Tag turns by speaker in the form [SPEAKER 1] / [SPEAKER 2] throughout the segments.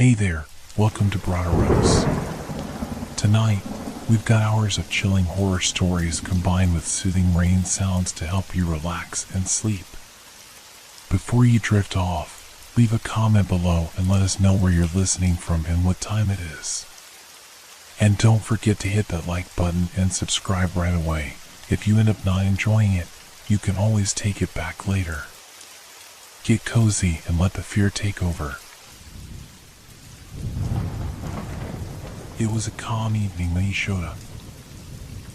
[SPEAKER 1] Hey there, welcome to Broderos. Tonight, we've got hours of chilling horror stories combined with soothing rain sounds to help you relax and sleep. Before you drift off, leave a comment below and let us know where you're listening from and what time it is. And don't forget to hit that like button and subscribe right away. If you end up not enjoying it, you can always take it back later. Get cozy and let the fear take over. It was a calm evening when he showed up.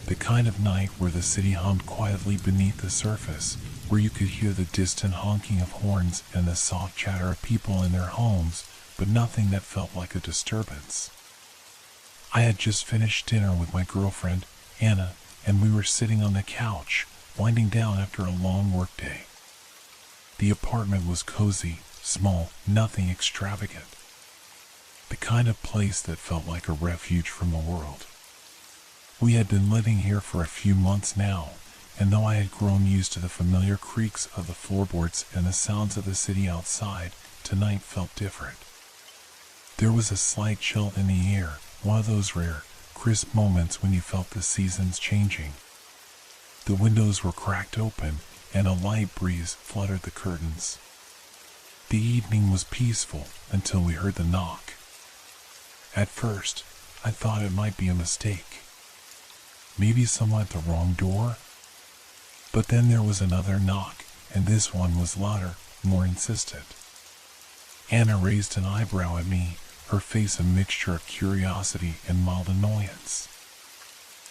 [SPEAKER 1] The kind of night where the city hummed quietly beneath the surface, where you could hear the distant honking of horns and the soft chatter of people in their homes, but nothing that felt like a disturbance. I had just finished dinner with my girlfriend, Anna, and we were sitting on the couch, winding down after a long workday. The apartment was cozy, small, nothing extravagant. The kind of place that felt like a refuge from the world. We had been living here for a few months now, and though I had grown used to the familiar creaks of the floorboards and the sounds of the city outside, tonight felt different. There was a slight chill in the air, one of those rare, crisp moments when you felt the seasons changing. The windows were cracked open, and a light breeze fluttered the curtains. The evening was peaceful until we heard the knock. At first, I thought it might be a mistake. Maybe someone at the wrong door? But then there was another knock, and this one was louder, more insistent. Anna raised an eyebrow at me, her face a mixture of curiosity and mild annoyance.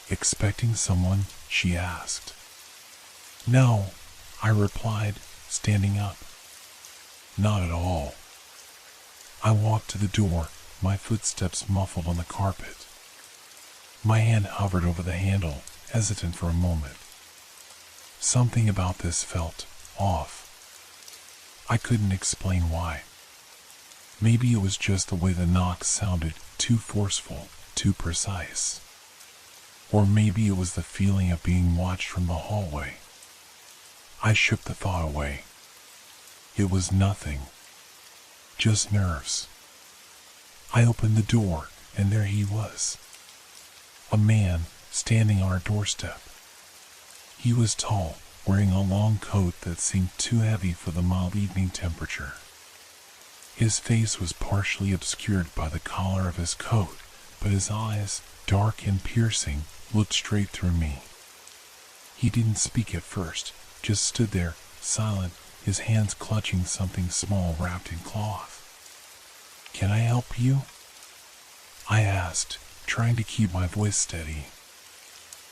[SPEAKER 1] "Expecting someone?" she asked. "No," I replied, standing up. "Not at all." I walked to the door, my footsteps muffled on the carpet. My hand hovered over the handle, hesitant for a moment. Something about this felt off. I couldn't explain why. Maybe it was just the way the knock sounded, too forceful, too precise. Or maybe it was the feeling of being watched from the hallway. I shook the thought away. It was nothing. Just nerves. I opened the door, and there he was. A man standing on our doorstep. He was tall, wearing a long coat that seemed too heavy for the mild evening temperature. His face was partially obscured by the collar of his coat, but his eyes, dark and piercing, looked straight through me. He didn't speak at first, just stood there, silent, his hands clutching something small wrapped in cloth. "Can I help you?" I asked, trying to keep my voice steady.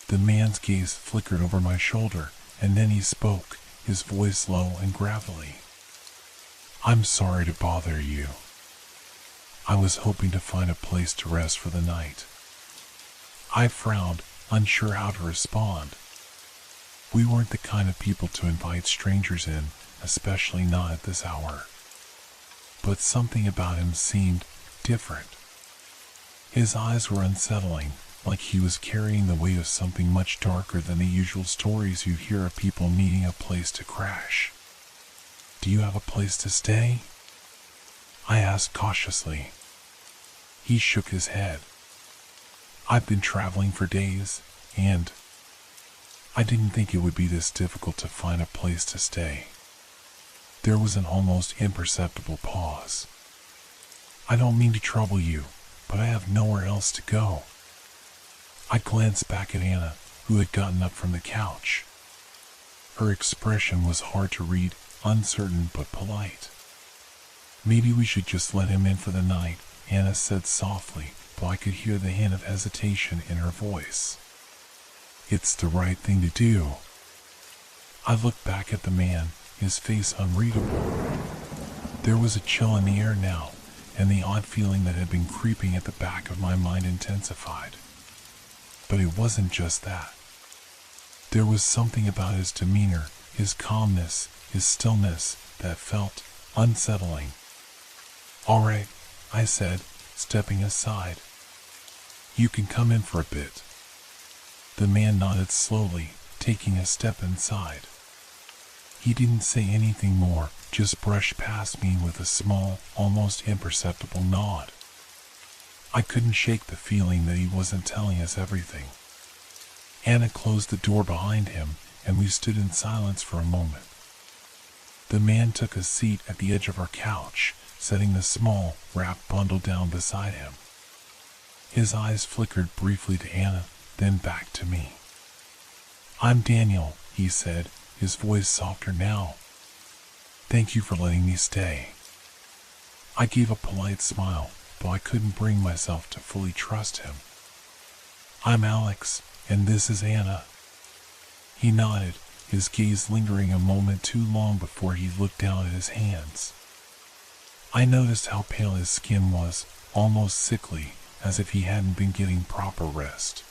[SPEAKER 1] The man's gaze flickered over my shoulder, and then he spoke, his voice low and gravelly. "I'm sorry to bother you. I was hoping to find a place to rest for the night." I frowned, unsure how to respond. We weren't the kind of people to invite strangers in, especially not at this hour. But something about him seemed different. His eyes were unsettling, like he was carrying the weight of something much darker than the usual stories you hear of people needing a place to crash. "Do you have a place to stay?" I asked cautiously. He shook his head. "I've been traveling for days, and I didn't think it would be this difficult to find a place to stay." There was an almost imperceptible pause. "I don't mean to trouble you, but I have nowhere else to go." I glanced back at Anna, who had gotten up from the couch. Her expression was hard to read, uncertain but polite. "Maybe we should just let him in for the night," Anna said softly, though I could hear the hint of hesitation in her voice. "It's the right thing to do." I looked back at the man, his face unreadable. There was a chill in the air now, and the odd feeling that had been creeping at the back of my mind intensified. But it wasn't just that. There was something about his demeanor, his calmness, his stillness, that felt unsettling. "All right," I said, stepping aside. "You can come in for a bit." The man nodded slowly, taking a step inside. He didn't say anything more, just brushed past me with a small, almost imperceptible nod. I couldn't shake the feeling that he wasn't telling us everything. Anna closed the door behind him, and we stood in silence for a moment. The man took a seat at the edge of our couch, setting the small, wrapped bundle down beside him. His eyes flickered briefly to Anna, then back to me. "I'm Daniel," he said, his voice softer now. "Thank you for letting me stay." I gave a polite smile, though I couldn't bring myself to fully trust him. "I'm Alex, and this is Anna." He nodded, his gaze lingering a moment too long before he looked down at his hands. I noticed how pale his skin was, almost sickly, as if he hadn't been getting proper rest.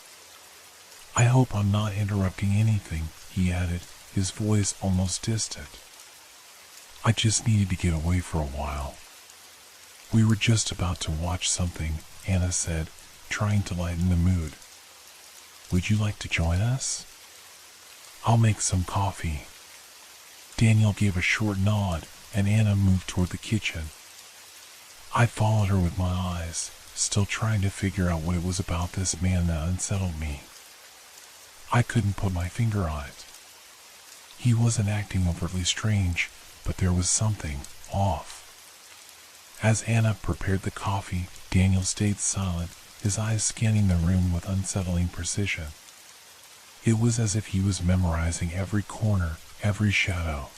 [SPEAKER 1] "I hope I'm not interrupting anything," he added, his voice almost distant. "I just needed to get away for a while." "We were just about to watch something," Anna said, trying to lighten the mood. "Would you like to join us?" "I'll make some coffee." Daniel gave a short nod, and Anna moved toward the kitchen. I followed her with my eyes, still trying to figure out what it was about this man that unsettled me. I couldn't put my finger on it. He wasn't acting overtly strange, but there was something off. As Anna prepared the coffee, Daniel stayed silent, his eyes scanning the room with unsettling precision. It was as if he was memorizing every corner, every shadow.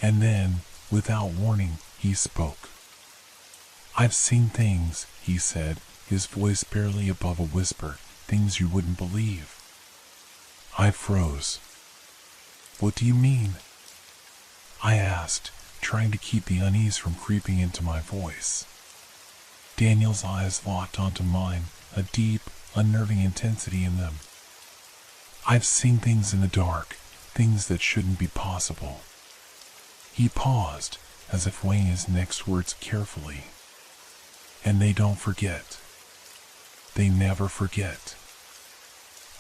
[SPEAKER 1] And then, without warning, he spoke. "I've seen things," he said, his voice barely above a whisper, "things you wouldn't believe." I froze. "What do you mean?" I asked, trying to keep the unease from creeping into my voice. Daniel's eyes locked onto mine, a deep, unnerving intensity in them. "I've seen things in the dark, things that shouldn't be possible." He paused, as if weighing his next words carefully. "And they don't forget. They never forget."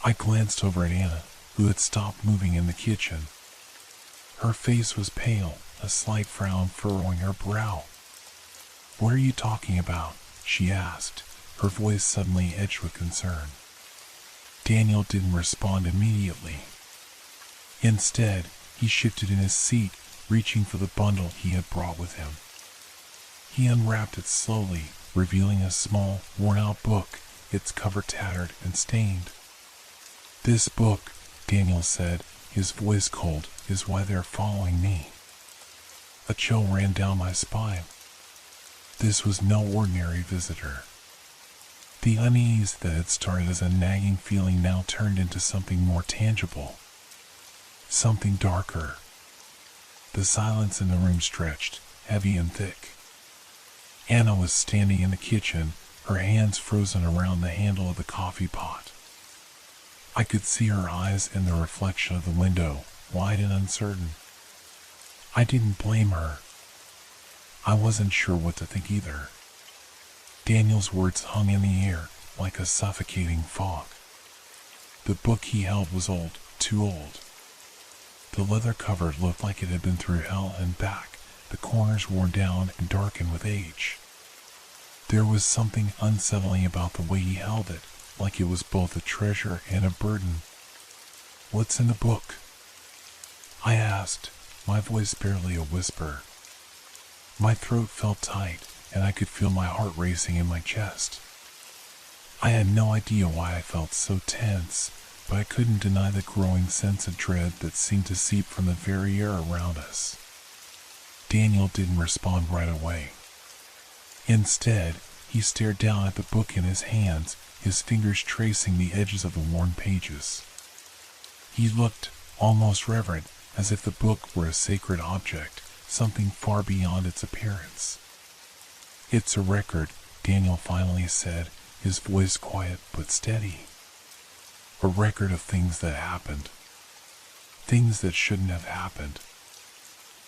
[SPEAKER 1] I glanced over at Anna, who had stopped moving in the kitchen. Her face was pale, a slight frown furrowing her brow. "What are you talking about?" she asked, her voice suddenly edged with concern. Daniel didn't respond immediately. Instead, he shifted in his seat, reaching for the bundle he had brought with him. He unwrapped it slowly, revealing a small, worn-out book, its cover tattered and stained. "This book," Daniel said, his voice cold, "is why they're following me." A chill ran down my spine. This was no ordinary visitor. The unease that had started as a nagging feeling now turned into something more tangible. Something darker. The silence in the room stretched, heavy and thick. Anna was standing in the kitchen, her hands frozen around the handle of the coffee pot. I could see her eyes in the reflection of the window, wide and uncertain. I didn't blame her. I wasn't sure what to think either. Daniel's words hung in the air like a suffocating fog. The book he held was old, too old. The leather cover looked like it had been through hell and back, the corners worn down and darkened with age. There was something unsettling about the way he held it, like it was both a treasure and a burden. "What's in the book?" I asked, my voice barely a whisper. My throat felt tight, and I could feel my heart racing in my chest. I had no idea why I felt so tense, but I couldn't deny the growing sense of dread that seemed to seep from the very air around us. Daniel didn't respond right away. Instead, he stared down at the book in his hands, his fingers tracing the edges of the worn pages. He looked almost reverent, as if the book were a sacred object, something far beyond its appearance. "It's a record," Daniel finally said, his voice quiet but steady. "A record of things that happened. Things that shouldn't have happened."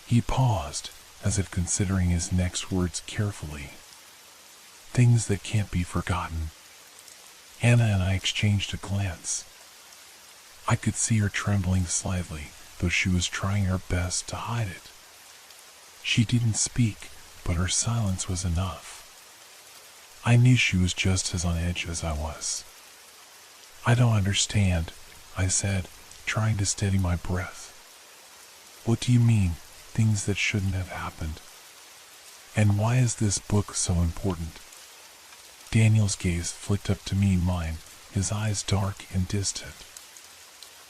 [SPEAKER 1] He paused, as if considering his next words carefully. "Things that can't be forgotten." Anna and I exchanged a glance. I could see her trembling slightly, though she was trying her best to hide it. She didn't speak, but her silence was enough. I knew she was just as on edge as I was. I don't understand, I said, trying to steady my breath. What do you mean, things that shouldn't have happened? And why is this book so important? Daniel's gaze flicked up to meet mine, his eyes dark and distant.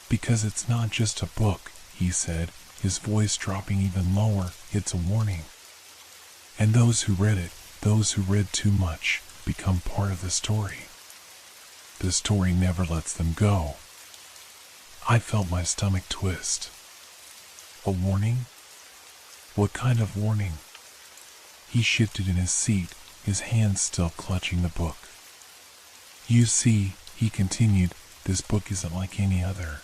[SPEAKER 1] Because it's not just a book, he said, his voice dropping even lower, it's a warning. And those who read it, those who read too much, become part of the story. The story never lets them go. I felt my stomach twist. A warning? What kind of warning? He shifted in his seat, his hands still clutching the book. You see, he continued, this book isn't like any other.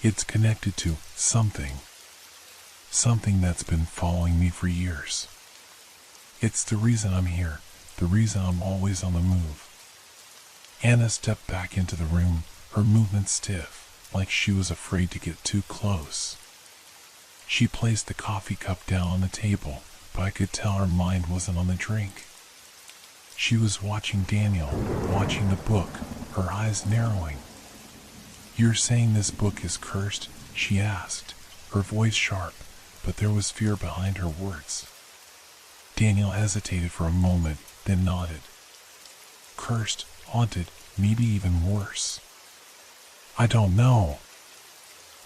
[SPEAKER 1] It's connected to something. Something that's been following me for years. It's the reason I'm here, the reason I'm always on the move. Anna stepped back into the room, her movements stiff, like she was afraid to get too close. She placed the coffee cup down on the table, but I could tell her mind wasn't on the drink. She was watching Daniel, watching the book, her eyes narrowing. You're saying this book is cursed? She asked, her voice sharp, but there was fear behind her words. Daniel hesitated for a moment, then nodded. Cursed, haunted, maybe even worse. I don't know.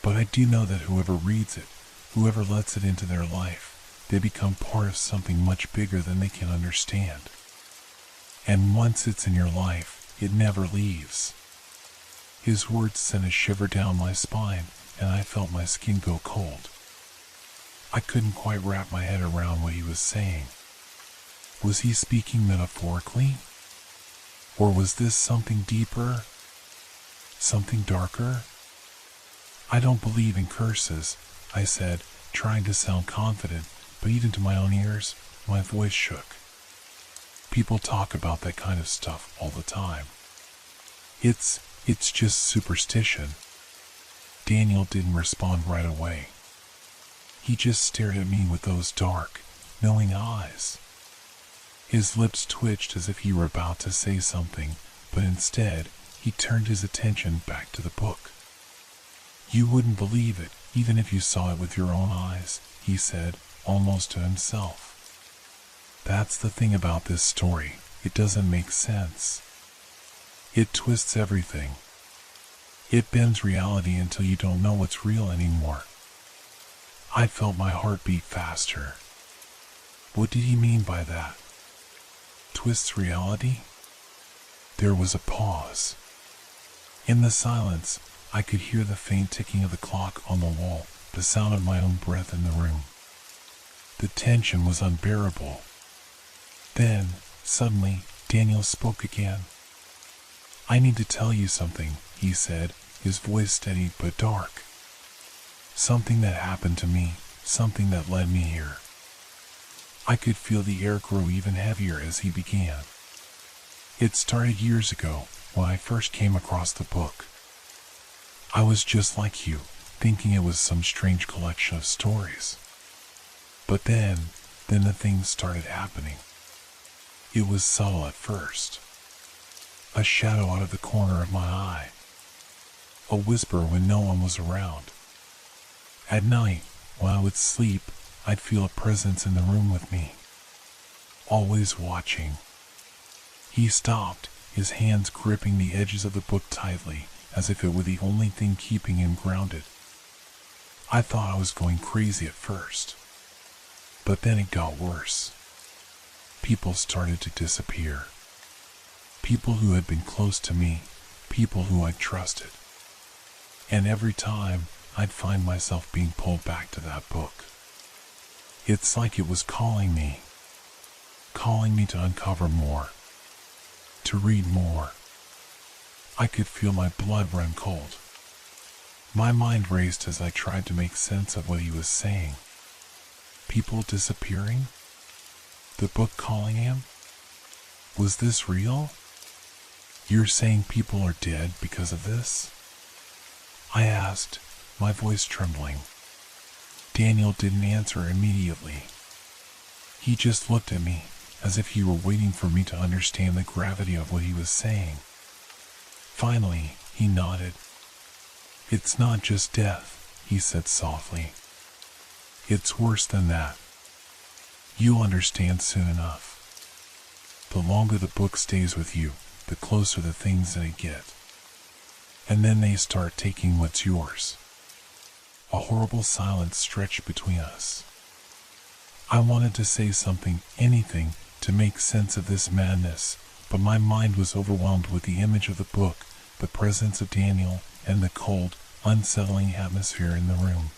[SPEAKER 1] But I do know that whoever reads it, whoever lets it into their life, they become part of something much bigger than they can understand. And once it's in your life, it never leaves. His words sent a shiver down my spine, and I felt my skin go cold. I couldn't quite wrap my head around what he was saying. Was he speaking metaphorically? Or was this something deeper? Something darker? I don't believe in curses, I said, trying to sound confident, but even to my own ears, my voice shook. People talk about that kind of stuff all the time. It's just superstition. Daniel didn't respond right away. He just stared at me with those dark, knowing eyes. His lips twitched as if he were about to say something, but instead, he turned his attention back to the book. You wouldn't believe it, even if you saw it with your own eyes, he said, almost to himself. That's the thing about this story, it doesn't make sense. It twists everything. It bends reality until you don't know what's real anymore. I felt my heart beat faster. What did he mean by that? Twists reality? There was a pause. In the silence, I could hear the faint ticking of the clock on the wall, the sound of my own breath in the room. The tension was unbearable. Then, suddenly, Daniel spoke again. I need to tell you something, he said, his voice steady but dark. Something that happened to me, something that led me here. I could feel the air grow even heavier as he began. It started years ago, when I first came across the book. I was just like you, thinking it was some strange collection of stories. But then the things started happening. It was subtle at first. A shadow out of the corner of my eye. A whisper when no one was around. At night, when I would sleep, I'd feel a presence in the room with me. Always watching. He stopped, his hands gripping the edges of the book tightly, as if it were the only thing keeping him grounded. I thought I was going crazy at first. But then it got worse. People started to disappear. People who had been close to me, people who I trusted. And every time, I'd find myself being pulled back to that book. It's like it was calling me to uncover more, to read more. I could feel my blood run cold. My mind raced as I tried to make sense of what he was saying. People disappearing? The book calling him? Was this real? You're saying people are dead because of this? I asked, my voice trembling. Daniel didn't answer immediately. He just looked at me, as if he were waiting for me to understand the gravity of what he was saying. Finally, he nodded. "It's not just death," he said softly. "It's worse than that. You'll understand soon enough. The longer the book stays with you, the closer the things that it get. And then they start taking what's yours." A horrible silence stretched between us. I wanted to say something, anything, to make sense of this madness, but my mind was overwhelmed with the image of the book, the presence of Daniel, and the cold, unsettling atmosphere in the room.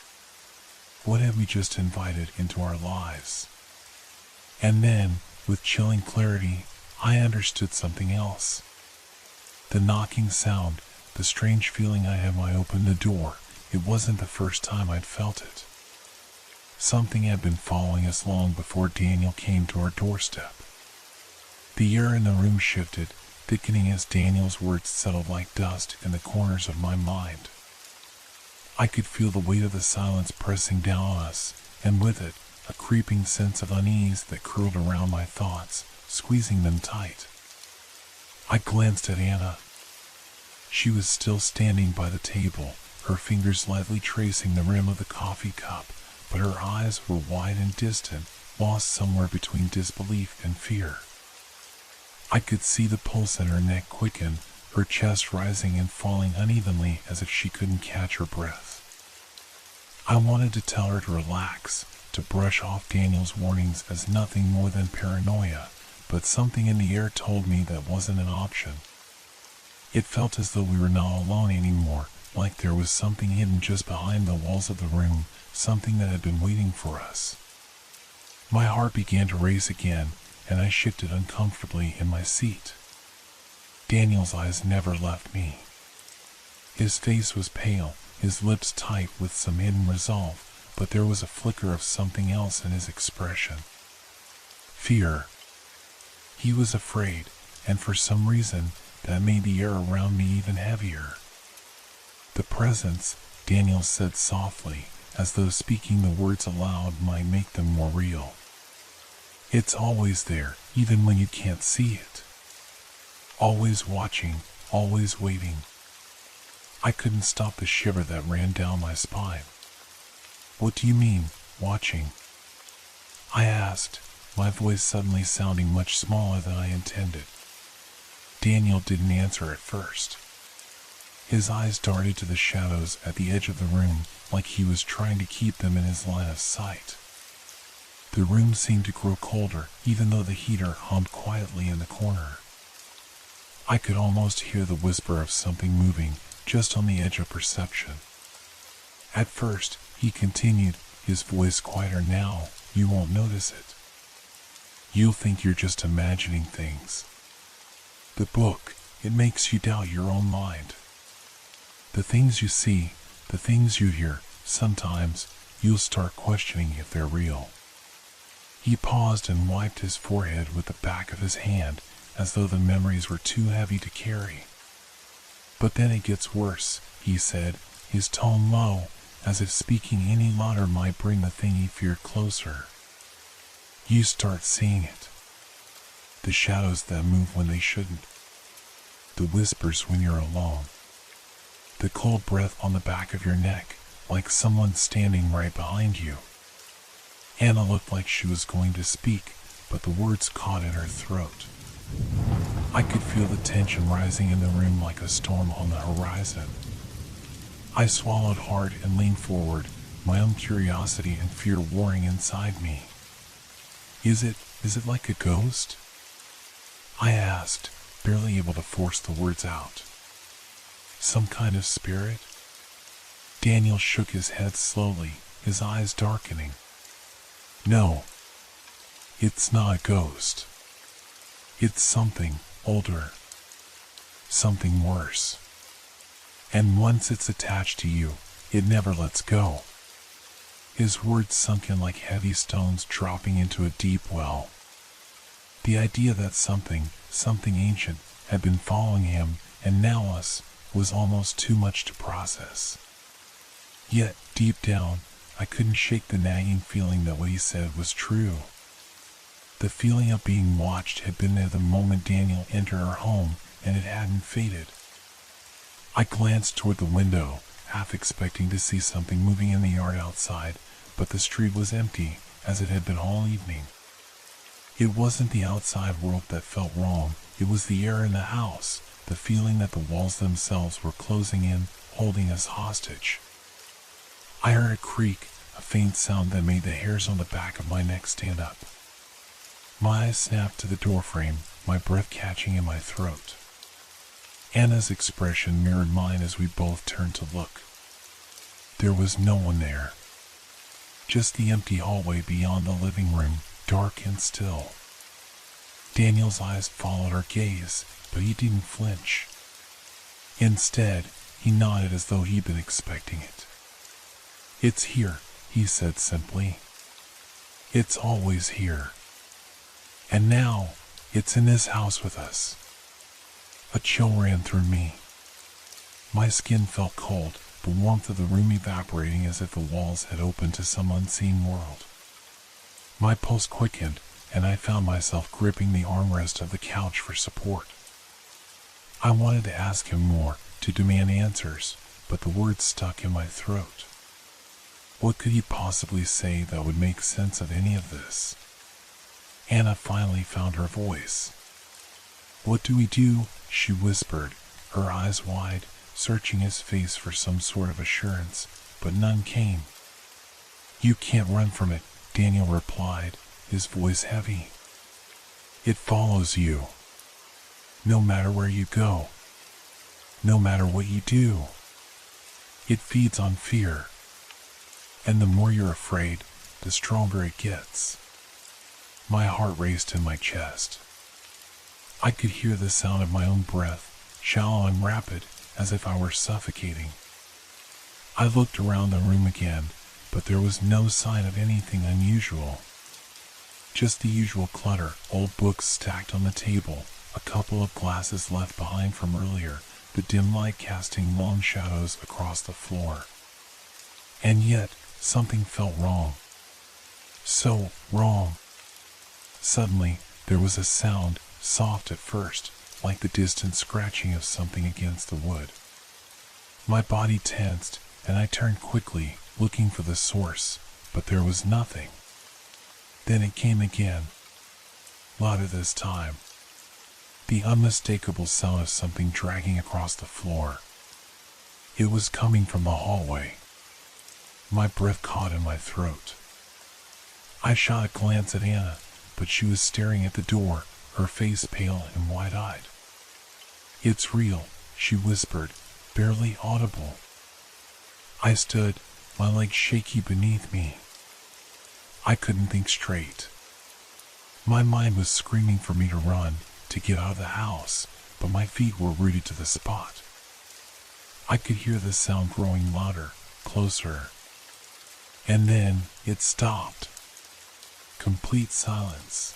[SPEAKER 1] What had we just invited into our lives? And then, with chilling clarity, I understood something else. The knocking sound, the strange feeling I had when I opened the door, it wasn't the first time I'd felt it. Something had been following us long before Daniel came to our doorstep. The air in the room shifted, thickening as Daniel's words settled like dust in the corners of my mind. I could feel the weight of the silence pressing down on us, and with it, a creeping sense of unease that curled around my thoughts, squeezing them tight. I glanced at Anna. She was still standing by the table, her fingers lightly tracing the rim of the coffee cup, but her eyes were wide and distant, lost somewhere between disbelief and fear. I could see the pulse in her neck quicken, her chest rising and falling unevenly as if she couldn't catch her breath. I wanted to tell her to relax, to brush off Daniel's warnings as nothing more than paranoia, but something in the air told me that wasn't an option. It felt as though we were not alone anymore, like there was something hidden just behind the walls of the room, something that had been waiting for us. My heart began to race again, and I shifted uncomfortably in my seat. Daniel's eyes never left me. His face was pale, his lips tight with some hidden resolve, but there was a flicker of something else in his expression. Fear. He was afraid, and for some reason, that made the air around me even heavier. "The presence," Daniel said softly, as though speaking the words aloud might make them more real. "It's always there, even when you can't see it. Always watching, always waiting." I couldn't stop the shiver that ran down my spine. "What do you mean, watching?" I asked, my voice suddenly sounding much smaller than I intended. Daniel didn't answer at first. His eyes darted to the shadows at the edge of the room, like he was trying to keep them in his line of sight. The room seemed to grow colder, even though the heater hummed quietly in the corner. I could almost hear the whisper of something moving, just on the edge of perception. "At first," he continued, his voice quieter now, "you won't notice it. You'll think you're just imagining things. The book, it makes you doubt your own mind. The things you see, the things you hear, sometimes you'll start questioning if they're real." He paused and wiped his forehead with the back of his hand, as though the memories were too heavy to carry. "But then it gets worse," he said, his tone low, as if speaking any louder might bring the thing he feared closer. "You start seeing it. The shadows that move when they shouldn't. The whispers when you're alone. The cold breath on the back of your neck, like someone standing right behind you." Anna looked like she was going to speak, but the words caught in her throat. I could feel the tension rising in the room like a storm on the horizon. I swallowed hard and leaned forward, my own curiosity and fear warring inside me. Is it like a ghost?" I asked, barely able to force the words out. "Some kind of spirit?" Daniel shook his head slowly, his eyes darkening. "No, it's not a ghost. It's something older, something worse. And once it's attached to you, it never lets go." His words sunk in like heavy stones dropping into a deep well. The idea that something ancient, had been following him, and now us, was almost too much to process. Yet, deep down, I couldn't shake the nagging feeling that what he said was true. The feeling of being watched had been there the moment Daniel entered our home, and it hadn't faded. I glanced toward the window, half expecting to see something moving in the yard outside, but the street was empty, as it had been all evening. It wasn't the outside world that felt wrong, it was the air in the house, the feeling that the walls themselves were closing in, holding us hostage. I heard a creak, a faint sound that made the hairs on the back of my neck stand up. My eyes snapped to the doorframe, my breath catching in my throat. Anna's expression mirrored mine as we both turned to look. There was no one there. Just the empty hallway beyond the living room, dark and still. Daniel's eyes followed our gaze, but he didn't flinch. Instead, he nodded as though he'd been expecting it. "It's here," he said simply. "It's always here. And now, it's in this house with us." A chill ran through me. My skin felt cold, the warmth of the room evaporating as if the walls had opened to some unseen world. My pulse quickened, and I found myself gripping the armrest of the couch for support. I wanted to ask him more, to demand answers, but the words stuck in my throat. What could he possibly say that would make sense of any of this? Anna finally found her voice. "What do we do?" she whispered, her eyes wide, searching his face for some sort of assurance, but none came. "You can't run from it," Daniel replied, his voice heavy. "It follows you. No matter where you go. No matter what you do. It feeds on fear. And the more you're afraid, the stronger it gets." My heart raced in my chest. I could hear the sound of my own breath, shallow and rapid, as if I were suffocating. I looked around the room again, but there was no sign of anything unusual. Just the usual clutter, old books stacked on the table, a couple of glasses left behind from earlier, the dim light casting long shadows across the floor. And yet, something felt wrong. So wrong. Suddenly, there was a sound, soft at first, like the distant scratching of something against the wood. My body tensed, and I turned quickly, looking for the source, but there was nothing. Then it came again, louder this time. The unmistakable sound of something dragging across the floor. It was coming from the hallway. My breath caught in my throat. I shot a glance at Anna, but she was staring at the door, her face pale and wide-eyed. "It's real," she whispered, barely audible. I stood, my legs shaky beneath me. I couldn't think straight. My mind was screaming for me to run, to get out of the house, but my feet were rooted to the spot. I could hear the sound growing louder, closer. And then it stopped. Complete silence.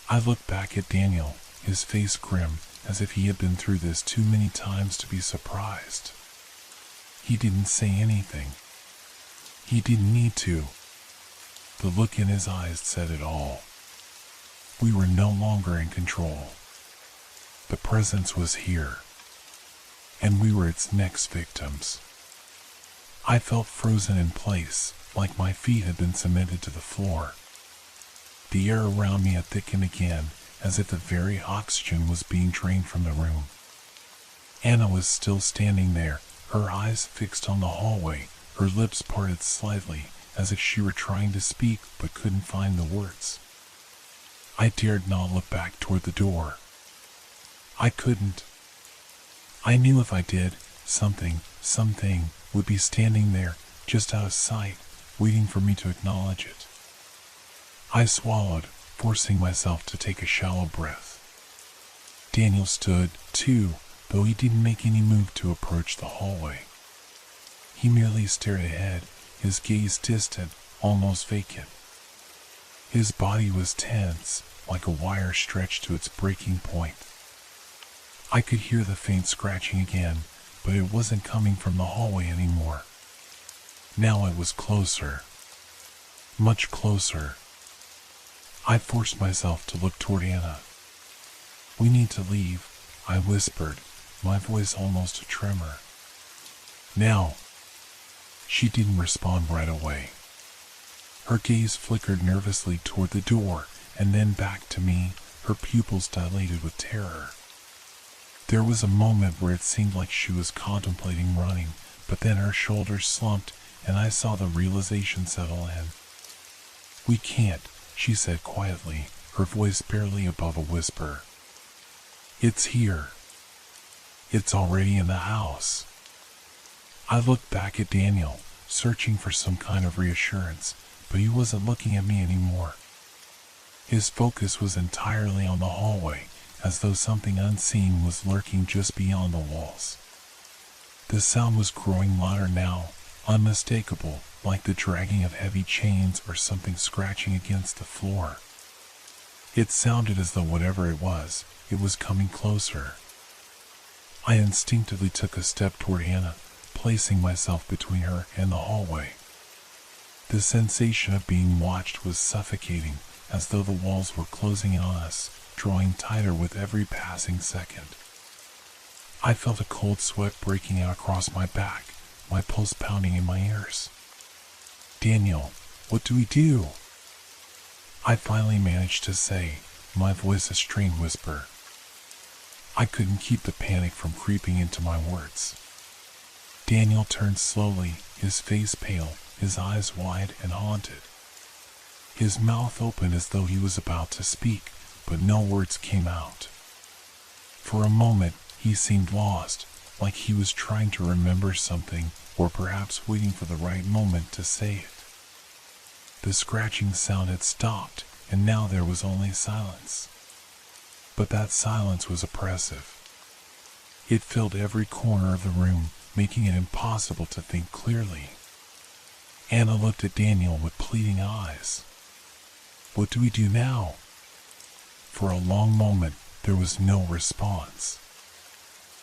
[SPEAKER 1] I looked back at Daniel, his face grim, as if he had been through this too many times to be surprised. He didn't say anything. He didn't need to. The look in his eyes said it all. We were no longer in control. The presence was here, and we were its next victims. I felt frozen in place, like my feet had been cemented to the floor. The air around me had thickened again, as if the very oxygen was being drained from the room. Anna was still standing there, her eyes fixed on the hallway, her lips parted slightly, as if she were trying to speak but couldn't find the words. I dared not look back toward the door. I couldn't. I knew if I did, something would be standing there, just out of sight, waiting for me to acknowledge it. I swallowed, forcing myself to take a shallow breath. Daniel stood, too, though he didn't make any move to approach the hallway. He merely stared ahead, his gaze distant, almost vacant. His body was tense, like a wire stretched to its breaking point. I could hear the faint scratching again, but it wasn't coming from the hallway anymore. Now it was closer. Much closer. I forced myself to look toward Anna. "We need to leave," I whispered, my voice almost a tremor. "Now." She didn't respond right away. Her gaze flickered nervously toward the door and then back to me, her pupils dilated with terror. There was a moment where it seemed like she was contemplating running, but then her shoulders slumped and I saw the realization settle in. "We can't," she said quietly, her voice barely above a whisper. "It's here. It's already in the house." I looked back at Daniel, searching for some kind of reassurance, but he wasn't looking at me anymore. His focus was entirely on the hallway, as though something unseen was lurking just beyond the walls. The sound was growing louder now, unmistakable, like the dragging of heavy chains or something scratching against the floor. It sounded as though whatever it was coming closer. I instinctively took a step toward Hannah, placing myself between her and the hallway. The sensation of being watched was suffocating, as though the walls were closing in on us, drawing tighter with every passing second. I felt a cold sweat breaking out across my back, my pulse pounding in my ears. "Daniel, what do we do?" I finally managed to say, my voice a strained whisper. I couldn't keep the panic from creeping into my words. Daniel turned slowly, his face pale, his eyes wide and haunted. His mouth opened as though he was about to speak, but no words came out. For a moment, he seemed lost, like he was trying to remember something, or perhaps waiting for the right moment to say it. The scratching sound had stopped, and now there was only silence. But that silence was oppressive. It filled every corner of the room, making it impossible to think clearly. Anna looked at Daniel with pleading eyes. "What do we do now?" For a long moment, there was no response.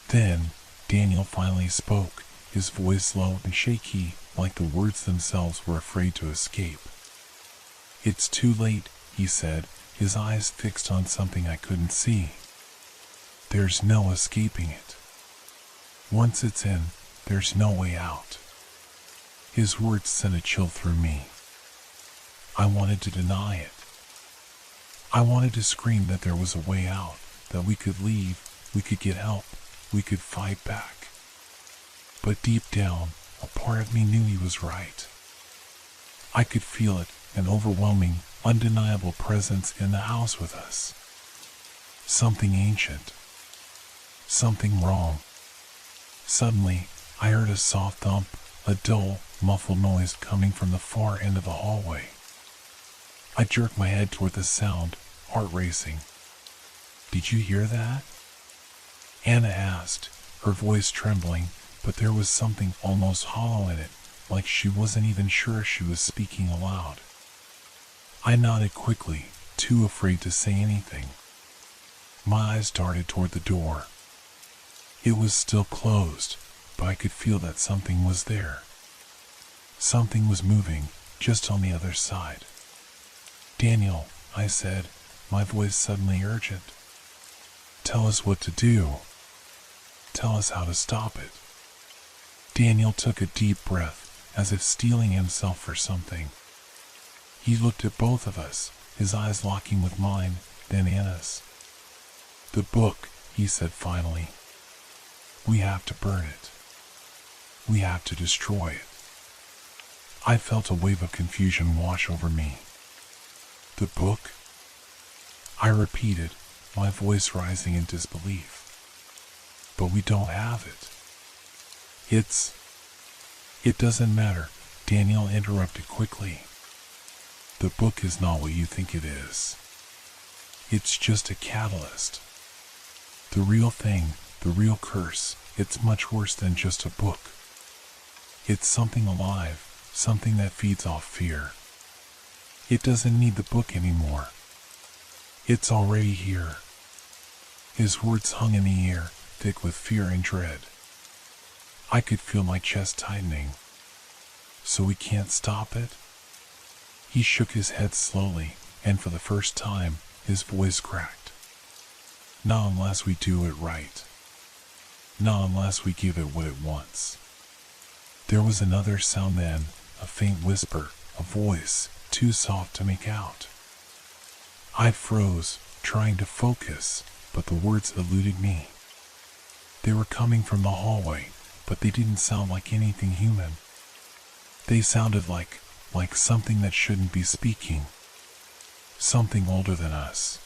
[SPEAKER 1] Then, Daniel finally spoke, his voice low and shaky, like the words themselves were afraid to escape. "It's too late," he said, his eyes fixed on something I couldn't see. "There's no escaping it. Once it's in, there's no way out." His words sent a chill through me. I wanted to deny it. I wanted to scream that there was a way out, that we could leave, we could get help, we could fight back. But deep down, a part of me knew he was right. I could feel it, an overwhelming, undeniable presence in the house with us. Something ancient. Something wrong. Suddenly, I heard a soft thump, a dull, muffled noise coming from the far end of the hallway. I jerked my head toward the sound, heart racing. "Did you hear that?" Anna asked, her voice trembling, but there was something almost hollow in it, like she wasn't even sure she was speaking aloud. I nodded quickly, too afraid to say anything. My eyes darted toward the door. It was still closed, but I could feel that something was there. Something was moving, just on the other side. "Daniel," I said, my voice suddenly urgent. "Tell us what to do. Tell us how to stop it." Daniel took a deep breath, as if steeling himself for something. He looked at both of us, his eyes locking with mine, then Anna's. "The book," he said finally. "We have to burn it. We have to destroy it." I felt a wave of confusion wash over me. "The book?" I repeated, my voice rising in disbelief. "But we don't have it." It doesn't matter," Daniel interrupted quickly. "The book is not what you think it is. It's just a catalyst. The real thing, the real curse, it's much worse than just a book. It's something alive, something that feeds off fear. It doesn't need the book anymore. It's already here." His words hung in the air, thick with fear and dread. I could feel my chest tightening. "So we can't stop it?" He shook his head slowly, and for the first time, his voice cracked. Not unless we do it right. Not unless we give it what it wants. There was another sound then, a faint whisper, a voice, too soft to make out. I froze, trying to focus, but the words eluded me. They were coming from the hallway, but they didn't sound like anything human. They sounded like something that shouldn't be speaking. Something older than us.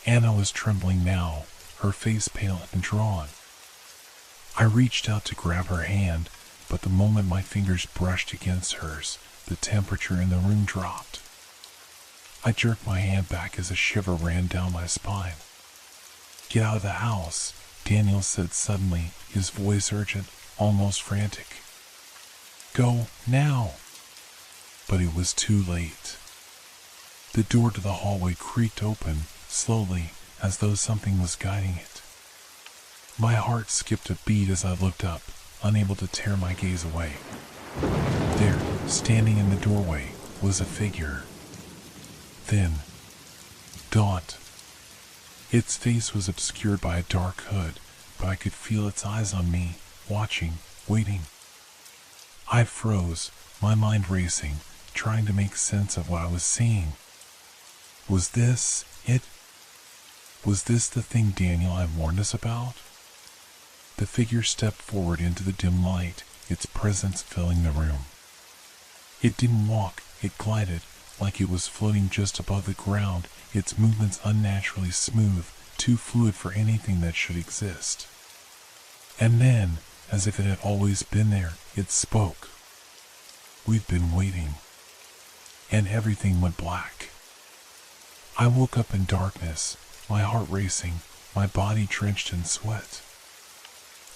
[SPEAKER 1] Anna was trembling now, her face pale and drawn. I reached out to grab her hand, but the moment my fingers brushed against hers, the temperature in the room dropped. I jerked my hand back as a shiver ran down my spine. "Get out of the house," Daniel said suddenly, his voice urgent, almost frantic. "Go, now!" But it was too late. The door to the hallway creaked open, slowly, as though something was guiding it. My heart skipped a beat as I looked up, unable to tear my gaze away. There, standing in the doorway, was a figure. Thin. Gaunt. Its face was obscured by a dark hood, but I could feel its eyes on me, watching, waiting. I froze, my mind racing, trying to make sense of what I was seeing. Was this it? Was this the thing Daniel had warned us about? The figure stepped forward into the dim light, its presence filling the room. It didn't walk, it glided, like it was floating just above the ground, its movements unnaturally smooth, too fluid for anything that should exist. And then, as if it had always been there, it spoke. "We've been waiting." And everything went black. I woke up in darkness, my heart racing, my body drenched in sweat.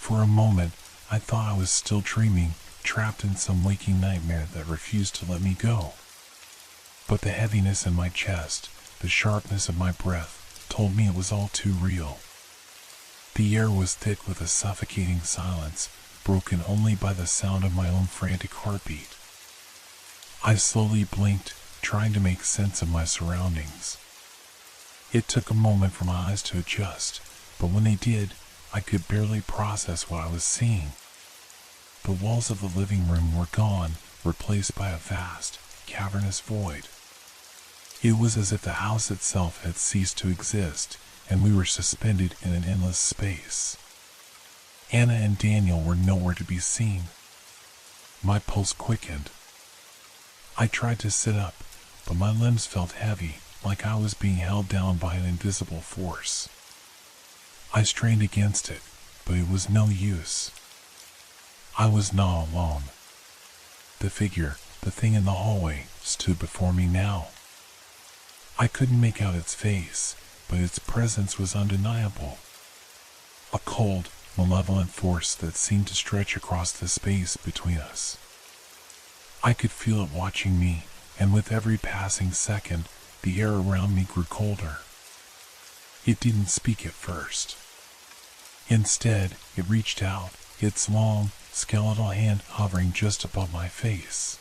[SPEAKER 1] For a moment, I thought I was still dreaming, trapped in some waking nightmare that refused to let me go. But the heaviness in my chest, the sharpness of my breath, told me it was all too real. The air was thick with a suffocating silence, broken only by the sound of my own frantic heartbeat. I slowly blinked, trying to make sense of my surroundings. It took a moment for my eyes to adjust, but when they did, I could barely process what I was seeing. The walls of the living room were gone, replaced by a vast, cavernous void. It was as if the house itself had ceased to exist, and we were suspended in an endless space. Anna and Daniel were nowhere to be seen. My pulse quickened. I tried to sit up, but my limbs felt heavy, like I was being held down by an invisible force. I strained against it, but it was no use. I was not alone. The figure, the thing in the hallway, stood before me now. I couldn't make out its face, but its presence was undeniable. A cold, malevolent force that seemed to stretch across the space between us. I could feel it watching me, and with every passing second, the air around me grew colder. It didn't speak at first. Instead, it reached out, its long, skeletal hand hovering just above my face.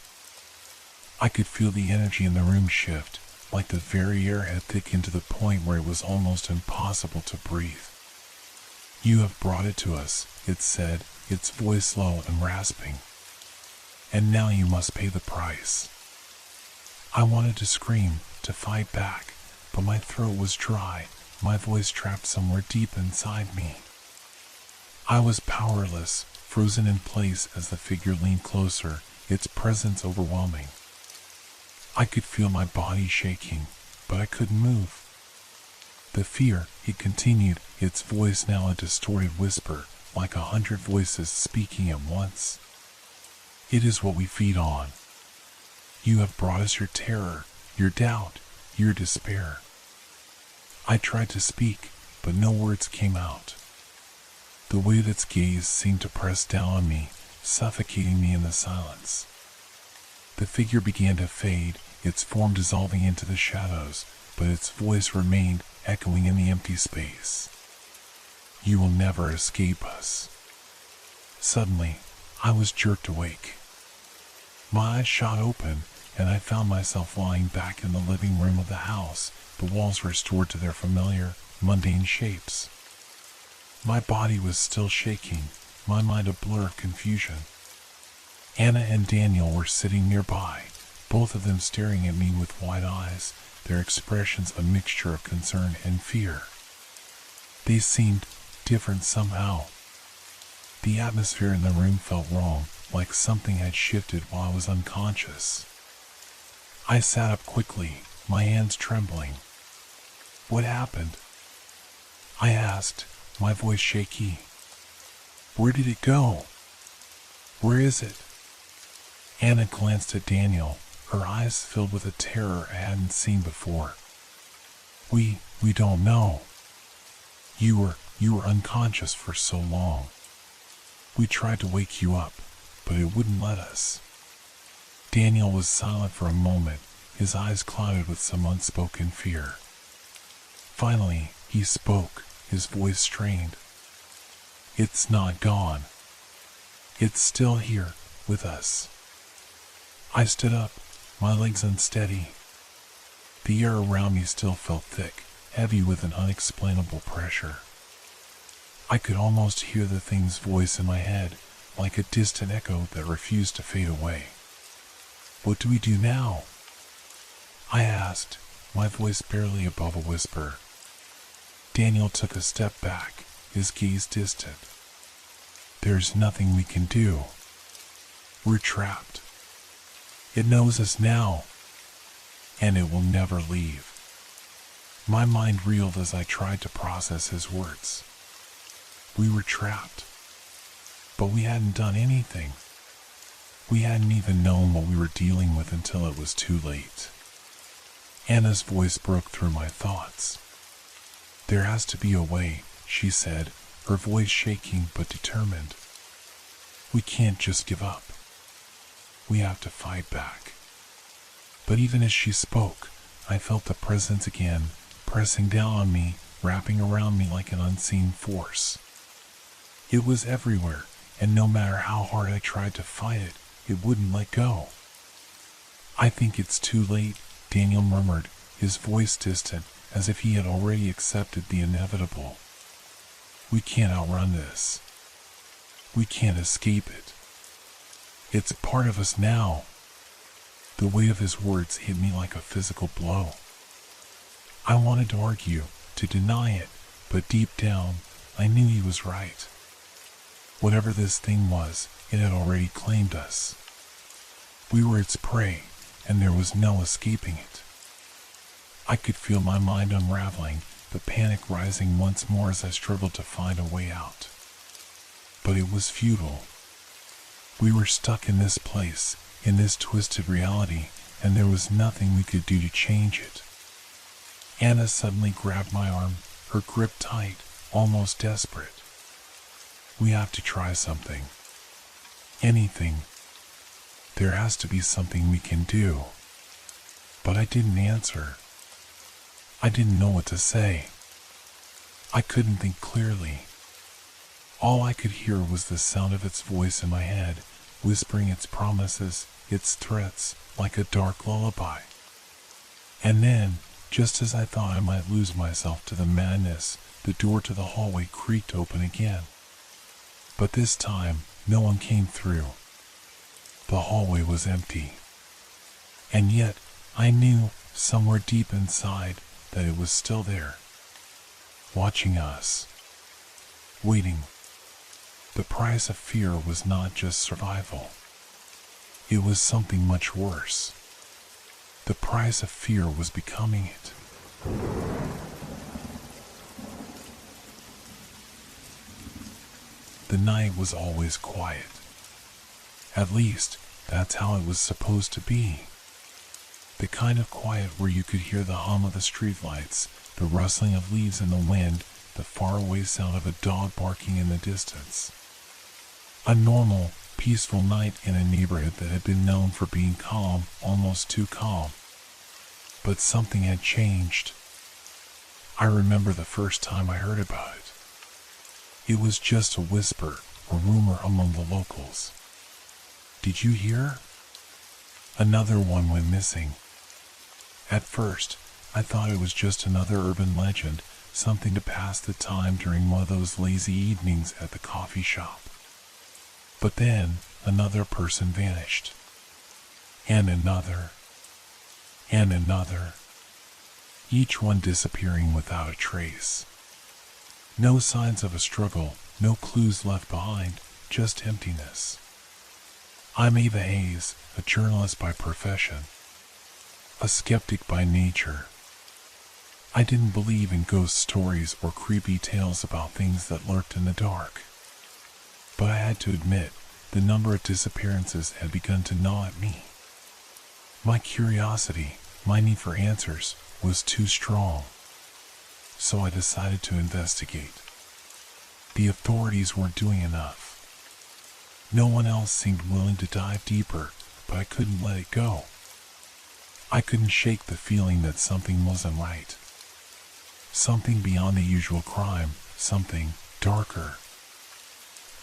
[SPEAKER 1] I could feel the energy in the room shift, like the very air had thickened to the point where it was almost impossible to breathe. "You have brought it to us," it said, its voice low and rasping. "And now you must pay the price." I wanted to scream, to fight back, but my throat was dry, my voice trapped somewhere deep inside me. I was powerless, frozen in place as the figure leaned closer, its presence overwhelming. I could feel my body shaking, but I couldn't move. The fear, it continued, its voice now a distorted whisper, like 100 voices speaking at once. "It is what we feed on. You have brought us your terror, your doubt, your despair." I tried to speak, but no words came out. The weight of its gaze seemed to press down on me, suffocating me in the silence. The figure began to fade, its form dissolving into the shadows, but its voice remained echoing in the empty space. "You will never escape us." Suddenly, I was jerked awake. My eyes shot open, and I found myself lying back in the living room of the house, the walls restored to their familiar, mundane shapes. My body was still shaking, my mind a blur of confusion. Anna and Daniel were sitting nearby, both of them staring at me with wide eyes, their expressions a mixture of concern and fear. They seemed different somehow. The atmosphere in the room felt wrong, like something had shifted while I was unconscious. I sat up quickly, my hands trembling. "What happened?" I asked, my voice shaky. "Where did it go? Where is it?" Anna glanced at Daniel, her eyes filled with a terror I hadn't seen before. We don't know. You were unconscious for so long. We tried to wake you up, but it wouldn't let us." Daniel was silent for a moment, his eyes clouded with some unspoken fear. Finally, he spoke, his voice strained. "It's not gone. It's still here, with us." I stood up, my legs unsteady. The air around me still felt thick, heavy with an unexplainable pressure. I could almost hear the thing's voice in my head, like a distant echo that refused to fade away. "What do we do now?" I asked, my voice barely above a whisper. Daniel took a step back, his gaze distant. "There's nothing we can do. We're trapped. It knows us now, and it will never leave." My mind reeled as I tried to process his words. We were trapped, but we hadn't done anything. We hadn't even known what we were dealing with until it was too late. Anna's voice broke through my thoughts. "There has to be a way," she said, her voice shaking but determined. "We can't just give up. We have to fight back." But even as she spoke, I felt the presence again, pressing down on me, wrapping around me like an unseen force. It was everywhere, and no matter how hard I tried to fight it, it wouldn't let go. "I think it's too late," Daniel murmured, his voice distant, as if he had already accepted the inevitable. "We can't outrun this. We can't escape it. It's part of us now." The weight of his words hit me like a physical blow. I wanted to argue, to deny it, but deep down, I knew he was right. Whatever this thing was, it had already claimed us. We were its prey, and there was no escaping it. I could feel my mind unraveling, the panic rising once more as I struggled to find a way out. But it was futile. We were stuck in this place, in this twisted reality, and there was nothing we could do to change it. Anna suddenly grabbed my arm, her grip tight, almost desperate. "We have to try something. Anything. There has to be something we can do." But I didn't answer. I didn't know what to say. I couldn't think clearly. All I could hear was the sound of its voice in my head, whispering its promises, its threats, like a dark lullaby. And then, just as I thought I might lose myself to the madness, the door to the hallway creaked open again. But this time, no one came through. The hallway was empty. And yet, I knew, somewhere deep inside, that it was still there. Watching us. Waiting. The price of fear was not just survival. It was something much worse. The price of fear was becoming it. The night was always quiet. At least, that's how it was supposed to be. The kind of quiet where you could hear the hum of the streetlights, the rustling of leaves in the wind, the faraway sound of a dog barking in the distance. A normal, peaceful night in a neighborhood that had been known for being calm, almost too calm. But something had changed. I remember the first time I heard about it. It was just a whisper, a rumor among the locals. "Did you hear?" Another one went missing. At first, I thought it was just another urban legend, something to pass the time during one of those lazy evenings at the coffee shop. But then, another person vanished. And another. And another. Each one disappearing without a trace. No signs of a struggle, no clues left behind, just emptiness. I'm Ava Hayes, a journalist by profession. A skeptic by nature. I didn't believe in ghost stories or creepy tales about things that lurked in the dark. But I had to admit, the number of disappearances had begun to gnaw at me. My curiosity, my need for answers, was too strong. So I decided to investigate. The authorities weren't doing enough. No one else seemed willing to dive deeper, but I couldn't let it go. I couldn't shake the feeling that something wasn't right. Something beyond the usual crime, something darker.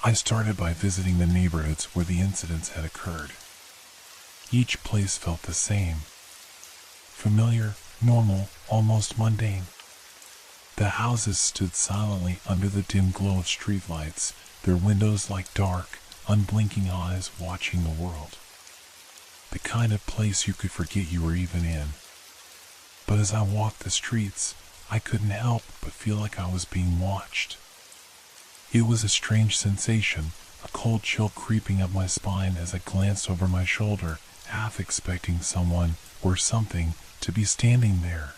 [SPEAKER 1] I started by visiting the neighborhoods where the incidents had occurred. Each place felt the same. Familiar, normal, almost mundane. The houses stood silently under the dim glow of streetlights, their windows like dark, unblinking eyes watching the world. The kind of place you could forget you were even in. But as I walked the streets, I couldn't help but feel like I was being watched. It was a strange sensation, a cold chill creeping up my spine as I glanced over my shoulder, half expecting someone, or something, to be standing there.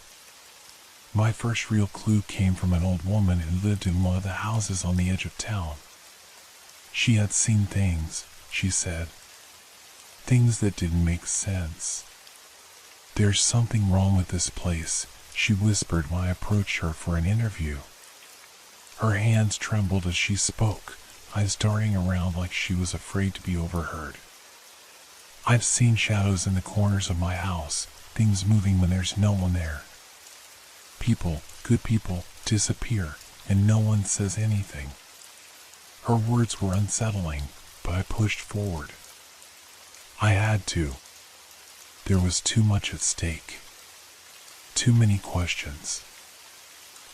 [SPEAKER 1] My first real clue came from an old woman who lived in one of the houses on the edge of town. She had seen things, she said. Things that didn't make sense. "There's something wrong with this place," she whispered when I approached her for an interview. Her hands trembled as she spoke, eyes darting around like she was afraid to be overheard. "I've seen shadows in the corners of my house, things moving when there's no one there. People, good people, disappear, and no one says anything." Her words were unsettling, but I pushed forward. I had to. There was too much at stake. Too many questions.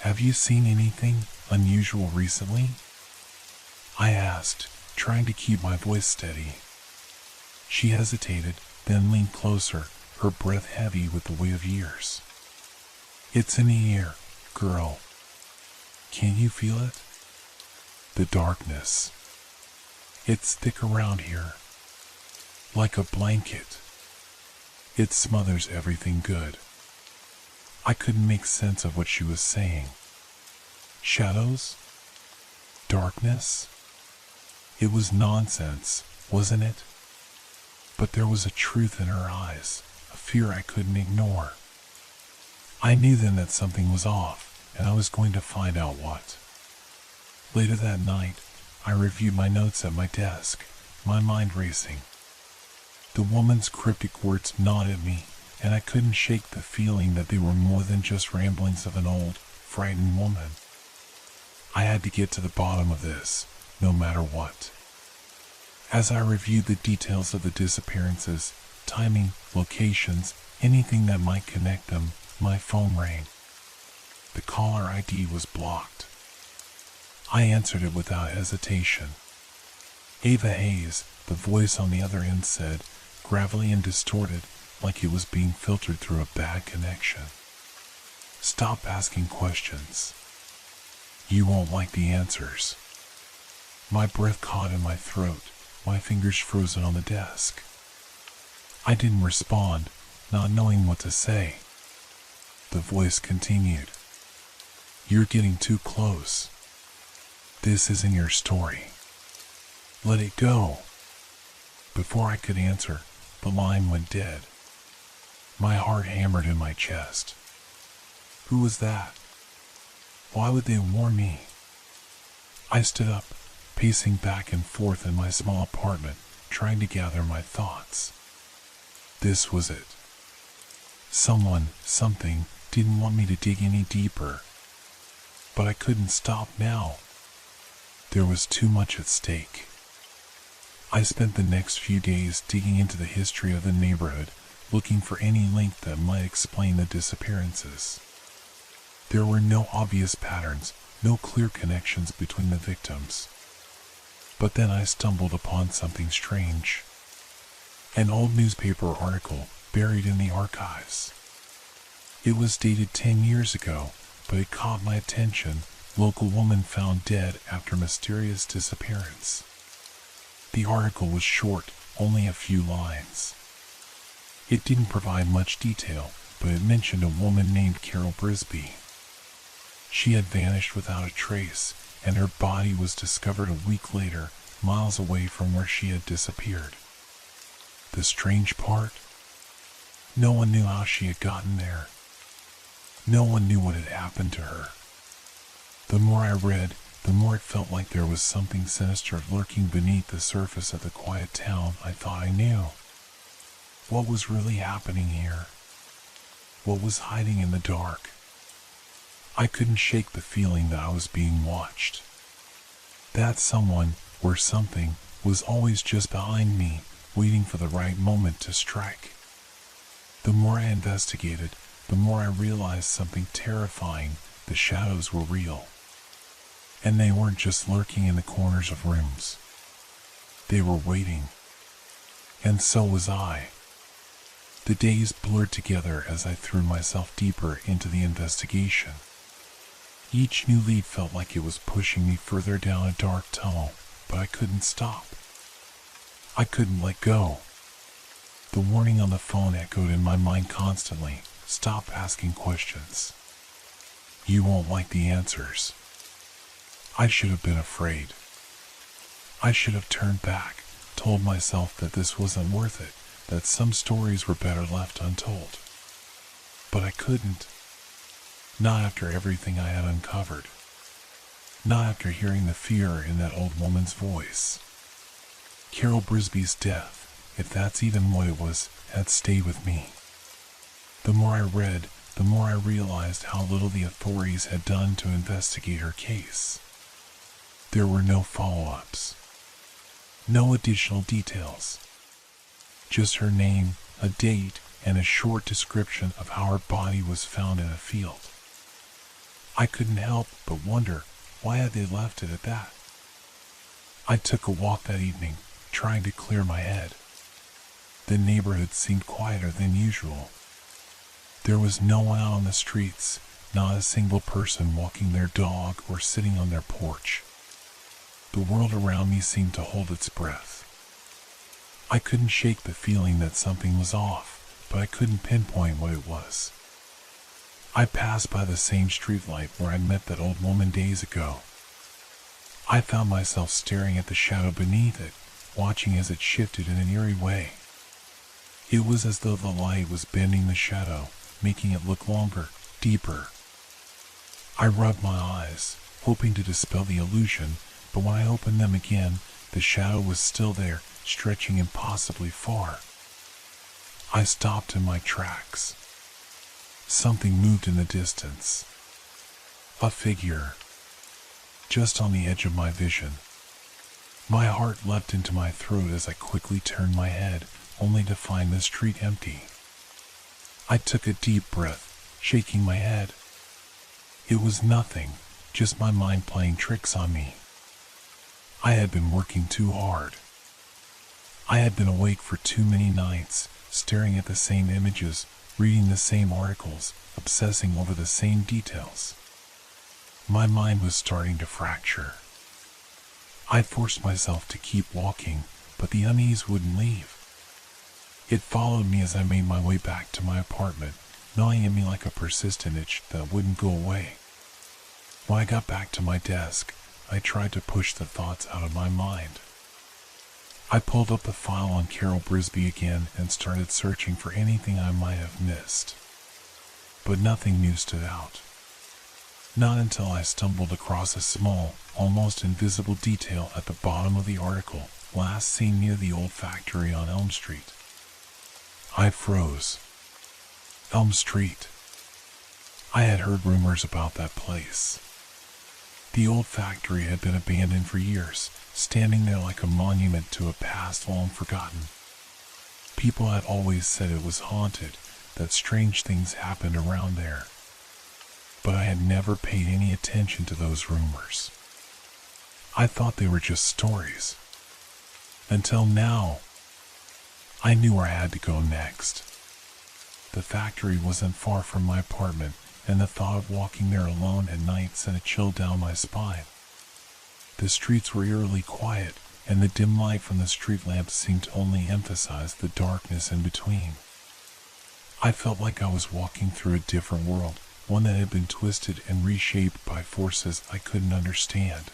[SPEAKER 1] "Have you seen anything unusual recently?" I asked, trying to keep my voice steady. She hesitated, then leaned closer, her breath heavy with the weight of years. "It's in the air, girl. Can't you feel it? The darkness. It's thick around here. Like a blanket. It smothers everything good." I couldn't make sense of what she was saying. Shadows? Darkness? It was nonsense, wasn't it? But there was a truth in her eyes, a fear I couldn't ignore. I knew then that something was off, and I was going to find out what. Later that night, I reviewed my notes at my desk, my mind racing. The woman's cryptic words gnawed at me, and I couldn't shake the feeling that they were more than just ramblings of an old, frightened woman. I had to get to the bottom of this, no matter what. As I reviewed the details of the disappearances, timing, locations, anything that might connect them, my phone rang. The caller ID was blocked. I answered it without hesitation. Ava Hayes, the voice on the other end said, gravelly and distorted, like it was being filtered through a bad connection. "Stop asking questions. You won't like the answers." My breath caught in my throat, my fingers frozen on the desk. I didn't respond, not knowing what to say. The voice continued. "You're getting too close. This isn't your story. Let it go." Before I could answer, the line went dead. My heart hammered in my chest. Who was that? Why would they warn me? I stood up, pacing back and forth in my small apartment, trying to gather my thoughts. This was it. Someone, something, didn't want me to dig any deeper. But I couldn't stop now. There was too much at stake. I spent the next few days digging into the history of the neighborhood, looking for any link that might explain the disappearances. There were no obvious patterns, no clear connections between the victims. But then I stumbled upon something strange. An old newspaper article buried in the archives. It was dated 10 years ago, but it caught my attention. Local woman found dead after mysterious disappearance. The article was short, only a few lines. It didn't provide much detail, but it mentioned a woman named Carol Brisby. She had vanished without a trace, and her body was discovered a week later, miles away from where she had disappeared. The strange part? No one knew how she had gotten there. No one knew what had happened to her. The more I read, the more it felt like there was something sinister lurking beneath the surface of the quiet town I thought I knew. What was really happening here? What was hiding in the dark? I couldn't shake the feeling that I was being watched. That someone, or something, was always just behind me, waiting for the right moment to strike. The more I investigated, the more I realized something terrifying. The shadows were real. And they weren't just lurking in the corners of rooms. They were waiting. And so was I. The days blurred together as I threw myself deeper into the investigation. Each new lead felt like it was pushing me further down a dark tunnel, but I couldn't stop. I couldn't let go. The warning on the phone echoed in my mind constantly. Stop asking questions. You won't like the answers. I should have been afraid. I should have turned back, told myself that this wasn't worth it, that some stories were better left untold. But I couldn't. Not after everything I had uncovered. Not after hearing the fear in that old woman's voice. Carol Brisby's death, if that's even what it was, had stayed with me. The more I read, the more I realized how little the authorities had done to investigate her case. There were no follow-ups. No additional details. Just her name, a date, and a short description of how her body was found in a field. I couldn't help but wonder, why had they left it at that? I took a walk that evening, trying to clear my head. The neighborhood seemed quieter than usual. There was no one out on the streets, not a single person walking their dog or sitting on their porch. The world around me seemed to hold its breath. I couldn't shake the feeling that something was off, but I couldn't pinpoint what it was. I passed by the same streetlight where I met that old woman days ago. I found myself staring at the shadow beneath it, watching as it shifted in an eerie way. It was as though the light was bending the shadow, making it look longer, deeper. I rubbed my eyes, hoping to dispel the illusion, but when I opened them again, the shadow was still there, stretching impossibly far. I stopped in my tracks. Something moved in the distance. A figure. Just on the edge of my vision. My heart leapt into my throat as I quickly turned my head, only to find the street empty. I took a deep breath, shaking my head. It was nothing, just my mind playing tricks on me. I had been working too hard. I had been awake for too many nights, staring at the same images, reading the same articles, obsessing over the same details. My mind was starting to fracture. I forced myself to keep walking, but the unease wouldn't leave. It followed me as I made my way back to my apartment, gnawing at me like a persistent itch that wouldn't go away. When I got back to my desk, I tried to push the thoughts out of my mind. I pulled up the file on Carol Brisby again and started searching for anything I might have missed. But nothing new stood out. Not until I stumbled across a small, almost invisible detail at the bottom of the article, last seen near the old factory on Elm Street. I froze. Elm Street. I had heard rumors about that place. The old factory had been abandoned for years, standing there like a monument to a past long forgotten. People had always said it was haunted, that strange things happened around there. But I had never paid any attention to those rumors. I thought they were just stories. Until now, I knew where I had to go next. The factory wasn't far from my apartment, and the thought of walking there alone at night sent a chill down my spine. The streets were eerily quiet, and the dim light from the street lamps seemed to only emphasize the darkness in between. I felt like I was walking through a different world, one that had been twisted and reshaped by forces I couldn't understand.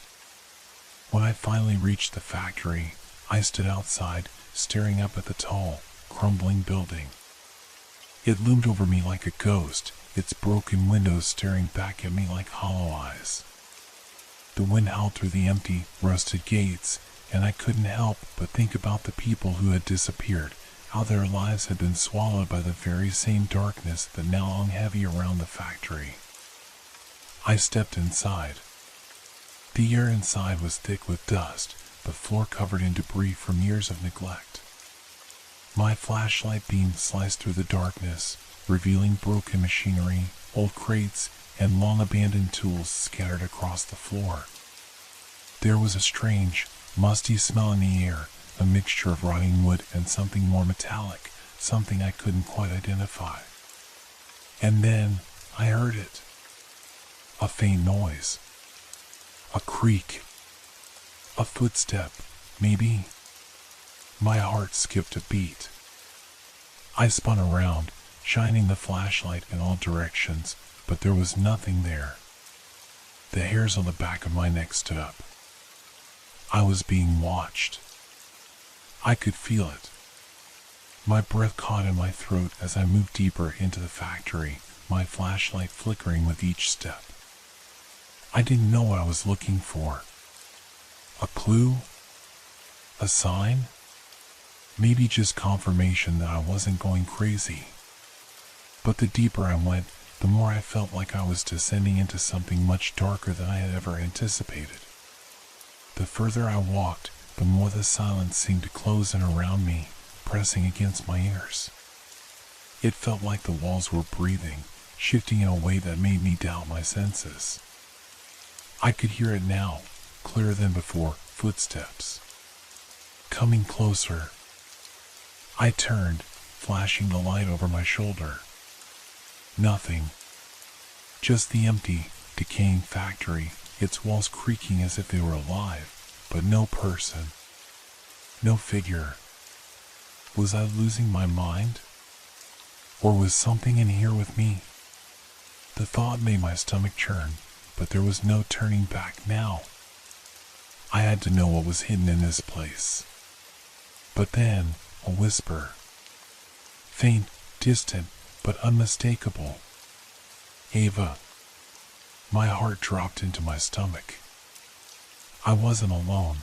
[SPEAKER 1] When I finally reached the factory, I stood outside, staring up at the tall, crumbling building. It loomed over me like a ghost, its broken windows staring back at me like hollow eyes. The wind howled through the empty, rusted gates, and I couldn't help but think about the people who had disappeared, how their lives had been swallowed by the very same darkness that now hung heavy around the factory. I stepped inside. The air inside was thick with dust, the floor covered in debris from years of neglect. My flashlight beam sliced through the darkness, revealing broken machinery, old crates, and long-abandoned tools scattered across the floor. There was a strange, musty smell in the air, a mixture of rotting wood and something more metallic, something I couldn't quite identify. And then I heard it. A faint noise. A creak. A footstep, maybe. My heart skipped a beat. I spun around, shining the flashlight in all directions, but there was nothing there. The hairs on the back of my neck stood up. I was being watched. I could feel it. My breath caught in my throat as I moved deeper into the factory, my flashlight flickering with each step. I didn't know what I was looking for. A clue? A sign? Maybe just confirmation that I wasn't going crazy. But the deeper I went, the more I felt like I was descending into something much darker than I had ever anticipated. The further I walked, the more the silence seemed to close in around me, pressing against my ears. It felt like the walls were breathing, shifting in a way that made me doubt my senses. I could hear it now, clearer than before, footsteps. Coming closer. I turned, flashing the light over my shoulder. Nothing. Just the empty, decaying factory, its walls creaking as if they were alive, but no person. No figure. Was I losing my mind? Or was something in here with me? The thought made my stomach churn, but there was no turning back now. I had to know what was hidden in this place. But then, a whisper. Faint, distant, but unmistakable. Ava. My heart dropped into my stomach. I wasn't alone.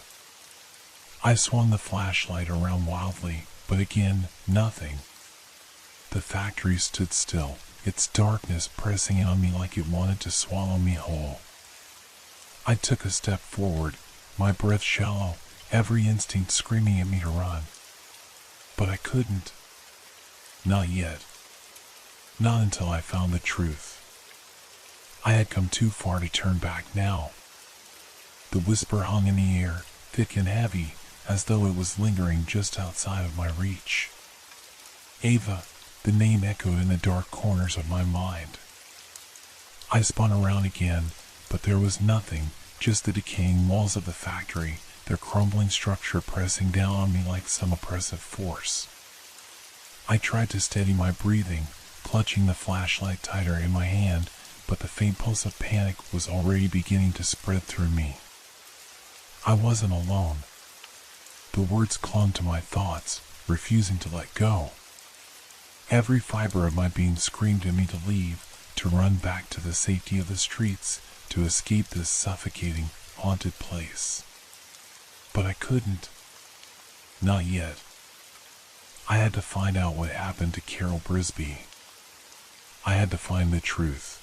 [SPEAKER 1] I swung the flashlight around wildly, but again, nothing. The factory stood still, its darkness pressing in on me like it wanted to swallow me whole. I took a step forward, my breath shallow, every instinct screaming at me to run. But I couldn't. Not yet. Not until I found the truth. I had come too far to turn back now. The whisper hung in the air, thick and heavy, as though it was lingering just outside of my reach. Ava, the name echoed in the dark corners of my mind. I spun around again, but there was nothing, just the decaying walls of the factory, their crumbling structure pressing down on me like some oppressive force. I tried to steady my breathing, clutching the flashlight tighter in my hand, but the faint pulse of panic was already beginning to spread through me. I wasn't alone. The words clung to my thoughts, refusing to let go. Every fiber of my being screamed at me to leave, to run back to the safety of the streets, to escape this suffocating, haunted place. But I couldn't. Not yet. I had to find out what happened to Carol Brisby. I had to find the truth.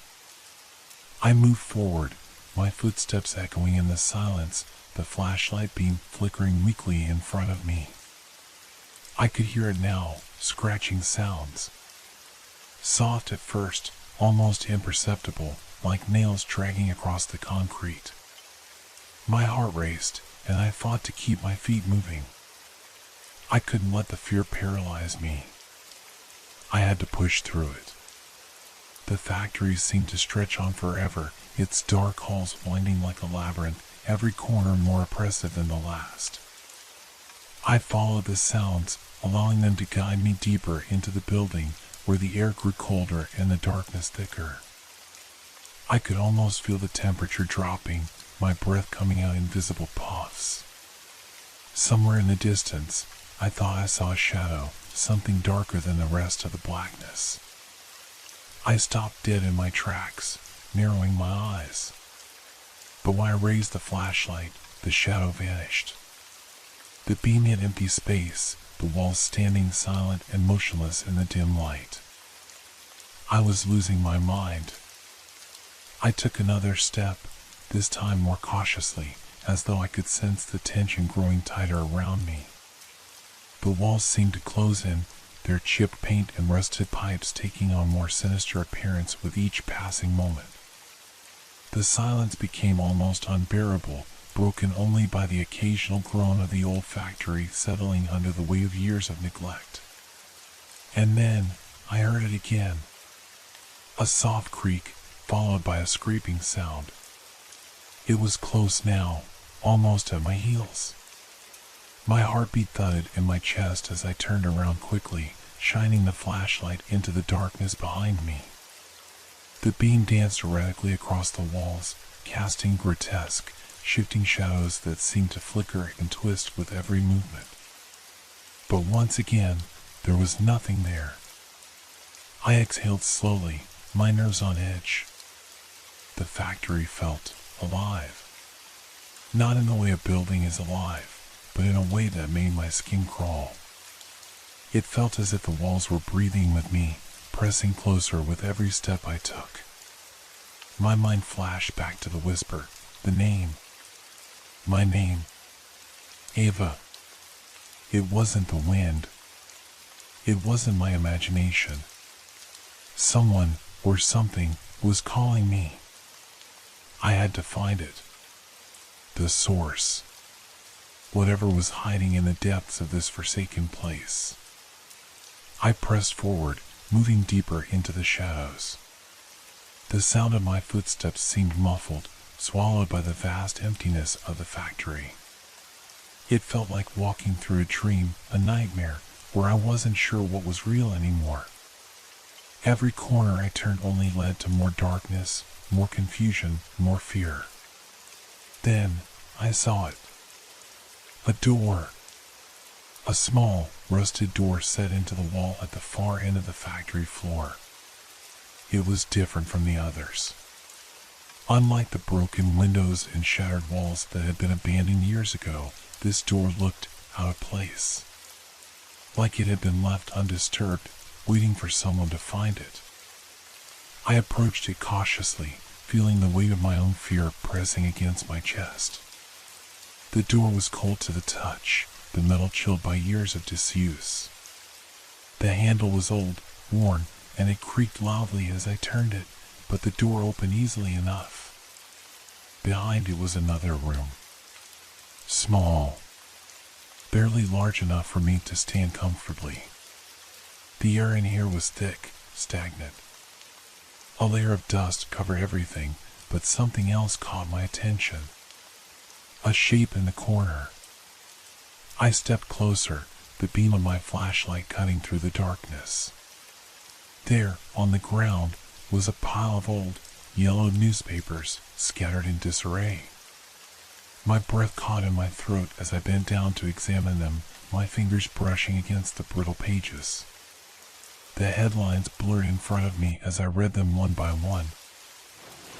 [SPEAKER 1] I moved forward, my footsteps echoing in the silence, the flashlight beam flickering weakly in front of me. I could hear it now, scratching sounds. Soft at first, almost imperceptible, like nails dragging across the concrete. My heart raced, and I fought to keep my feet moving. I couldn't let the fear paralyze me. I had to push through it. The factory seemed to stretch on forever, its dark halls winding like a labyrinth, every corner more oppressive than the last. I followed the sounds, allowing them to guide me deeper into the building, where the air grew colder and the darkness thicker. I could almost feel the temperature dropping, my breath coming out in invisible puffs. Somewhere in the distance, I thought I saw a shadow, something darker than the rest of the blackness. I stopped dead in my tracks, narrowing my eyes. But when I raised the flashlight, the shadow vanished. The beam hit empty space, the walls standing silent and motionless in the dim light. I was losing my mind. I took another step, this time more cautiously, as though I could sense the tension growing tighter around me. The walls seemed to close in, their chipped paint and rusted pipes taking on more sinister appearance with each passing moment. The silence became almost unbearable, broken only by the occasional groan of the old factory settling under the weight of years of neglect. And then, I heard it again. A soft creak, followed by a scraping sound. It was close now, almost at my heels. My heartbeat thudded in my chest as I turned around quickly, shining the flashlight into the darkness behind me. The beam danced erratically across the walls, casting grotesque, shifting shadows that seemed to flicker and twist with every movement. But once again, there was nothing there. I exhaled slowly, my nerves on edge. The factory felt alive. Not in the way a building is alive, but in a way that made my skin crawl. It felt as if the walls were breathing with me, pressing closer with every step I took. My mind flashed back to the whisper, the name. My name. Ava. It wasn't the wind. It wasn't my imagination. Someone, or something, was calling me. I had to find it. The source. Whatever was hiding in the depths of this forsaken place. I pressed forward, moving deeper into the shadows. The sound of my footsteps seemed muffled, swallowed by the vast emptiness of the factory. It felt like walking through a dream, a nightmare, where I wasn't sure what was real anymore. Every corner I turned only led to more darkness, more confusion, more fear. Then, I saw it. A door. A small, rusted door set into the wall at the far end of the factory floor. It was different from the others. Unlike the broken windows and shattered walls that had been abandoned years ago, this door looked out of place. Like it had been left undisturbed, waiting for someone to find it. I approached it cautiously, feeling the weight of my own fear pressing against my chest. The door was cold to the touch, the metal chilled by years of disuse. The handle was old, worn, and it creaked loudly as I turned it, but the door opened easily enough. Behind it was another room. Small. Barely large enough for me to stand comfortably. The air in here was thick, stagnant. A layer of dust covered everything, but something else caught my attention. A shape in the corner. I stepped closer, the beam of my flashlight cutting through the darkness. There, on the ground, was a pile of old, yellowed newspapers scattered in disarray. My breath caught in my throat as I bent down to examine them, my fingers brushing against the brittle pages. The headlines blurred in front of me as I read them one by one.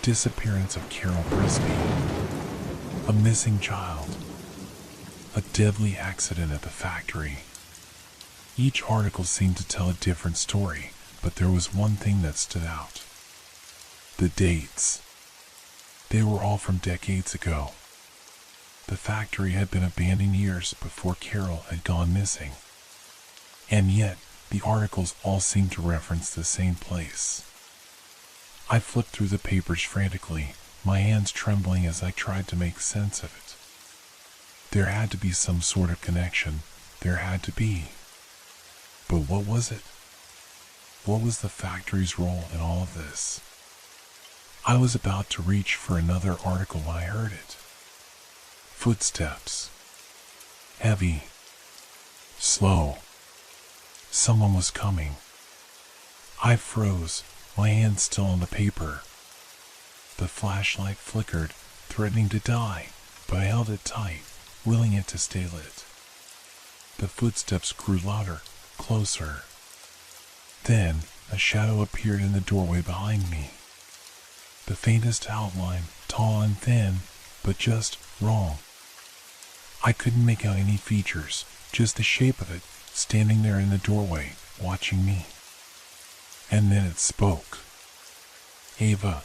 [SPEAKER 1] Disappearance of Carol Brisby. A missing child. A deadly accident at the factory. Each article seemed to tell a different story, but there was one thing that stood out. The dates. They were all from decades ago. The factory had been abandoned years before Carol had gone missing. And yet, the articles all seemed to reference the same place. I flipped through the papers frantically, my hands trembling as I tried to make sense of it. There had to be some sort of connection. There had to be. But what was it? What was the factory's role in all of this? I was about to reach for another article when I heard it. Footsteps. Heavy. Slow. Someone was coming. I froze, my hand still on the paper. The flashlight flickered, threatening to die, but I held it tight, willing it to stay lit. The footsteps grew louder, closer. Then, a shadow appeared in the doorway behind me. The faintest outline, tall and thin, but just wrong. I couldn't make out any features, just the shape of it, standing there in the doorway, watching me. And then it spoke. Ava.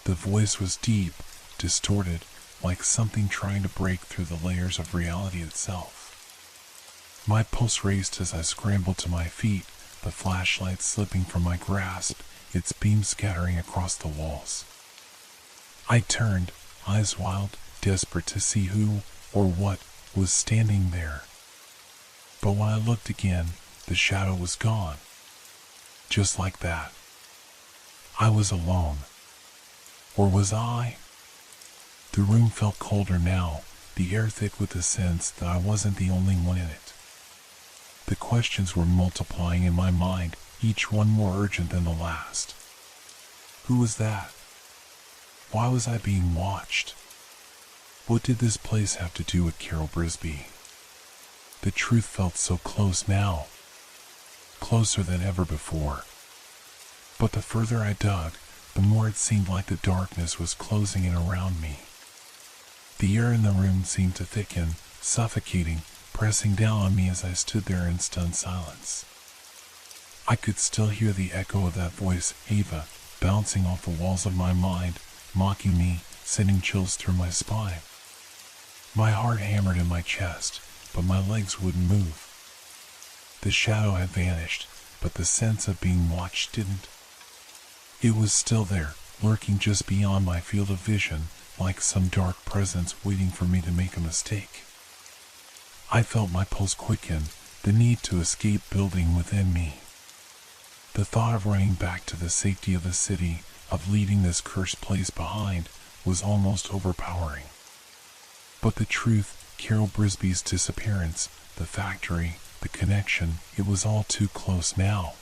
[SPEAKER 1] The voice was deep, distorted, like something trying to break through the layers of reality itself. My pulse raced as I scrambled to my feet, the flashlight slipping from my grasp, its beam scattering across the walls. I turned, eyes wild, desperate to see who, or what, was standing there. But when I looked again, the shadow was gone. Just like that. I was alone. Or was I? The room felt colder now, the air thick with the sense that I wasn't the only one in it. The questions were multiplying in my mind, each one more urgent than the last. Who was that? Why was I being watched? What did this place have to do with Carol Brisby? The truth felt so close now, closer than ever before. But the further I dug, the more it seemed like the darkness was closing in around me. The air in the room seemed to thicken, suffocating, pressing down on me as I stood there in stunned silence. I could still hear the echo of that voice, Ava, bouncing off the walls of my mind, mocking me, sending chills through my spine. My heart hammered in my chest, but my legs wouldn't move. The shadow had vanished, but the sense of being watched didn't. It was still there, lurking just beyond my field of vision, like some dark presence waiting for me to make a mistake. I felt my pulse quicken, the need to escape building within me. The thought of running back to the safety of the city, of leaving this cursed place behind, was almost overpowering. But the truth, Carol Brisby's disappearance, the factory, the connection, it was all too close now.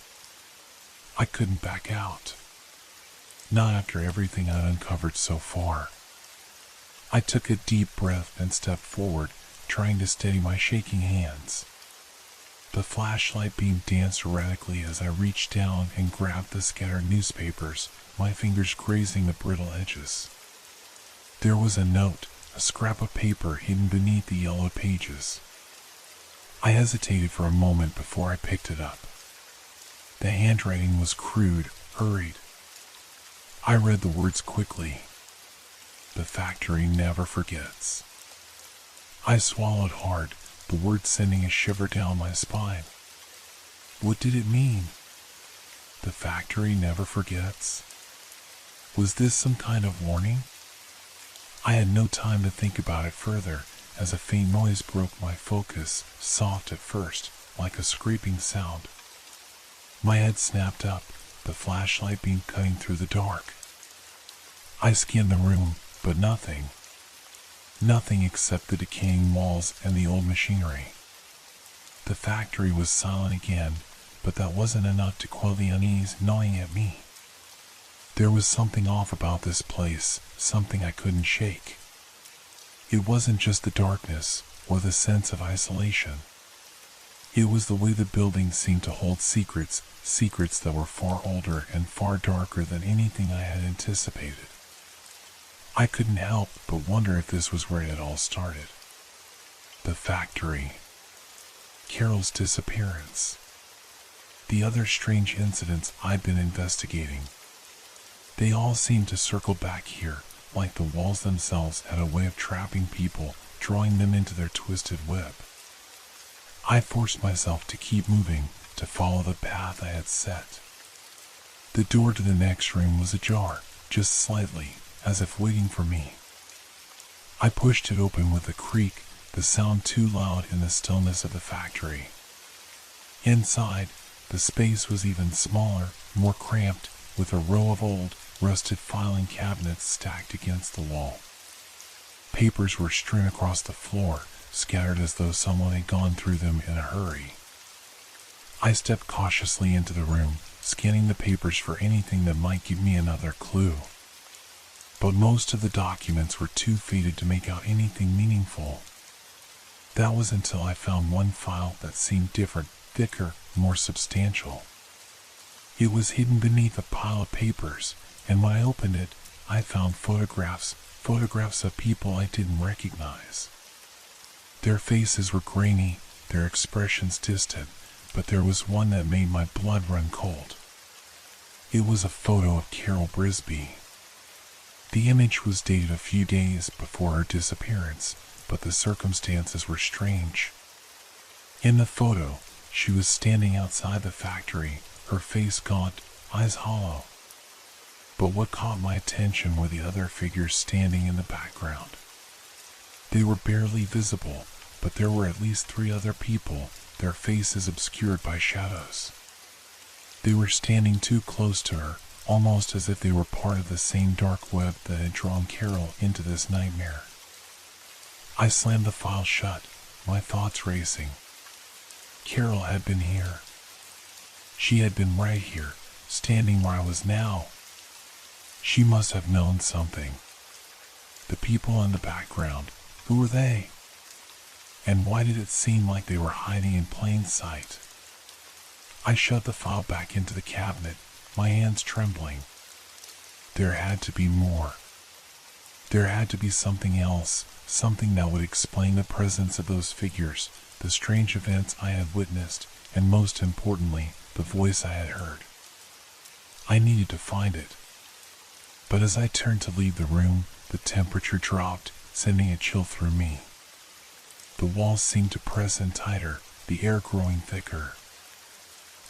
[SPEAKER 1] I couldn't back out. Not after everything I'd uncovered so far. I took a deep breath and stepped forward, trying to steady my shaking hands. The flashlight beam danced erratically as I reached down and grabbed the scattered newspapers, my fingers grazing the brittle edges. There was a note, a scrap of paper hidden beneath the yellow pages. I hesitated for a moment before I picked it up. The handwriting was crude, hurried. I read the words quickly. The factory never forgets. I swallowed hard, the words sending a shiver down my spine. What did it mean? The factory never forgets? Was this some kind of warning? I had no time to think about it further, as a faint noise broke my focus, soft at first, like a scraping sound. My head snapped up, the flashlight beam cutting through the dark. I scanned the room, but nothing. Nothing except the decaying walls and the old machinery. The factory was silent again, but that wasn't enough to quell the unease gnawing at me. There was something off about this place, something I couldn't shake. It wasn't just the darkness, or the sense of isolation. It was the way the building seemed to hold secrets, secrets that were far older and far darker than anything I had anticipated. I couldn't help but wonder if this was where it had all started. The factory. Carol's disappearance. The other strange incidents I'd been investigating. They all seemed to circle back here, like the walls themselves had a way of trapping people, drawing them into their twisted web. I forced myself to keep moving, to follow the path I had set. The door to the next room was ajar, just slightly, as if waiting for me. I pushed it open with a creak, the sound too loud in the stillness of the factory. Inside, the space was even smaller, more cramped, with a row of old, rusted filing cabinets stacked against the wall. Papers were strewn across the floor, scattered as though someone had gone through them in a hurry. I stepped cautiously into the room, scanning the papers for anything that might give me another clue. But most of the documents were too faded to make out anything meaningful. That was until I found one file that seemed different, thicker, more substantial. It was hidden beneath a pile of papers, and when I opened it, I found photographs of people I didn't recognize. Their faces were grainy, their expressions distant, but there was one that made my blood run cold. It was a photo of Carol Brisby. The image was dated a few days before her disappearance, but the circumstances were strange. In the photo, she was standing outside the factory, her face gaunt, eyes hollow. But what caught my attention were the other figures standing in the background. They were barely visible, but there were at least 3 other people, their faces obscured by shadows. They were standing too close to her, almost as if they were part of the same dark web that had drawn Carol into this nightmare. I slammed the file shut, my thoughts racing. Carol had been here. She had been right here, standing where I was now. She must have known something. The people in the background, who were they? And why did it seem like they were hiding in plain sight? I shoved the file back into the cabinet, my hands trembling. There had to be more. There had to be something else, something that would explain the presence of those figures, the strange events I had witnessed, and most importantly, the voice I had heard. I needed to find it. But as I turned to leave the room, the temperature dropped, sending a chill through me. The walls seemed to press in tighter, the air growing thicker.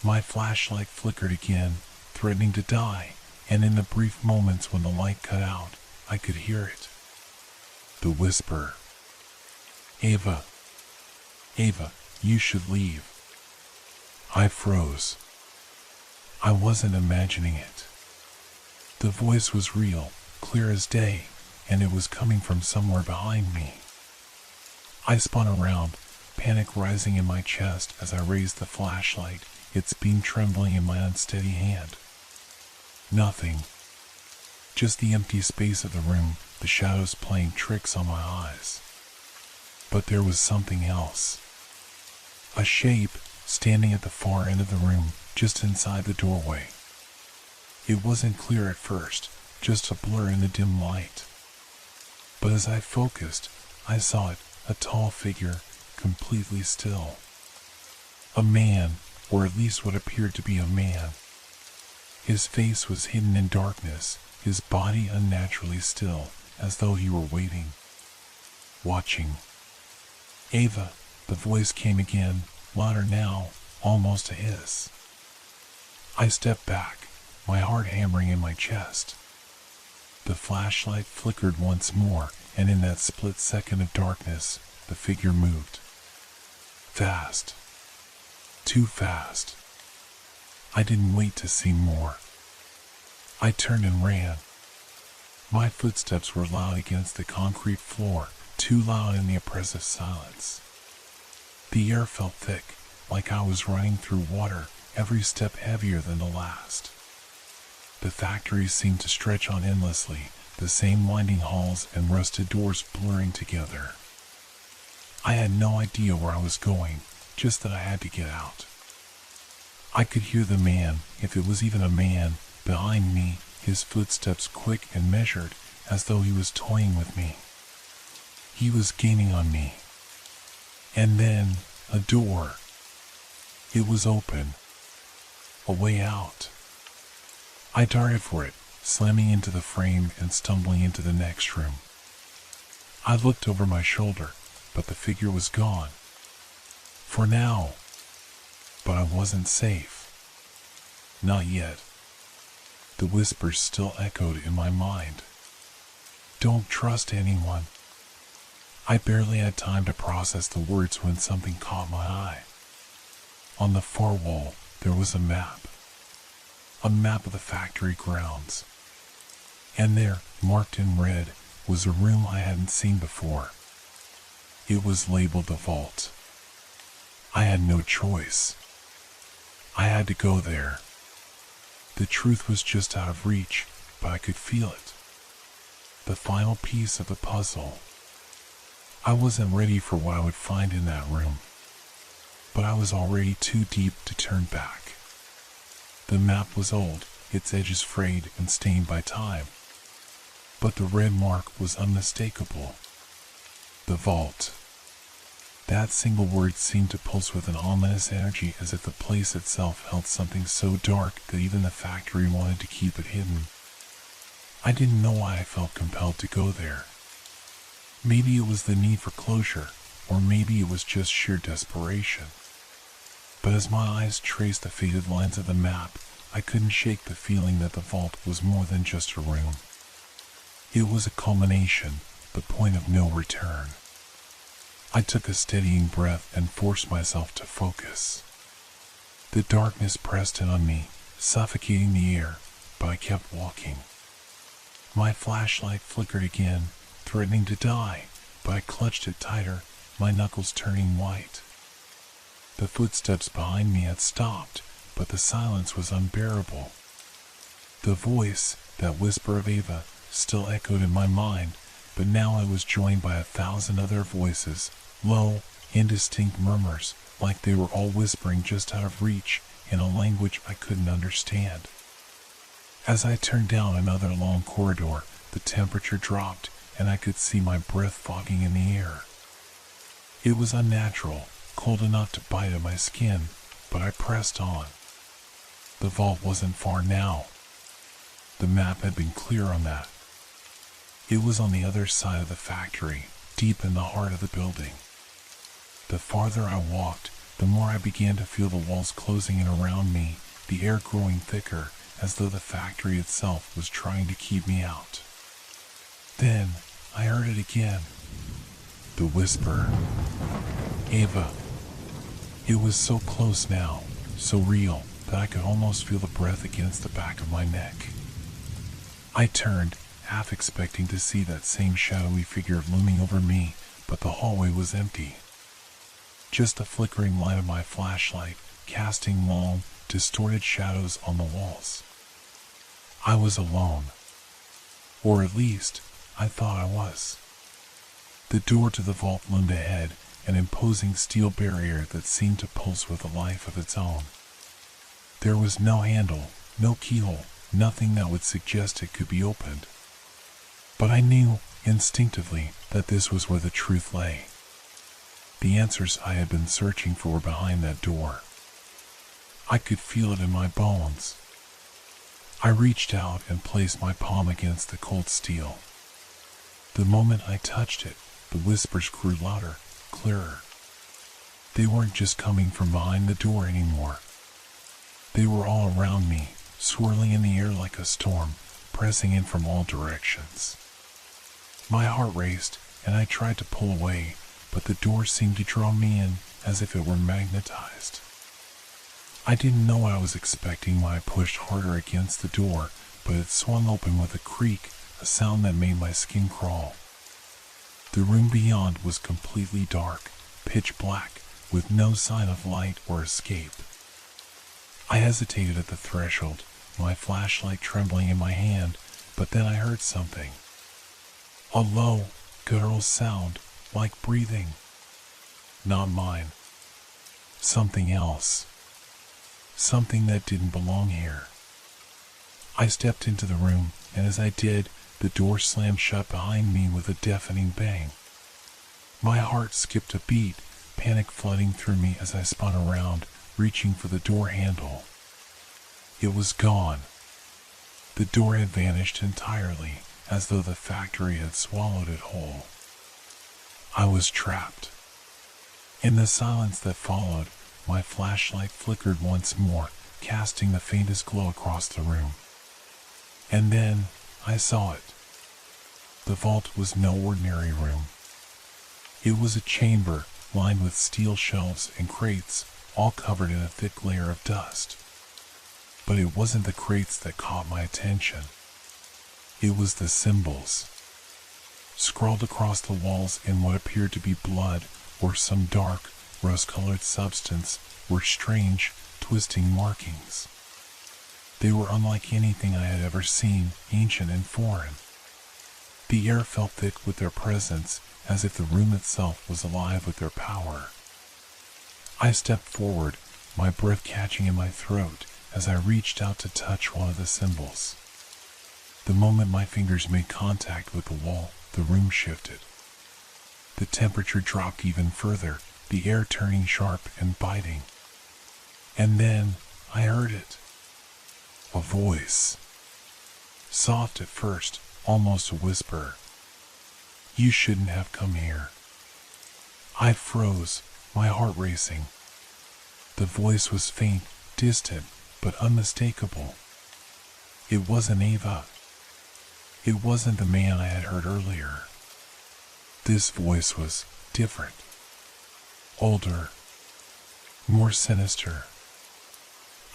[SPEAKER 1] My flashlight flickered again, threatening to die, and in the brief moments when the light cut out, I could hear it. The whisper. Ava. Ava, you should leave. I froze. I wasn't imagining it. The voice was real, clear as day, and it was coming from somewhere behind me. I spun around, panic rising in my chest as I raised the flashlight, its beam trembling in my unsteady hand. Nothing. Just the empty space of the room, the shadows playing tricks on my eyes. But there was something else. A shape standing at the far end of the room, just inside the doorway. It wasn't clear at first, just a blur in the dim light. But as I focused, I saw it, a tall figure, completely still. A man, or at least what appeared to be a man. His face was hidden in darkness, his body unnaturally still, as though he were waiting. Watching. Ava, the voice came again, louder now, almost a hiss. I stepped back, my heart hammering in my chest. The flashlight flickered once more, and in that split second of darkness, the figure moved. Fast. Too fast. I didn't wait to see more. I turned and ran. My footsteps were loud against the concrete floor, too loud in the oppressive silence. The air felt thick, like I was running through water, every step heavier than the last. The factory seemed to stretch on endlessly, the same winding halls and rusted doors blurring together. I had no idea where I was going, just that I had to get out. I could hear the man, if it was even a man, behind me, his footsteps quick and measured, as though he was toying with me. He was gaining on me. And then, a door. It was open. A way out. I darted for it, slamming into the frame and stumbling into the next room. I looked over my shoulder, but the figure was gone. For now. But I wasn't safe. Not yet. The whispers still echoed in my mind. Don't trust anyone. I barely had time to process the words when something caught my eye. On the far wall, there was a map. A map of the factory grounds. And there, marked in red, was a room I hadn't seen before. It was labeled the vault. I had no choice. I had to go there. The truth was just out of reach, but I could feel it. The final piece of the puzzle. I wasn't ready for what I would find in that room, but I was already too deep to turn back. The map was old, its edges frayed and stained by time, but the red mark was unmistakable. The vault. That single word seemed to pulse with an ominous energy, as if the place itself held something so dark that even the factory wanted to keep it hidden. I didn't know why I felt compelled to go there. Maybe it was the need for closure, or maybe it was just sheer desperation. But as my eyes traced the faded lines of the map, I couldn't shake the feeling that the vault was more than just a room. It was a culmination, the point of no return. I took a steadying breath and forced myself to focus. The darkness pressed in on me, suffocating the air, but I kept walking. My flashlight flickered again, threatening to die, but I clutched it tighter, my knuckles turning white. The footsteps behind me had stopped, but the silence was unbearable. The voice, that whisper of Ava, still echoed in my mind, but now I was joined by 1,000 other voices, low, indistinct murmurs, like they were all whispering just out of reach in a language I couldn't understand. As I turned down another long corridor, the temperature dropped, and I could see my breath fogging in the air. It was unnatural, cold enough to bite at my skin, but I pressed on. The vault wasn't far now. The map had been clear on that. It was on the other side of the factory, deep in the heart of the building. The farther I walked, the more I began to feel the walls closing in around me, the air growing thicker, as though the factory itself was trying to keep me out. Then, I heard it again. The whisper. Ava. It was so close now, so real, that I could almost feel the breath against the back of my neck. I turned, half expecting to see that same shadowy figure looming over me, but the hallway was empty. Just the flickering light of my flashlight, casting long, distorted shadows on the walls. I was alone. Or at least, I thought I was. The door to the vault loomed ahead, an imposing steel barrier that seemed to pulse with a life of its own. There was no handle, no keyhole, nothing that would suggest it could be opened. But I knew, instinctively, that this was where the truth lay. The answers I had been searching for were behind that door. I could feel it in my bones. I reached out and placed my palm against the cold steel. The moment I touched it, the whispers grew louder, clearer. They weren't just coming from behind the door anymore. They were all around me, swirling in the air like a storm, pressing in from all directions. My heart raced, and I tried to pull away, but the door seemed to draw me in as if it were magnetized. I didn't know what I was expecting when I pushed harder against the door, but it swung open with a creak, a sound that made my skin crawl. The room beyond was completely dark, pitch black, with no sign of light or escape. I hesitated at the threshold, my flashlight trembling in my hand, but then I heard something. A low, guttural sound, like breathing. Not mine. Something else. Something that didn't belong here. I stepped into the room, and as I did, the door slammed shut behind me with a deafening bang. My heart skipped a beat, panic flooding through me as I spun around, reaching for the door handle. It was gone. The door had vanished entirely, as though the factory had swallowed it whole. I was trapped. In the silence that followed, my flashlight flickered once more, casting the faintest glow across the room. And then, I saw it. The vault was no ordinary room. It was a chamber lined with steel shelves and crates, all covered in a thick layer of dust. But it wasn't the crates that caught my attention. It was the symbols. Scrawled across the walls in what appeared to be blood or some dark, rust-colored substance were strange, twisting markings. They were unlike anything I had ever seen, ancient and foreign. The air felt thick with their presence, as if the room itself was alive with their power. I stepped forward, my breath catching in my throat as I reached out to touch one of the symbols. The moment my fingers made contact with the wall, the room shifted. The temperature dropped even further, the air turning sharp and biting. And then I heard it. A voice. Soft at first, almost a whisper. "You shouldn't have come here." I froze, my heart racing. The voice was faint, distant, but unmistakable. It wasn't Ava. It wasn't the man I had heard earlier. This voice was different. Older. More sinister.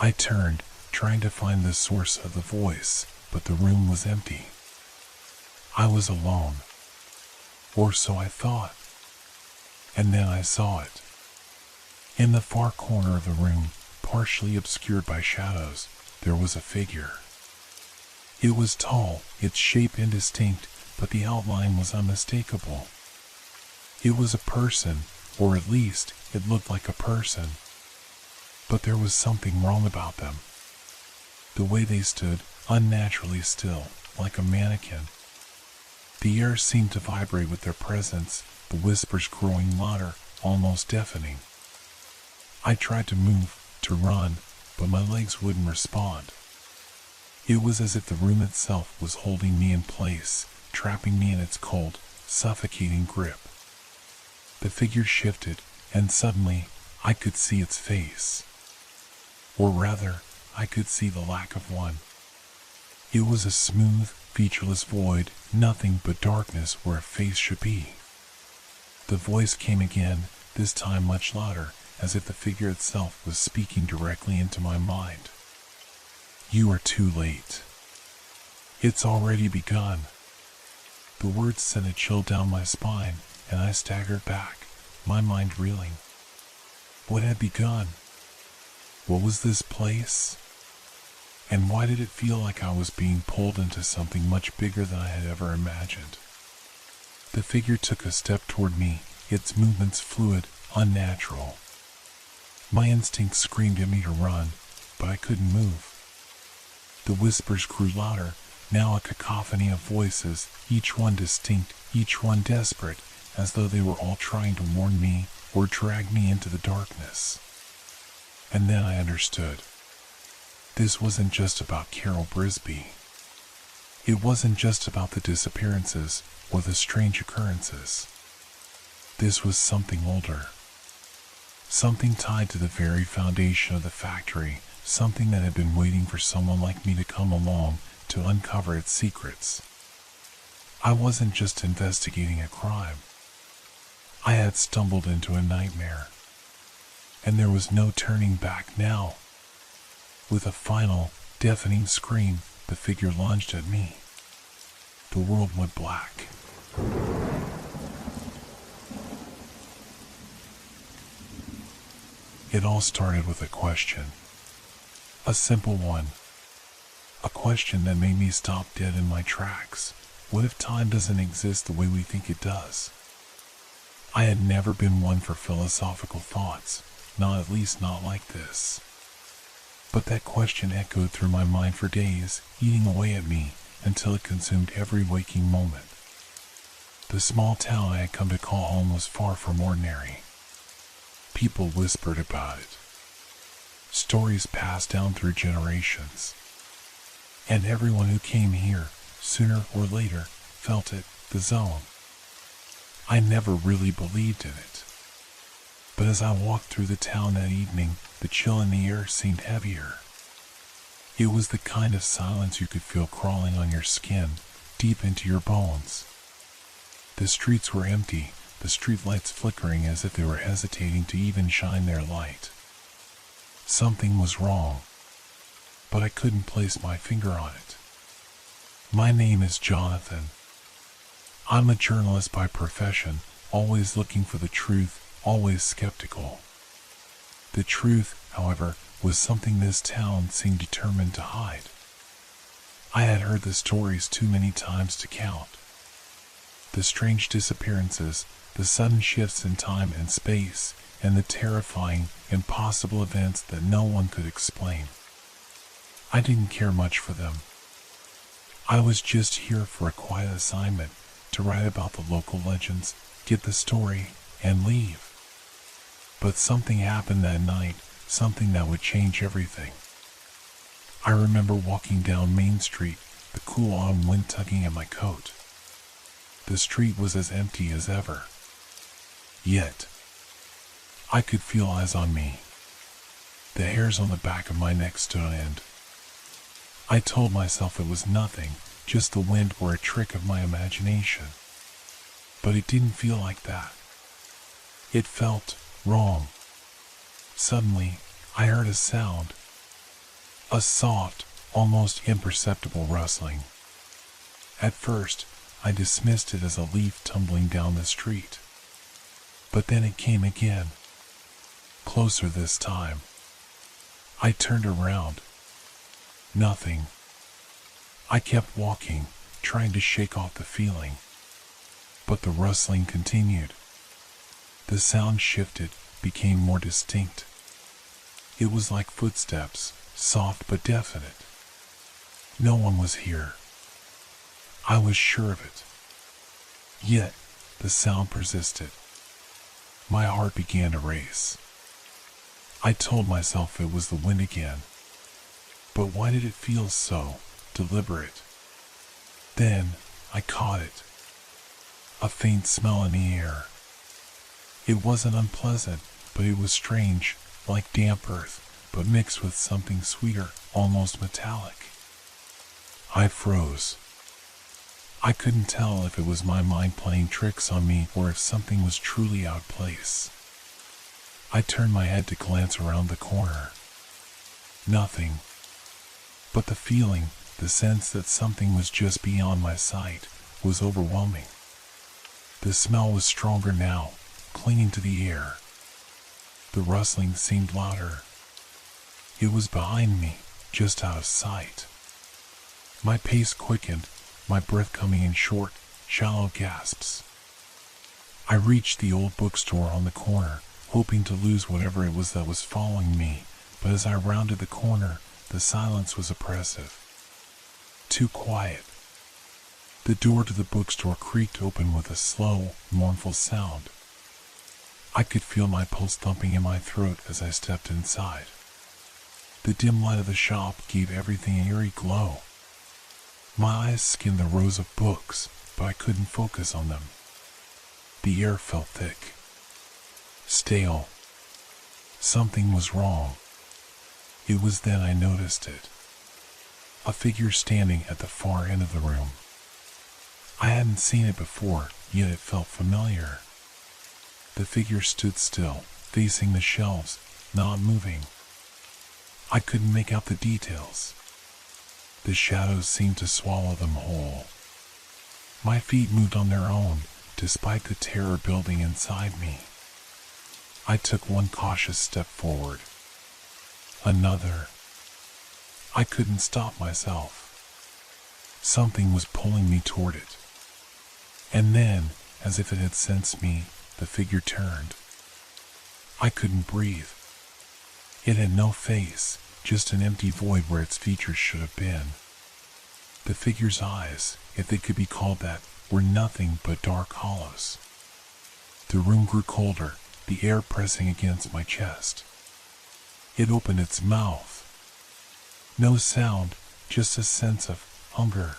[SPEAKER 1] I turned, trying to find the source of the voice, but the room was empty. I was alone. Or so I thought. And then I saw it. In the far corner of the room, partially obscured by shadows, there was a figure. It was tall, its shape indistinct, but the outline was unmistakable. It was a person, or at least, it looked like a person. But there was something wrong about them. The way they stood, unnaturally still, like a mannequin. The air seemed to vibrate with their presence, the whispers growing louder, almost deafening. I tried to move, to run, but my legs wouldn't respond. It was as if the room itself was holding me in place, trapping me in its cold, suffocating grip. The figure shifted, and suddenly, I could see its face. Or rather, I could see the lack of one. It was a smooth, featureless void, nothing but darkness where a face should be. The voice came again, this time much louder, as if the figure itself was speaking directly into my mind. "You are too late. It's already begun." The words sent a chill down my spine, and I staggered back, my mind reeling. What had begun? What was this place? And why did it feel like I was being pulled into something much bigger than I had ever imagined? The figure took a step toward me, its movements fluid, unnatural. My instinct screamed at me to run, but I couldn't move. The whispers grew louder, now a cacophony of voices, each one distinct, each one desperate, as though they were all trying to warn me or drag me into the darkness. And then I understood. This wasn't just about Carol Brisby. It wasn't just about the disappearances or the strange occurrences. This was something older. Something tied to the very foundation of the factory, something that had been waiting for someone like me to come along to uncover its secrets. I wasn't just investigating a crime. I had stumbled into a nightmare. And there was no turning back now. With a final, deafening scream, the figure lunged at me. The world went black. It all started with a question. A simple one. A question that made me stop dead in my tracks. What if time doesn't exist the way we think it does? I had never been one for philosophical thoughts, at least not like this. But that question echoed through my mind for days, eating away at me until it consumed every waking moment. The small town I had come to call home was far from ordinary. People whispered about it. Stories passed down through generations. And everyone who came here, sooner or later, felt it, the zone. I never really believed in it. But as I walked through the town that evening, the chill in the air seemed heavier. It was the kind of silence you could feel crawling on your skin, deep into your bones. The streets were empty, the streetlights flickering as if they were hesitating to even shine their light. Something was wrong, but I couldn't place my finger on it. My name is Jonathan. I'm a journalist by profession, always looking for the truth, always skeptical. The truth, however, was something this town seemed determined to hide. I had heard the stories too many times to count. The strange disappearances, the sudden shifts in time and space, and the terrifying, impossible events that no one could explain. I didn't care much for them. I was just here for a quiet assignment, to write about the local legends, get the story, and leave. But something happened that night, something that would change everything. I remember walking down Main Street, the cool autumn wind tugging at my coat. The street was as empty as ever. Yet, I could feel eyes on me. The hairs on the back of my neck stood on end. I told myself it was nothing, just the wind or a trick of my imagination. But it didn't feel like that. It felt wrong. Suddenly, I heard a sound. A soft, almost imperceptible rustling. At first, I dismissed it as a leaf tumbling down the street. But then it came again. Closer this time. I turned around. Nothing. I kept walking, trying to shake off the feeling. But the rustling continued. The sound shifted, became more distinct. It was like footsteps, soft but definite. No one was here. I was sure of it. Yet, the sound persisted. My heart began to race. I told myself it was the wind again. But why did it feel so deliberate? Then, I caught it. A faint smell in the air. It wasn't unpleasant, but it was strange, like damp earth, but mixed with something sweeter, almost metallic. I froze. I couldn't tell if it was my mind playing tricks on me or if something was truly out of place. I turned my head to glance around the corner. Nothing. But the feeling, the sense that something was just beyond my sight, was overwhelming. The smell was stronger now, clinging to the air. The rustling seemed louder. It was behind me, just out of sight. My pace quickened, my breath coming in short, shallow gasps. I reached the old bookstore on the corner, hoping to lose whatever it was that was following me, but as I rounded the corner, the silence was oppressive. Too quiet. The door to the bookstore creaked open with a slow, mournful sound. I could feel my pulse thumping in my throat as I stepped inside. The dim light of the shop gave everything an eerie glow. My eyes skimmed the rows of books, but I couldn't focus on them. The air felt thick. Stale. Something was wrong. It was then I noticed it. A figure standing at the far end of the room. I hadn't seen it before, yet it felt familiar. The figure stood still, facing the shelves, not moving. I couldn't make out the details. The shadows seemed to swallow them whole. My feet moved on their own, despite the terror building inside me. I took one cautious step forward. Another. I couldn't stop myself. Something was pulling me toward it. And then, as if it had sensed me, the figure turned. I couldn't breathe. It had no face, just an empty void where its features should have been. The figure's eyes, if they could be called that, were nothing but dark hollows. The room grew colder, the air pressing against my chest. It opened its mouth. No sound, just a sense of hunger.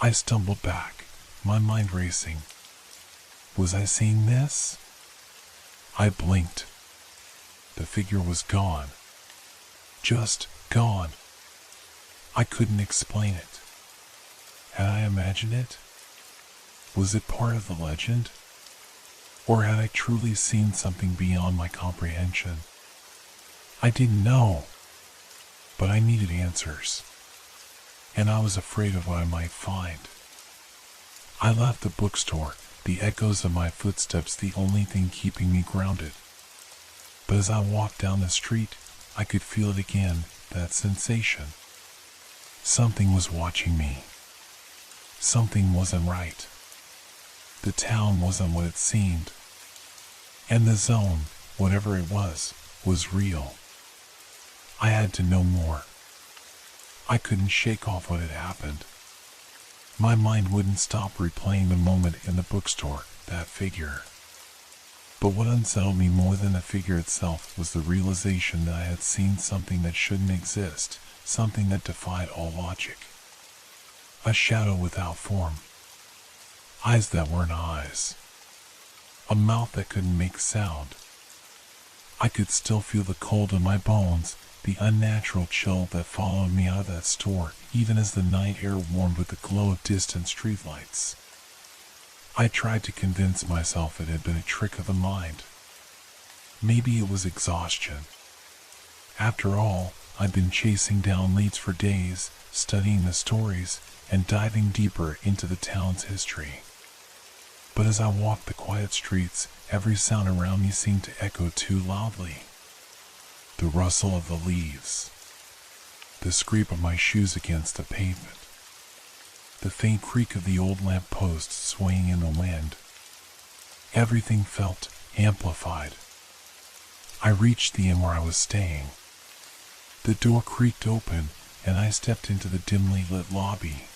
[SPEAKER 1] I stumbled back, my mind racing. Was I seeing this? I blinked. The figure was gone. Just gone. I couldn't explain it. Had I imagined it? Was it part of the legend? Or had I truly seen something beyond my comprehension? I didn't know, but I needed answers, and I was afraid of what I might find. I left the bookstore, the echoes of my footsteps the only thing keeping me grounded. But as I walked down the street, I could feel it again, that sensation. Something was watching me. Something wasn't right. The town wasn't what it seemed. And the zone, whatever it was real. I had to know more. I couldn't shake off what had happened. My mind wouldn't stop replaying the moment in the bookstore, that figure. But what unsettled me more than the figure itself was the realization that I had seen something that shouldn't exist, something that defied all logic. A shadow without form. Eyes that weren't eyes. A mouth that couldn't make sound. I could still feel the cold in my bones, the unnatural chill that followed me out of that store, even as the night air warmed with the glow of distant streetlights. I tried to convince myself it had been a trick of the mind. Maybe it was exhaustion. After all, I'd been chasing down leads for days, studying the stories, and diving deeper into the town's history. But as I walked the quiet streets, every sound around me seemed to echo too loudly. The rustle of the leaves, the scrape of my shoes against the pavement, the faint creak of the old lamp post swaying in the wind. Everything felt amplified. I reached the inn where I was staying. The door creaked open, and I stepped into the dimly lit lobby.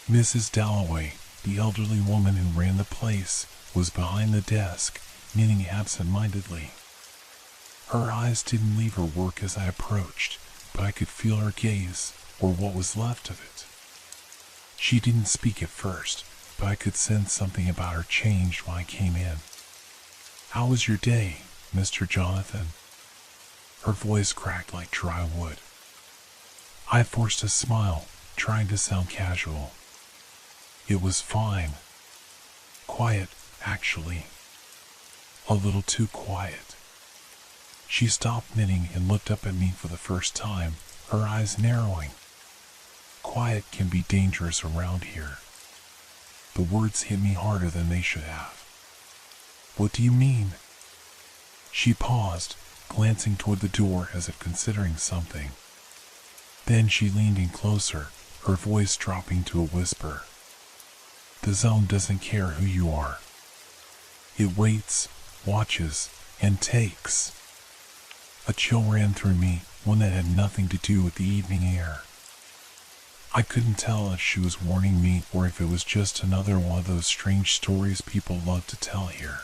[SPEAKER 1] Mrs. Dalloway, the elderly woman who ran the place, was behind the desk, knitting absent-mindedly. Her eyes didn't leave her work as I approached, but I could feel her gaze, or what was left of it. She didn't speak at first, but I could sense something about her changed when I came in. "How was your day, Mr. Jonathan?" Her voice cracked like dry wood. I forced a smile, trying to sound casual. "It was fine. Quiet, actually. A little too quiet." She stopped knitting and looked up at me for the first time, her eyes narrowing. Quiet can be dangerous around here. The words hit me harder than they should have. "What do you mean?" She paused, glancing toward the door as if considering something. Then she leaned in closer, her voice dropping to a whisper. "The zone doesn't care who you are. It waits, watches, and takes." A chill ran through me, one that had nothing to do with the evening air. I couldn't tell if she was warning me or if it was just another one of those strange stories people love to tell here.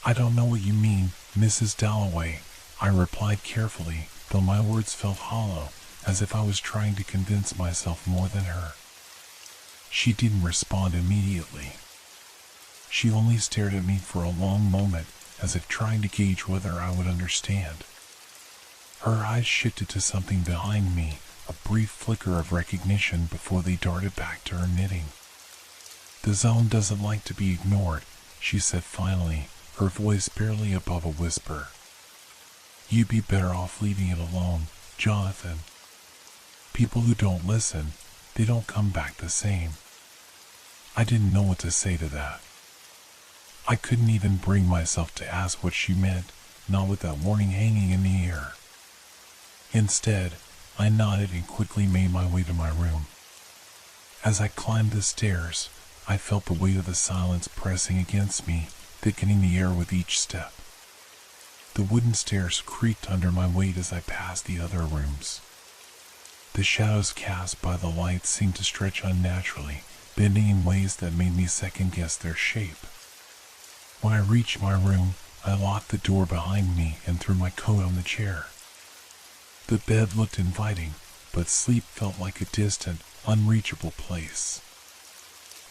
[SPEAKER 1] "I don't know what you mean, Mrs. Dalloway," I replied carefully, though my words felt hollow, as if I was trying to convince myself more than her. She didn't respond immediately. She only stared at me for a long moment, as if trying to gauge whether I would understand. Her eyes shifted to something behind me, a brief flicker of recognition before they darted back to her knitting. "The zone doesn't like to be ignored," she said finally, her voice barely above a whisper. "You'd be better off leaving it alone, Jonathan. People who don't listen, they don't come back the same." I didn't know what to say to that. I couldn't even bring myself to ask what she meant, not with that warning hanging in the air. Instead, I nodded and quickly made my way to my room. As I climbed the stairs, I felt the weight of the silence pressing against me, thickening the air with each step. The wooden stairs creaked under my weight as I passed the other rooms. The shadows cast by the lights seemed to stretch unnaturally, bending in ways that made me second-guess their shape. When I reached my room, I locked the door behind me and threw my coat on the chair. The bed looked inviting, but sleep felt like a distant, unreachable place.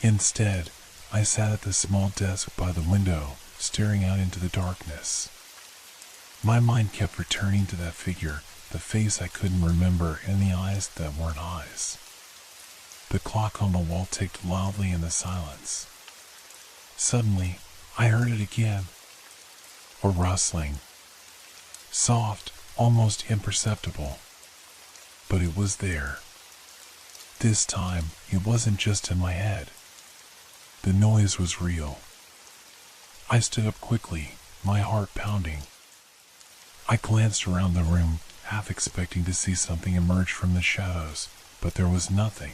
[SPEAKER 1] Instead, I sat at the small desk by the window, staring out into the darkness. My mind kept returning to that figure, the face I couldn't remember and the eyes that weren't eyes. The clock on the wall ticked loudly in the silence. Suddenly, I heard it again. A rustling. Soft, almost imperceptible. But it was there. This time, it wasn't just in my head. The noise was real. I stood up quickly, my heart pounding. I glanced around the room, half expecting to see something emerge from the shadows, but there was nothing.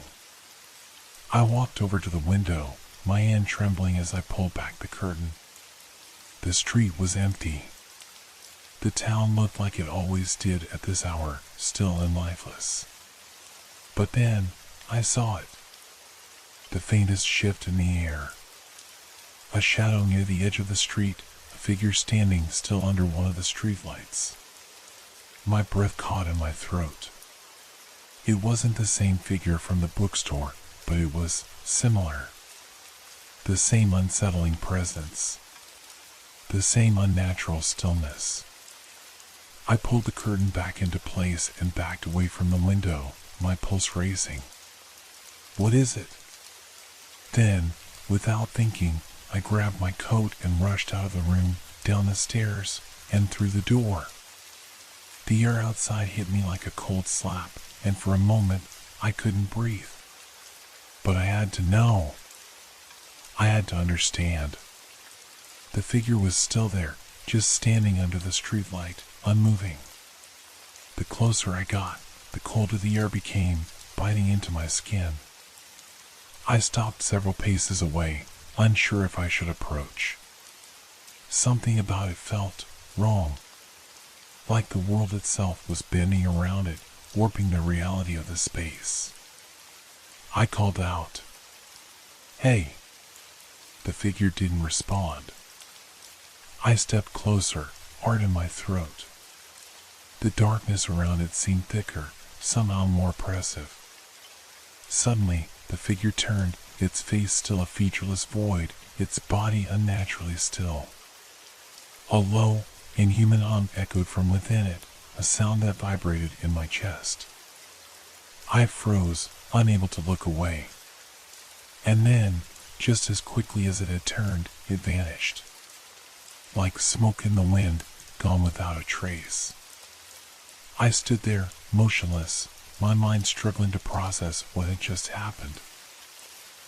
[SPEAKER 1] I walked over to the window, my hand trembling as I pulled back the curtain. The street was empty. The town looked like it always did at this hour, still and lifeless. But then, I saw it. The faintest shift in the air. A shadow near the edge of the street, a figure standing still under one of the streetlights. My breath caught in my throat. It wasn't the same figure from the bookstore, but it was similar. The same unsettling presence. The same unnatural stillness. I pulled the curtain back into place and backed away from the window, my pulse racing. What is it? Then, without thinking, I grabbed my coat and rushed out of the room, down the stairs, and through the door. The air outside hit me like a cold slap, and for a moment, I couldn't breathe. But I had to know. I had to understand. The figure was still there, just standing under the streetlight, unmoving. The closer I got, the colder the air became, biting into my skin. I stopped several paces away, unsure if I should approach. Something about it felt wrong. Like the world itself was bending around it, warping the reality of the space. I called out, "Hey!" The figure didn't respond. I stepped closer, heart in my throat. The darkness around it seemed thicker, somehow more oppressive. Suddenly, the figure turned, its face still a featureless void, its body unnaturally still. A low, inhuman hum echoed from within it, a sound that vibrated in my chest. I froze, unable to look away. And then, just as quickly as it had turned, it vanished. Like smoke in the wind, gone without a trace. I stood there, motionless, my mind struggling to process what had just happened.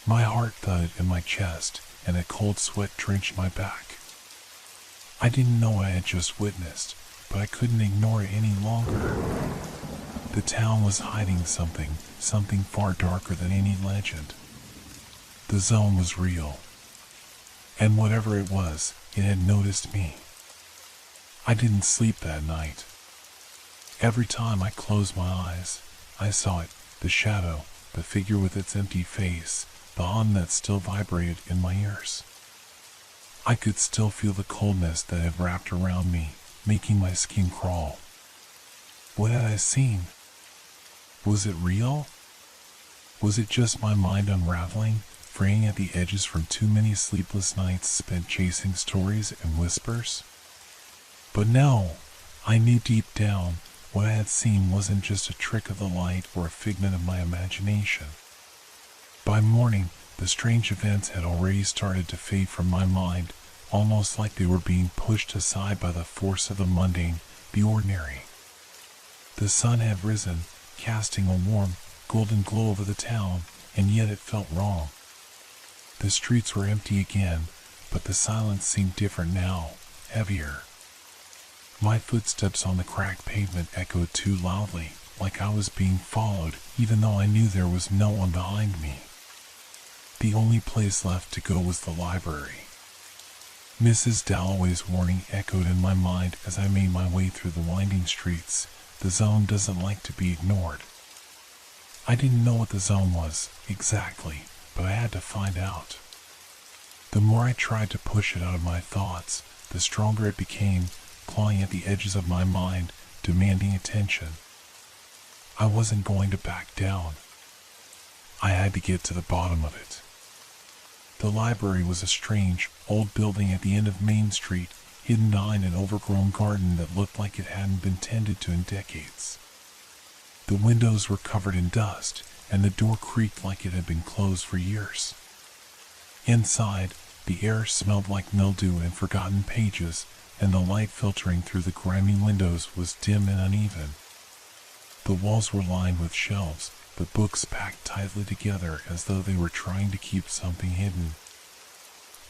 [SPEAKER 1] My heart thudded in my chest, and a cold sweat drenched my back. I didn't know what I had just witnessed, but I couldn't ignore it any longer. The town was hiding something far darker than any legend. The zone was real. And whatever it was, it had noticed me. I didn't sleep that night. Every time I closed my eyes, I saw it, the shadow, the figure with its empty face, the hum that still vibrated in my ears. I could still feel the coldness that had wrapped around me, making my skin crawl. What had I seen? Was it real? Was it just my mind unraveling, fraying at the edges from too many sleepless nights spent chasing stories and whispers? But no, I knew deep down what I had seen wasn't just a trick of the light or a figment of my imagination. By morning, the strange events had already started to fade from my mind, almost like they were being pushed aside by the force of the mundane, the ordinary. The sun had risen, casting a warm, golden glow over the town, and yet it felt wrong. The streets were empty again, but the silence seemed different now, heavier. My footsteps on the cracked pavement echoed too loudly, like I was being followed, even though I knew there was no one behind me. The only place left to go was the library. Mrs. Dalloway's warning echoed in my mind as I made my way through the winding streets. The zone doesn't like to be ignored. I didn't know what the zone was, exactly, but I had to find out. The more I tried to push it out of my thoughts, the stronger it became, clawing at the edges of my mind, demanding attention. I wasn't going to back down. I had to get to the bottom of it. The library was a strange, old building at the end of Main Street, hidden behind an overgrown garden that looked like it hadn't been tended to in decades. The windows were covered in dust, and the door creaked like it had been closed for years. Inside, the air smelled like mildew and forgotten pages, and the light filtering through the grimy windows was dim and uneven. The walls were lined with shelves, but books packed tightly together as though they were trying to keep something hidden.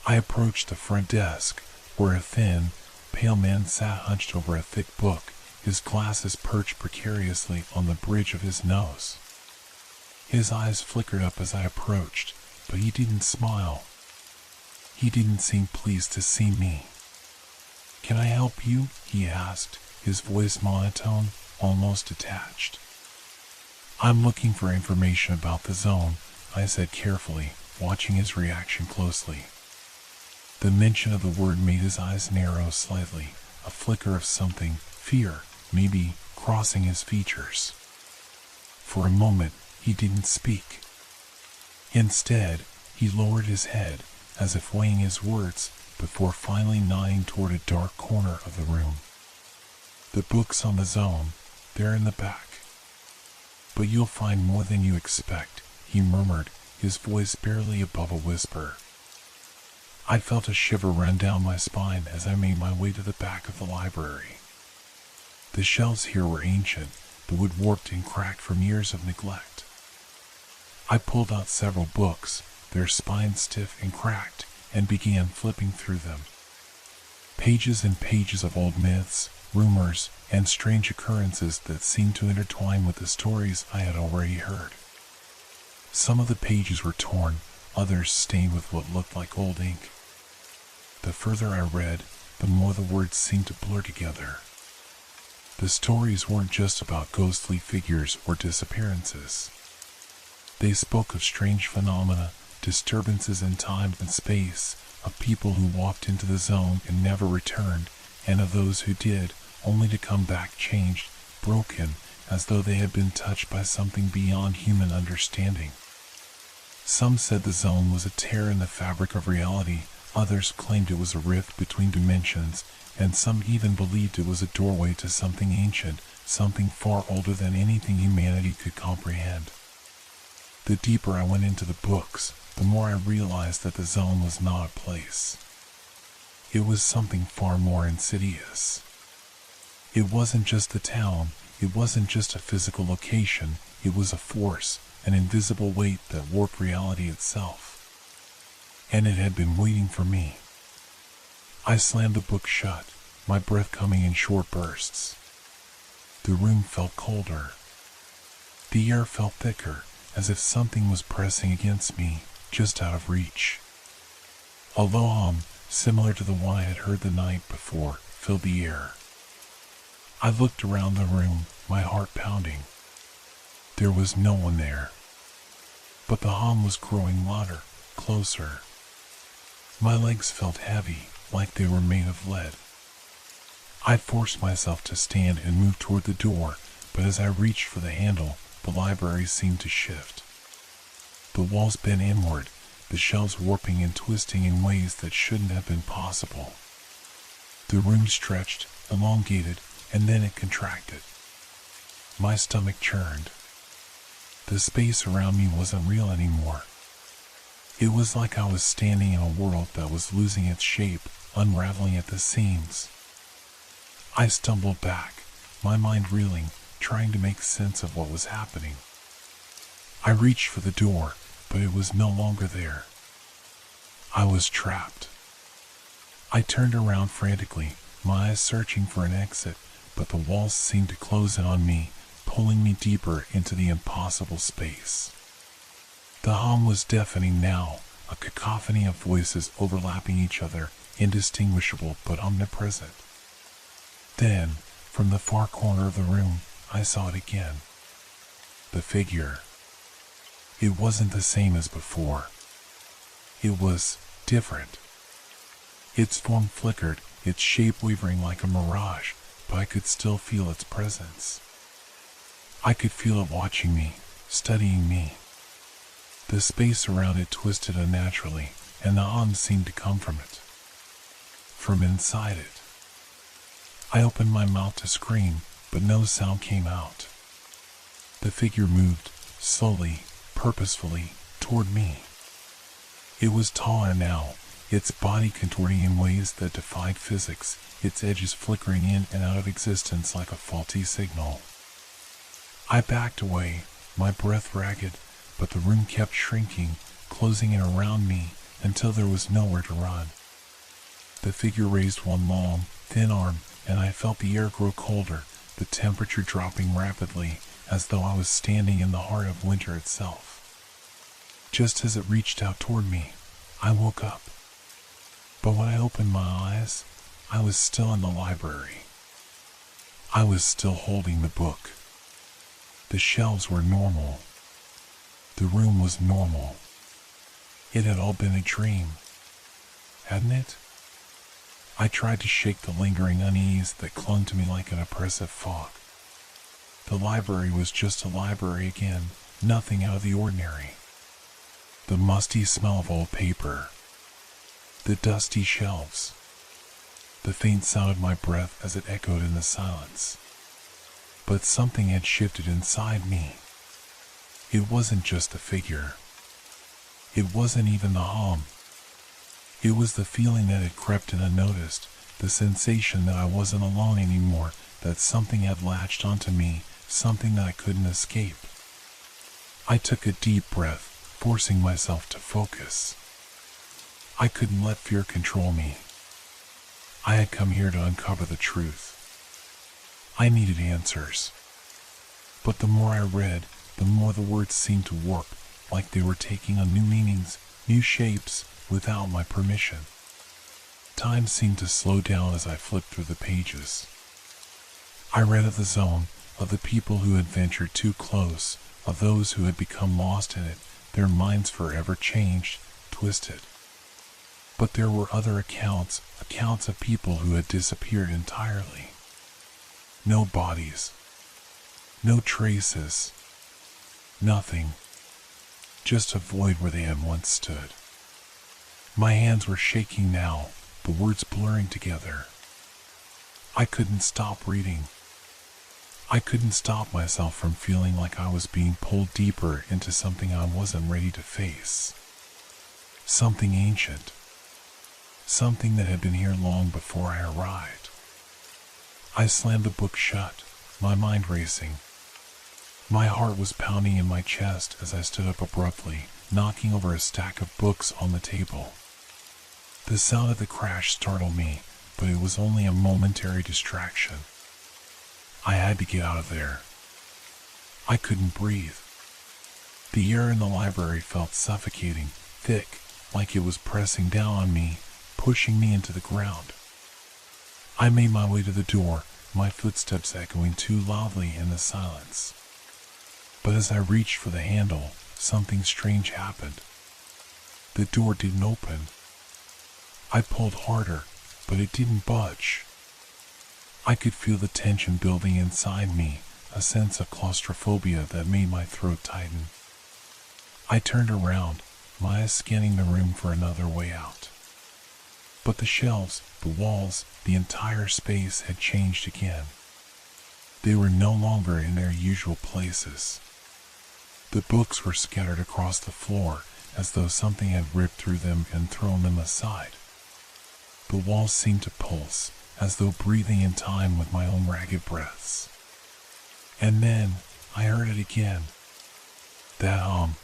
[SPEAKER 1] I approached the front desk, where a thin, pale man sat hunched over a thick book, his glasses perched precariously on the bridge of his nose. His eyes flickered up as I approached, but he didn't smile. He didn't seem pleased to see me. "Can I help you?" he asked, his voice monotone, almost detached. "I'm looking for information about the zone," I said carefully, watching his reaction closely. The mention of the word made his eyes narrow slightly, a flicker of something, fear, maybe, crossing his features. For a moment, he didn't speak. Instead, he lowered his head, as if weighing his words, before finally nodding toward a dark corner of the room. "The books on the zone, they're in the back. But you'll find more than you expect," he murmured, his voice barely above a whisper. I felt a shiver run down my spine as I made my way to the back of the library. The shelves here were ancient, the wood warped and cracked from years of neglect. I pulled out several books, their spines stiff and cracked, and began flipping through them. Pages and pages of old myths, rumors, and strange occurrences that seemed to intertwine with the stories I had already heard. Some of the pages were torn, others stained with what looked like old ink. The further I read, the more the words seemed to blur together. The stories weren't just about ghostly figures or disappearances. They spoke of strange phenomena, disturbances in time and space, of people who walked into the zone and never returned, and of those who did, only to come back changed, broken, as though they had been touched by something beyond human understanding. Some said the zone was a tear in the fabric of reality, others claimed it was a rift between dimensions, and some even believed it was a doorway to something ancient, something far older than anything humanity could comprehend. The deeper I went into the books, the more I realized that the zone was not a place. It was something far more insidious. It wasn't just the town, it wasn't just a physical location, it was a force, an invisible weight that warped reality itself. And it had been waiting for me. I slammed the book shut, my breath coming in short bursts. The room felt colder. The air felt thicker, as if something was pressing against me, just out of reach. A low hum, similar to the one I had heard the night before, filled the air. I looked around the room, my heart pounding. There was no one there. But the hum was growing louder, closer. My legs felt heavy, like they were made of lead. I forced myself to stand and move toward the door, but as I reached for the handle, the library seemed to shift. The walls bent inward, the shelves warping and twisting in ways that shouldn't have been possible. The room stretched, elongated, and then it contracted. My stomach churned. The space around me wasn't real anymore. It was like I was standing in a world that was losing its shape, unraveling at the seams. I stumbled back, my mind reeling, trying to make sense of what was happening. I reached for the door, but it was no longer there. I was trapped. I turned around frantically, my eyes searching for an exit, but the walls seemed to close in on me, pulling me deeper into the impossible space. The hum was deafening now, a cacophony of voices overlapping each other, indistinguishable but omnipresent. Then, from the far corner of the room, I saw it again. The figure. It wasn't the same as before. It was different. Its form flickered, its shape wavering like a mirage, but I could still feel its presence. I could feel it watching me, studying me. The space around it twisted unnaturally, and the hum seemed to come from it. From inside it. I opened my mouth to scream, but no sound came out. The figure moved, slowly, purposefully, toward me. It was taller now, its body contorting in ways that defied physics, its edges flickering in and out of existence like a faulty signal. I backed away, my breath ragged, but the room kept shrinking, closing in around me until there was nowhere to run. The figure raised one long, thin arm, and I felt the air grow colder, the temperature dropping rapidly, as though I was standing in the heart of winter itself. Just as it reached out toward me, I woke up. But when I opened my eyes, I was still in the library. I was still holding the book. The shelves were normal. The room was normal. It had all been a dream, hadn't it? I tried to shake the lingering unease that clung to me like an oppressive fog. The library was just a library again, nothing out of the ordinary. The musty smell of old paper, the dusty shelves, the faint sound of my breath as it echoed in the silence. But something had shifted inside me. It wasn't just the figure. It wasn't even the hum. It was the feeling that had crept in unnoticed, the sensation that I wasn't alone anymore, that something had latched onto me, something that I couldn't escape. I took a deep breath, forcing myself to focus. I couldn't let fear control me. I had come here to uncover the truth. I needed answers. But the more I read, the more the words seemed to warp, like they were taking on new meanings, new shapes, without my permission. Time seemed to slow down as I flipped through the pages. I read of the zone, of the people who had ventured too close, of those who had become lost in it, their minds forever changed, twisted. But there were other accounts of people who had disappeared entirely. No bodies. No traces. Nothing. Just a void where they had once stood. My hands were shaking now, the words blurring together. I couldn't stop reading. I couldn't stop myself from feeling like I was being pulled deeper into something I wasn't ready to face. Something ancient. Something that had been here long before I arrived. I slammed the book shut, my mind racing. My heart was pounding in my chest as I stood up abruptly, knocking over a stack of books on the table. The sound of the crash startled me, but it was only a momentary distraction. I had to get out of there. I couldn't breathe. The air in the library felt suffocating, thick, like it was pressing down on me, pushing me into the ground. I made my way to the door, my footsteps echoing too loudly in the silence. But as I reached for the handle, something strange happened. The door didn't open. I pulled harder, but it didn't budge. I could feel the tension building inside me, a sense of claustrophobia that made my throat tighten. I turned around, my eyes scanning the room for another way out. But the shelves, the walls, the entire space had changed again. They were no longer in their usual places. The books were scattered across the floor, as though something had ripped through them and thrown them aside. The walls seemed to pulse, as though breathing in time with my own ragged breaths. And then, I heard it again. That hum.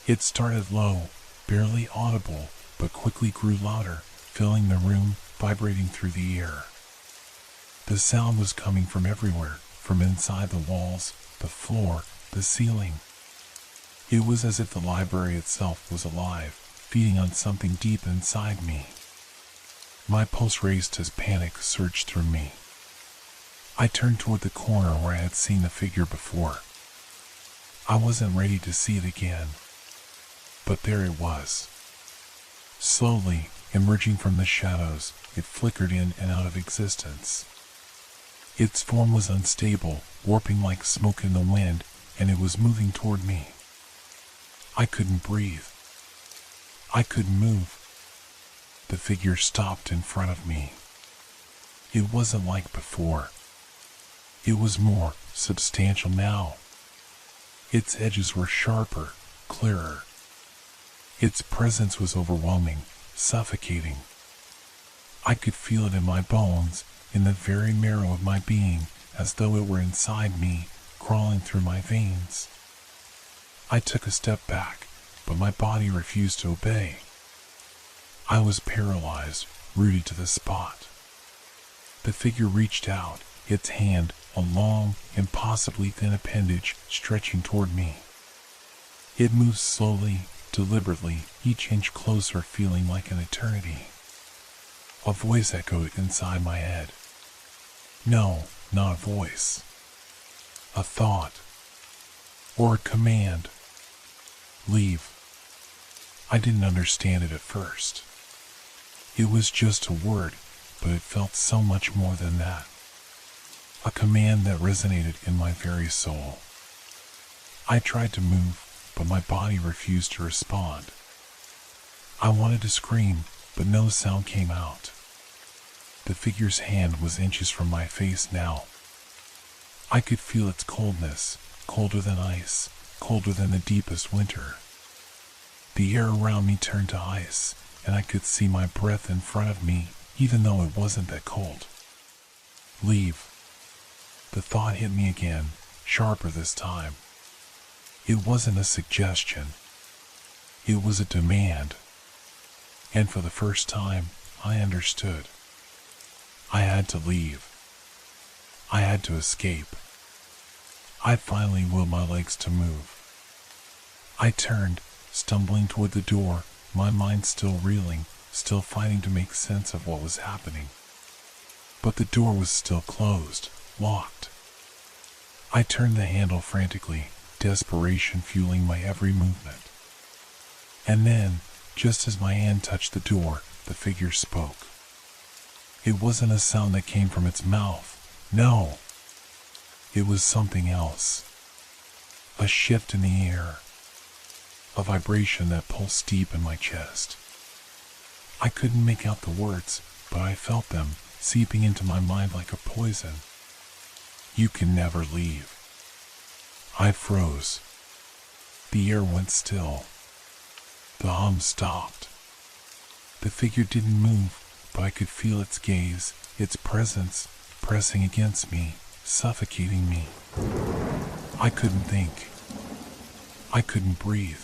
[SPEAKER 1] It started low, barely audible, but quickly grew louder, filling the room, vibrating through the air. The sound was coming from everywhere, from inside the walls, the floor, the ceiling. It was as if the library itself was alive, feeding on something deep inside me. My pulse raced as panic surged through me. I turned toward the corner where I had seen the figure before. I wasn't ready to see it again. But there it was. Slowly, emerging from the shadows, it flickered in and out of existence. Its form was unstable, warping like smoke in the wind, and it was moving toward me. I couldn't breathe. I couldn't move. The figure stopped in front of me. It wasn't like before. It was more substantial now. Its edges were sharper, clearer. Its presence was overwhelming, suffocating. I could feel it in my bones, in the very marrow of my being, as though it were inside me, crawling through my veins. I took a step back, but my body refused to obey. I was paralyzed, rooted to the spot. The figure reached out, its hand, a long, impossibly thin appendage, stretching toward me. It moved slowly, deliberately, each inch closer, feeling like an eternity. A voice echoed inside my head. No, not a voice. A thought. Or a command. Leave. I didn't understand it at first. It was just a word, but it felt so much more than that. A command that resonated in my very soul. I tried to move, but my body refused to respond. I wanted to scream, but no sound came out. The figure's hand was inches from my face now. I could feel its coldness, colder than ice, colder than the deepest winter. The air around me turned to ice, and I could see my breath in front of me, even though it wasn't that cold. Leave. The thought hit me again, sharper this time. It wasn't a suggestion. It was a demand. And for the first time, I understood. I had to leave. I had to escape. I finally willed my legs to move. I turned, stumbling toward the door, my mind still reeling, still fighting to make sense of what was happening. But the door was still closed, locked. I turned the handle frantically, desperation fueling my every movement. And then, just as my hand touched the door, the figure spoke. It wasn't a sound that came from its mouth. No. It was something else. A shift in the air. A vibration that pulsed deep in my chest. I couldn't make out the words, but I felt them, seeping into my mind like a poison. You can never leave. I froze. The air went still. The hum stopped. The figure didn't move, but I could feel its gaze, its presence, pressing against me, suffocating me. I couldn't think. I couldn't breathe.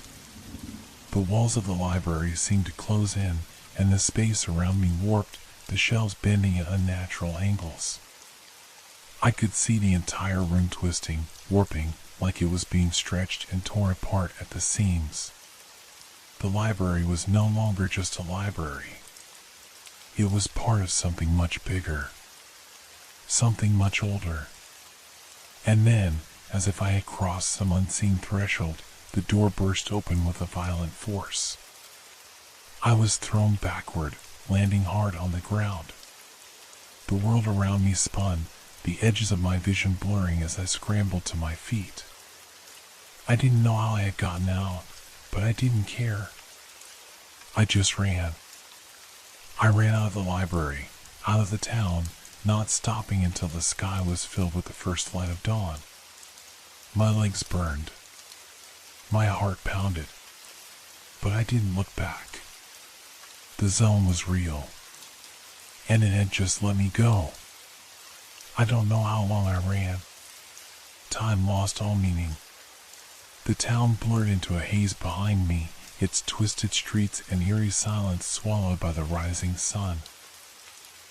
[SPEAKER 1] The walls of the library seemed to close in, and the space around me warped, the shelves bending at unnatural angles. I could see the entire room twisting, warping, like it was being stretched and torn apart at the seams. The library was no longer just a library. It was part of something much bigger. Something much older. And then, as if I had crossed some unseen threshold, the door burst open with a violent force. I was thrown backward, landing hard on the ground. The world around me spun, the edges of my vision blurring as I scrambled to my feet. I didn't know how I had gotten out, but I didn't care. I just ran. I ran out of the library, out of the town, not stopping until the sky was filled with the first light of dawn. My legs burned. My heart pounded. But I didn't look back. The zone was real. And it had just let me go. I don't know how long I ran. Time lost all meaning. The town blurred into a haze behind me, its twisted streets and eerie silence swallowed by the rising sun.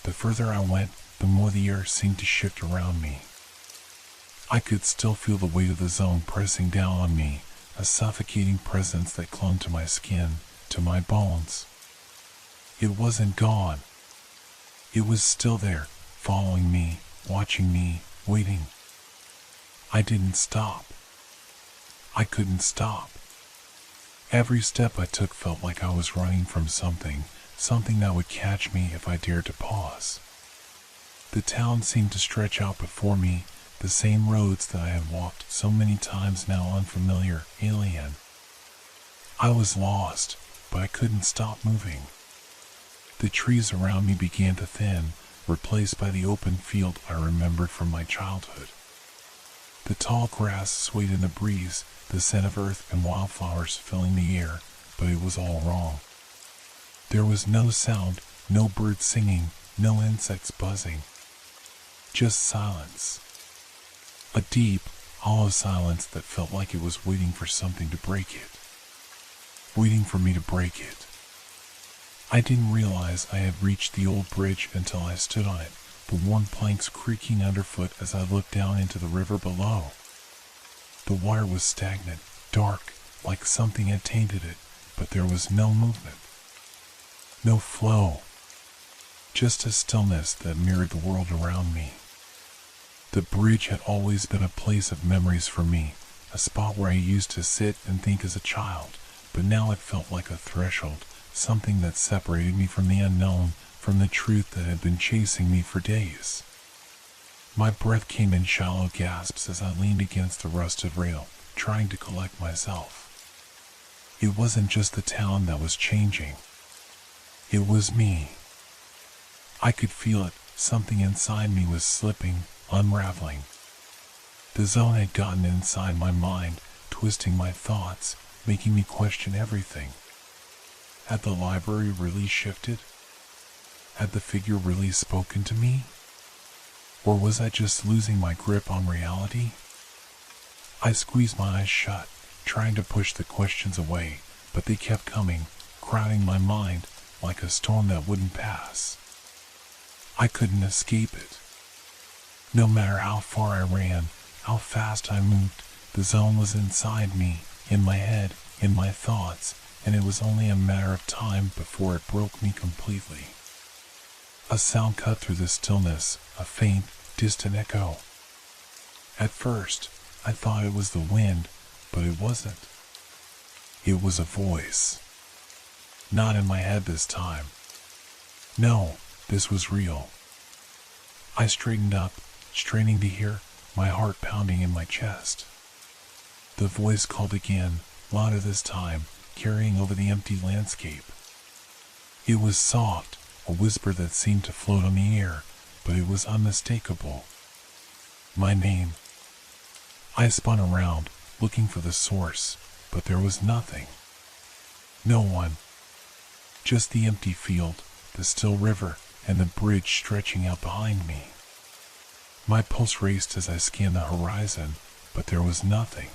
[SPEAKER 1] The further I went, the more the air seemed to shift around me. I could still feel the weight of the zone pressing down on me, a suffocating presence that clung to my skin, to my bones. It wasn't gone. It was still there, following me, watching me, waiting. I didn't stop. I couldn't stop. Every step I took felt like I was running from something, something that would catch me if I dared to pause. The town seemed to stretch out before me, the same roads that I had walked so many times, now unfamiliar, alien. I was lost, but I couldn't stop moving. The trees around me began to thin, replaced by the open field I remembered from my childhood. The tall grass swayed in the breeze, the scent of earth and wildflowers filling the air, but it was all wrong. There was no sound, no birds singing, no insects buzzing. Just silence. A deep, hollow silence that felt like it was waiting for something to break it. Waiting for me to break it. I didn't realize I had reached the old bridge until I stood on it, the worn planks creaking underfoot as I looked down into the river below. The water was stagnant, dark, like something had tainted it, but there was no movement. No flow. Just a stillness that mirrored the world around me. The bridge had always been a place of memories for me, a spot where I used to sit and think as a child, but now it felt like a threshold, something that separated me from the unknown, from the truth that had been chasing me for days. My breath came in shallow gasps as I leaned against the rusted rail, trying to collect myself. It wasn't just the town that was changing. It was me. I could feel it. Something inside me was slipping, unraveling. The zone had gotten inside my mind, twisting my thoughts, making me question everything. Had the library really shifted? Had the figure really spoken to me? Or was I just losing my grip on reality? I squeezed my eyes shut, trying to push the questions away, but they kept coming, crowding my mind like a storm that wouldn't pass. I couldn't escape it. No matter how far I ran, how fast I moved, the zone was inside me, in my head, in my thoughts, and it was only a matter of time before it broke me completely. A sound cut through the stillness, a faint, distant echo. At first, I thought it was the wind, but it wasn't. It was a voice. Not in my head this time. No, this was real. I straightened up, straining to hear, my heart pounding in my chest. The voice called again, louder this time, carrying over the empty landscape. It was soft, a whisper that seemed to float on the air, but it was unmistakable. My name. I spun around, looking for the source, but there was nothing. No one. Just the empty field, the still river, and the bridge stretching out behind me. My pulse raced as I scanned the horizon, but there was nothing.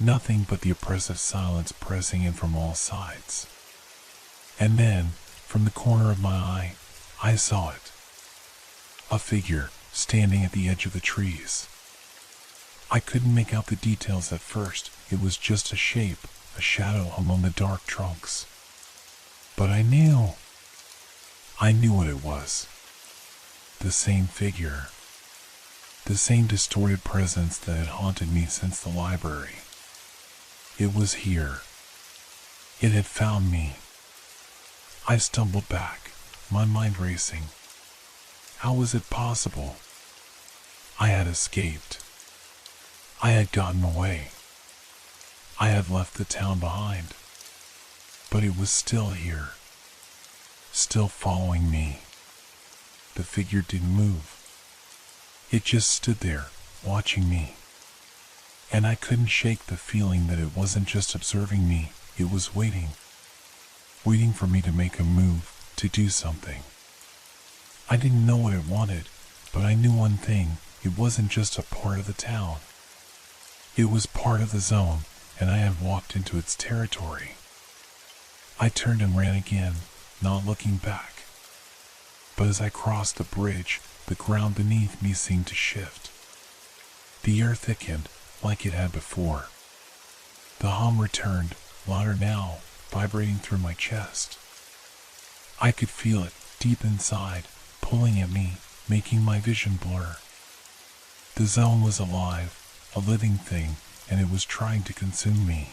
[SPEAKER 1] Nothing but the oppressive silence pressing in from all sides. And then, from the corner of my eye, I saw it. A figure, standing at the edge of the trees. I couldn't make out the details at first. It was just a shape, a shadow among the dark trunks. But I knew what it was. The same figure. The same distorted presence that had haunted me since the library. It was here. It had found me. I stumbled back, my mind racing. How was it possible? I had escaped. I had gotten away. I had left the town behind. But it was still here. Still following me. The figure didn't move. It just stood there, watching me. And I couldn't shake the feeling that it wasn't just observing me, it was waiting. Waiting for me to make a move, to do something. I didn't know what it wanted, but I knew one thing, it wasn't just a part of the town. It was part of the zone, and I had walked into its territory. I turned and ran again, not looking back. But as I crossed the bridge, the ground beneath me seemed to shift. The air thickened, like it had before. The hum returned, louder now, vibrating through my chest. I could feel it, deep inside, pulling at me, making my vision blur. The zone was alive, a living thing, and it was trying to consume me.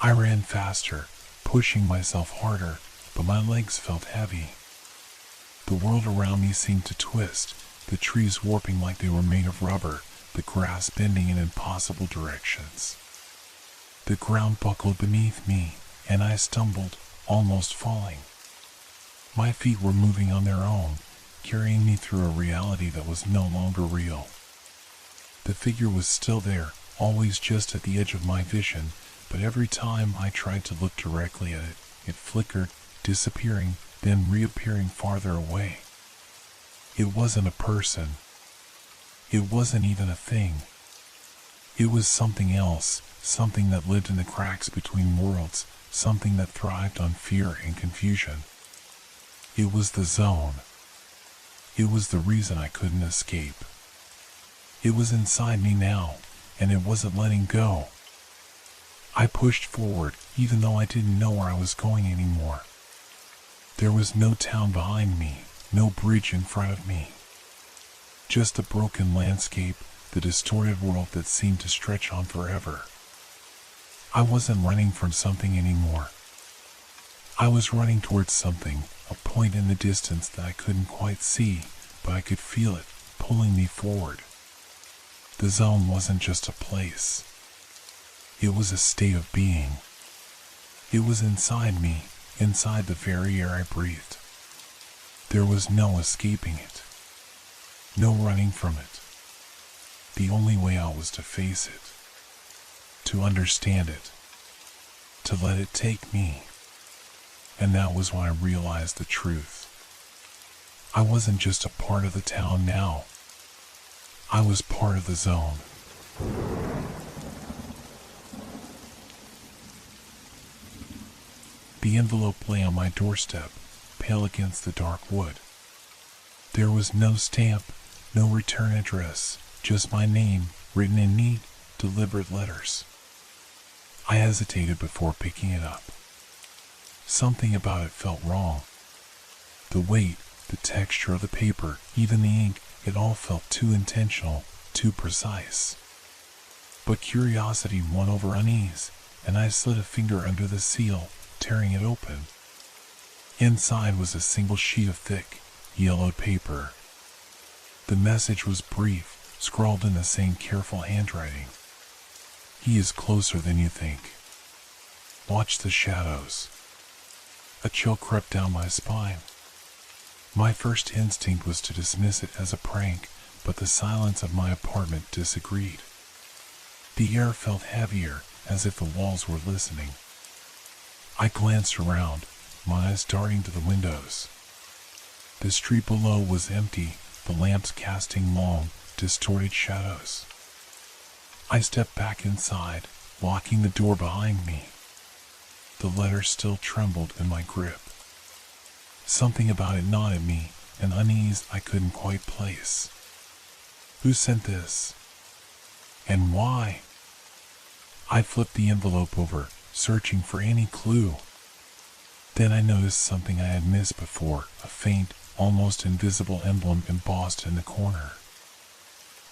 [SPEAKER 1] I ran faster, pushing myself harder, but my legs felt heavy. The world around me seemed to twist, the trees warping like they were made of rubber, the grass bending in impossible directions. The ground buckled beneath me, and I stumbled, almost falling. My feet were moving on their own, carrying me through a reality that was no longer real. The figure was still there, always just at the edge of my vision, but every time I tried to look directly at it, it flickered, disappearing, then reappearing farther away. It wasn't a person. It wasn't even a thing. It was something else, something that lived in the cracks between worlds, something that thrived on fear and confusion. It was the zone. It was the reason I couldn't escape. It was inside me now, and it wasn't letting go. I pushed forward, even though I didn't know where I was going anymore. There was no town behind me, no bridge in front of me. Just the broken landscape, the distorted world that seemed to stretch on forever. I wasn't running from something anymore. I was running towards something, a point in the distance that I couldn't quite see, but I could feel it, pulling me forward. The zone wasn't just a place. It was a state of being. It was inside me, inside the very air I breathed. There was no escaping it. No running from it. The only way out was to face it. To understand it. To let it take me. And that was when I realized the truth. I wasn't just a part of the town now. I was part of the zone. The envelope lay on my doorstep, pale against the dark wood. There was no stamp, no return address, just my name written in neat, deliberate letters. I hesitated before picking it up. Something about it felt wrong. The weight, the texture of the paper, even the ink, it all felt too intentional, too precise. But curiosity won over unease, and I slid a finger under the seal, tearing it open. Inside was a single sheet of thick, yellowed paper. The message was brief, scrawled in the same careful handwriting. He is closer than you think. Watch the shadows. A chill crept down my spine. My first instinct was to dismiss it as a prank, but the silence of my apartment disagreed. The air felt heavier, as if the walls were listening. I glanced around, my eyes darting to the windows. The street below was empty, the lamps casting long, distorted shadows. I stepped back inside, locking the door behind me. The letter still trembled in my grip. Something about it gnawed at me, an unease I couldn't quite place. Who sent this? And why? I flipped the envelope over, searching for any clue. Then I noticed something I had missed before, a faint, almost invisible emblem embossed in the corner.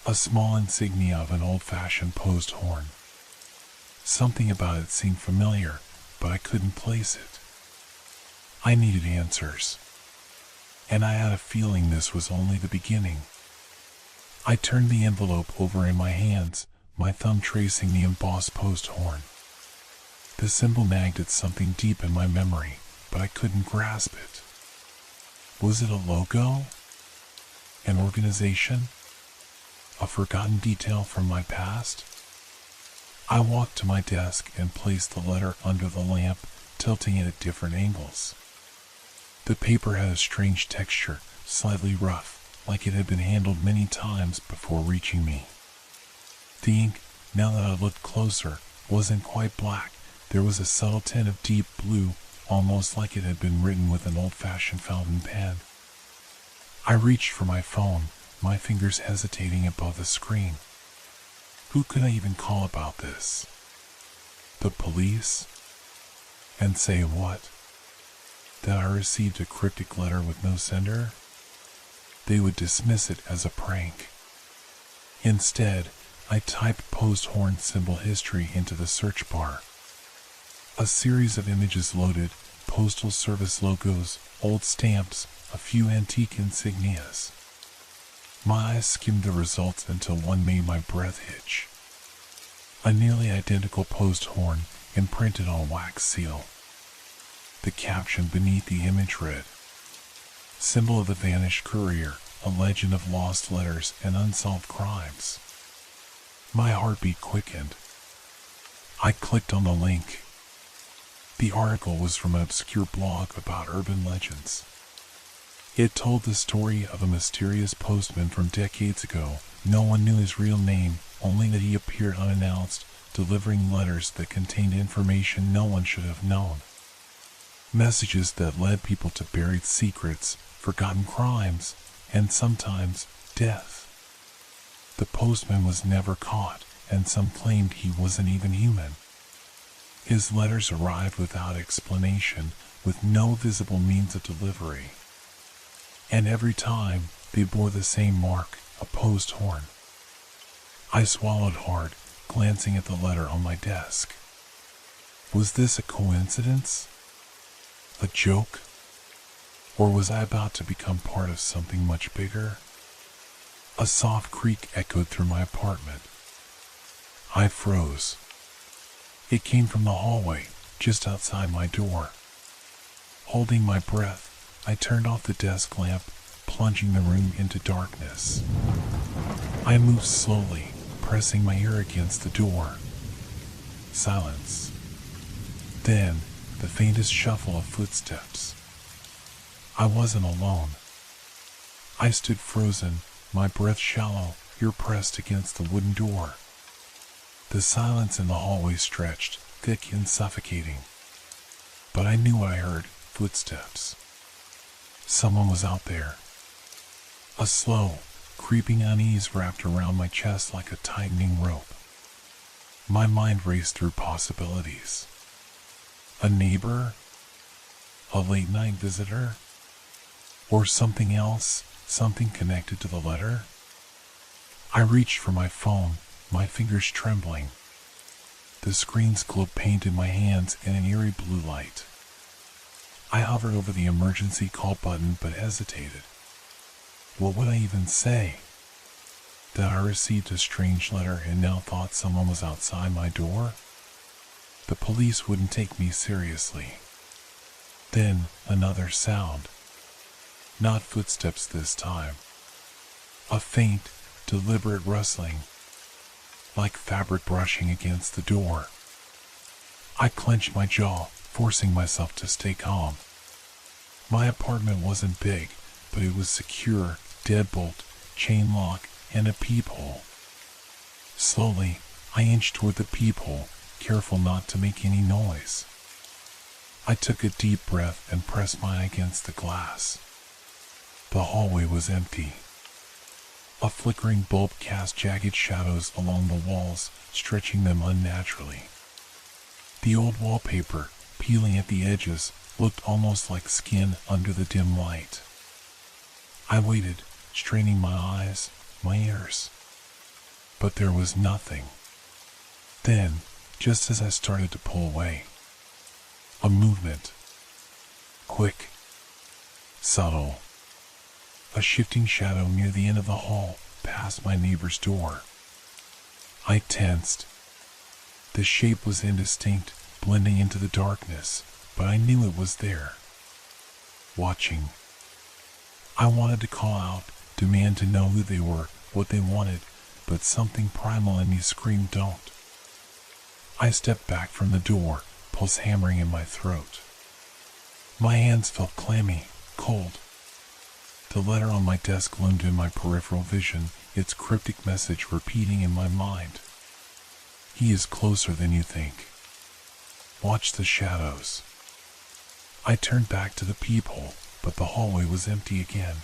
[SPEAKER 1] A small insignia of an old-fashioned post horn. Something about it seemed familiar, but I couldn't place it. I needed answers. And I had a feeling this was only the beginning. I turned the envelope over in my hands, my thumb tracing the embossed post horn. The symbol nagged at something deep in my memory, but I couldn't grasp it. Was it a logo? An organization? A forgotten detail from my past? I walked to my desk and placed the letter under the lamp, tilting it at different angles. The paper had a strange texture, slightly rough, like it had been handled many times before reaching me. The ink, now that I looked closer, wasn't quite black. There was a subtle tint of deep blue, almost like it had been written with an old-fashioned fountain pen. I reached for my phone, my fingers hesitating above the screen. Who could I even call about this? The police? And say what? That I received a cryptic letter with no sender? They would dismiss it as a prank. Instead, I typed post horn symbol history into the search bar. A series of images loaded, postal service logos, old stamps, a few antique insignias. My eyes skimmed the results until one made my breath hitch. A nearly identical post horn imprinted on wax seal. The caption beneath the image read, "Symbol of the vanished courier, a legend of lost letters and unsolved crimes." My heartbeat quickened. I clicked on the link. The article was from an obscure blog about urban legends. It told the story of a mysterious postman from decades ago. No one knew his real name, only that he appeared unannounced, delivering letters that contained information no one should have known. Messages that led people to buried secrets, forgotten crimes, and sometimes death. The postman was never caught, and some claimed he wasn't even human. His letters arrived without explanation, with no visible means of delivery. And every time, they bore the same mark, a post horn. I swallowed hard, glancing at the letter on my desk. Was this a coincidence? A joke? Or was I about to become part of something much bigger? A soft creak echoed through my apartment. I froze. It came from the hallway, just outside my door. Holding my breath, I turned off the desk lamp, plunging the room into darkness. I moved slowly, pressing my ear against the door. Silence. Then, the faintest shuffle of footsteps. I wasn't alone. I stood frozen, my breath shallow, ear pressed against the wooden door. The silence in the hallway stretched, thick and suffocating. But I knew what I heard, footsteps. Someone was out there. A slow, creeping unease wrapped around my chest like a tightening rope. My mind raced through possibilities. A neighbor? A late-night visitor? Or something else, something connected to the letter? I reached for my phone, my fingers trembling. The screen's glow painted my hands in an eerie blue light. I hovered over the emergency call button but hesitated. What would I even say? That I received a strange letter and now thought someone was outside my door? The police wouldn't take me seriously. Then another sound. Not footsteps this time. A faint, deliberate rustling, like fabric brushing against the door. I clenched my jaw, forcing myself to stay calm. My apartment wasn't big, but it was secure, deadbolt, chain lock, and a peephole. Slowly, I inched toward the peephole, careful not to make any noise. I took a deep breath and pressed my eye against the glass. The hallway was empty. A flickering bulb cast jagged shadows along the walls, stretching them unnaturally. The old wallpaper, peeling at the edges, looked almost like skin under the dim light. I waited, straining my eyes, my ears. But there was nothing. Then, just as I started to pull away, a movement. Quick. Subtle. A shifting shadow near the end of the hall, past my neighbor's door. I tensed. The shape was indistinct, blending into the darkness, but I knew it was there. Watching. I wanted to call out, demand to know who they were, what they wanted, but something primal in me screamed don't. I stepped back from the door, pulse hammering in my throat. My hands felt clammy, cold. The letter on my desk loomed in my peripheral vision, its cryptic message repeating in my mind. He is closer than you think. Watch the shadows. I turned back to the peephole, but the hallway was empty again.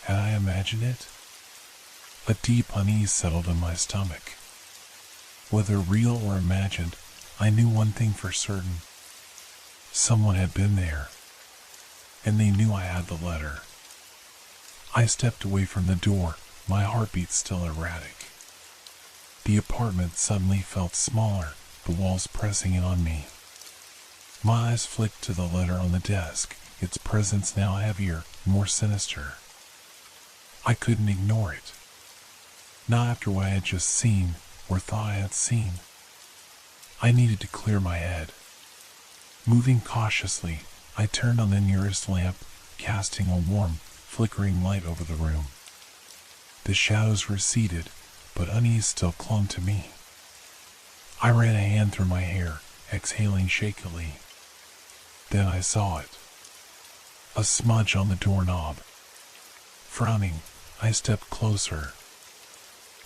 [SPEAKER 1] Had I imagined it? A deep unease settled in my stomach. Whether real or imagined, I knew one thing for certain. Someone had been there, and they knew I had the letter. I stepped away from the door, my heartbeat still erratic. The apartment suddenly felt smaller, the walls pressing in on me. My eyes flicked to the letter on the desk, its presence now heavier, more sinister. I couldn't ignore it. Not after what I had just seen, or thought I had seen. I needed to clear my head. Moving cautiously, I turned on the nearest lamp, casting a warm, flickering light over the room. The shadows receded, but unease still clung to me. I ran a hand through my hair, exhaling shakily. Then I saw it. A smudge on the doorknob. Frowning, I stepped closer.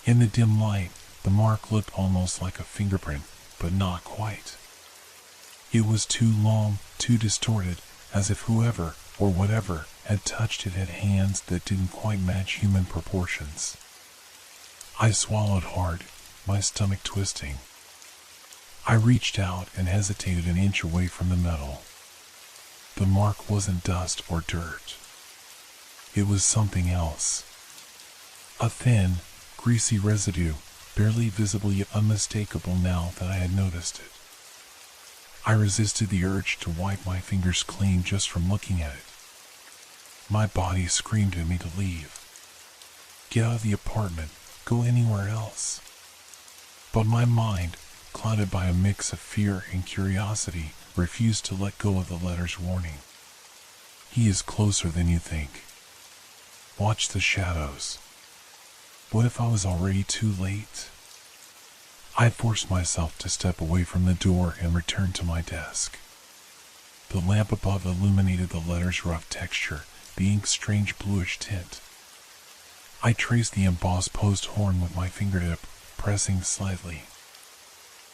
[SPEAKER 1] In the dim light, the mark looked almost like a fingerprint, but not quite. It was too long, too distorted, as if whoever, or whatever, had touched it had hands that didn't quite match human proportions. I swallowed hard, my stomach twisting. I reached out and hesitated an inch away from the metal. The mark wasn't dust or dirt. It was something else. A thin, greasy residue, barely visible yet unmistakable now that I had noticed it. I resisted the urge to wipe my fingers clean just from looking at it. My body screamed at me to leave. Get out of the apartment, go anywhere else. But my mind, clouded by a mix of fear and curiosity, refused to let go of the letter's warning. He is closer than you think. Watch the shadows. What if I was already too late? I forced myself to step away from the door and return to my desk. The lamp above illuminated the letter's rough texture, the ink's strange bluish tint. I traced the embossed post horn with my fingertip, pressing slightly.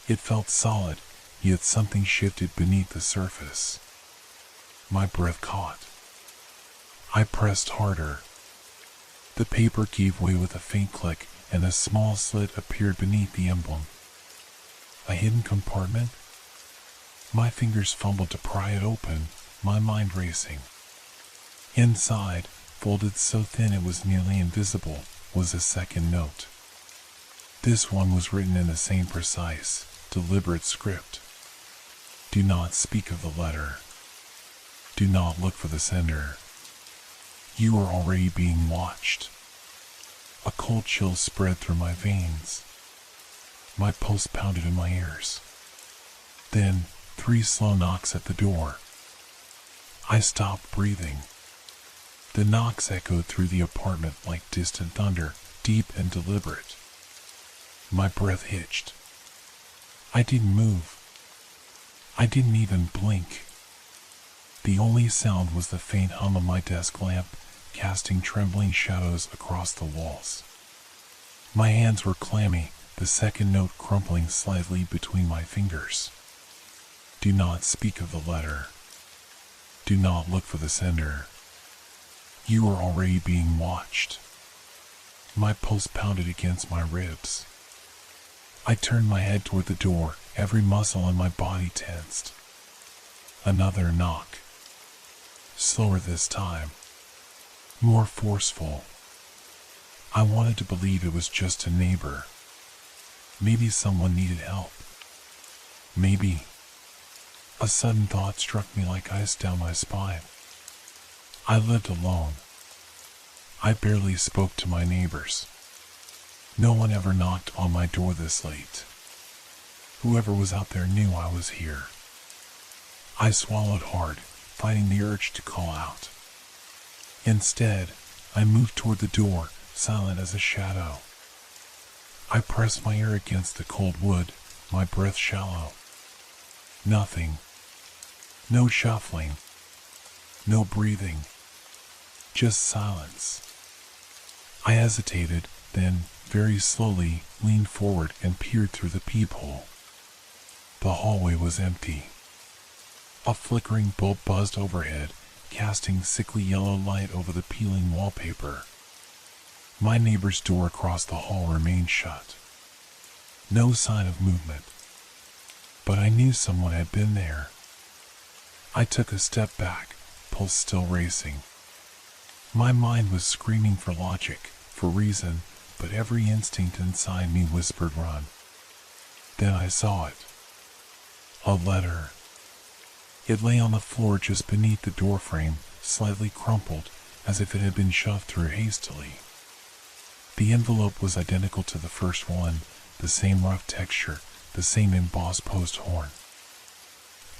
[SPEAKER 1] It felt solid, yet something shifted beneath the surface. My breath caught. I pressed harder. The paper gave way with a faint click, and a small slit appeared beneath the emblem. A hidden compartment? My fingers fumbled to pry it open, my mind racing. Inside, folded so thin it was nearly invisible, was a second note. This one was written in the same precise, deliberate script. Do not speak of the letter. Do not look for the sender. You are already being watched. A cold chill spread through my veins. My pulse pounded in my ears. Then, 3 slow knocks at the door. I stopped breathing. The knocks echoed through the apartment like distant thunder, deep and deliberate. My breath hitched. I didn't move. I didn't even blink. The only sound was the faint hum of my desk lamp, casting trembling shadows across the walls. My hands were clammy, the second note crumpling slightly between my fingers. Do not speak of the letter. Do not look for the sender. You are already being watched. My pulse pounded against my ribs. I turned my head toward the door, every muscle in my body tensed. Another knock. Slower this time. More forceful. I wanted to believe it was just a neighbor. Maybe someone needed help. Maybe. A sudden thought struck me like ice down my spine. I lived alone. I barely spoke to my neighbors. No one ever knocked on my door this late. Whoever was out there knew I was here. I swallowed hard, fighting the urge to call out. Instead, I moved toward the door, silent as a shadow. I pressed my ear against the cold wood, my breath shallow. Nothing. No shuffling. No breathing. Just silence. I hesitated, then, very slowly, leaned forward and peered through the peephole. The hallway was empty. A flickering bulb buzzed overhead, casting sickly yellow light over the peeling wallpaper. My neighbor's door across the hall remained shut. No sign of movement. But I knew someone had been there. I took a step back, pulse still racing. My mind was screaming for logic, for reason, but every instinct inside me whispered run. Then I saw it. A letter. It lay on the floor just beneath the doorframe, slightly crumpled, as if it had been shoved through hastily. The envelope was identical to the first one, the same rough texture, the same embossed post horn.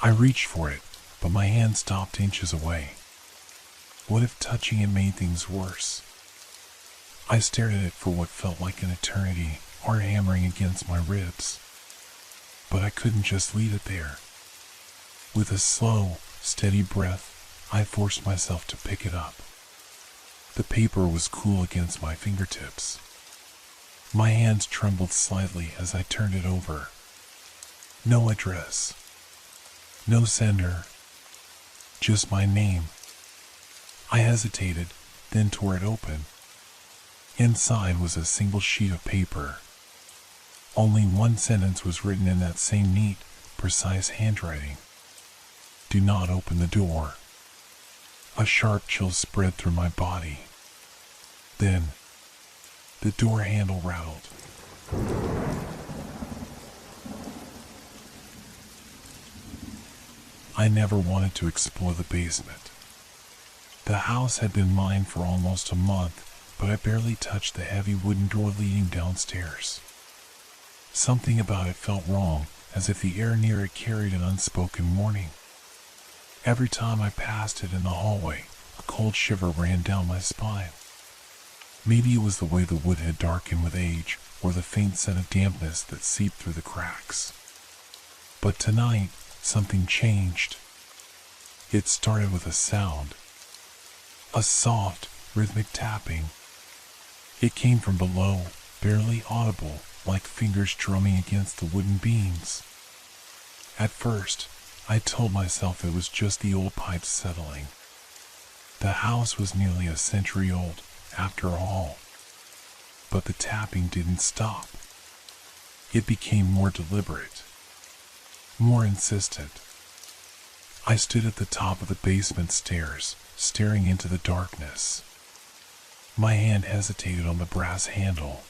[SPEAKER 1] I reached for it, but my hand stopped inches away. What if touching it made things worse? I stared at it for what felt like an eternity, heart hammering against my ribs. But I couldn't just leave it there. With a slow, steady breath, I forced myself to pick it up. The paper was cool against my fingertips. My hands trembled slightly as I turned it over. No address. No sender. Just my name. I hesitated, then tore it open. Inside was a single sheet of paper. Only one sentence was written in that same neat, precise handwriting. Do not open the door. A sharp chill spread through my body. Then, the door handle rattled. I never wanted to explore the basement. The house had been mine for almost a month, but I barely touched the heavy wooden door leading downstairs. Something about it felt wrong, as if the air near it carried an unspoken warning. Every time I passed it in the hallway, a cold shiver ran down my spine. Maybe it was the way the wood had darkened with age, or the faint scent of dampness that seeped through the cracks. But tonight, something changed. It started with a sound. A soft, rhythmic tapping. It came from below, barely audible, like fingers drumming against the wooden beams. At first, I told myself it was just the old pipes settling. The house was nearly a century old, after all. But the tapping didn't stop. It became more deliberate, more insistent. I stood at the top of the basement stairs, staring into the darkness. My hand hesitated on the brass handle.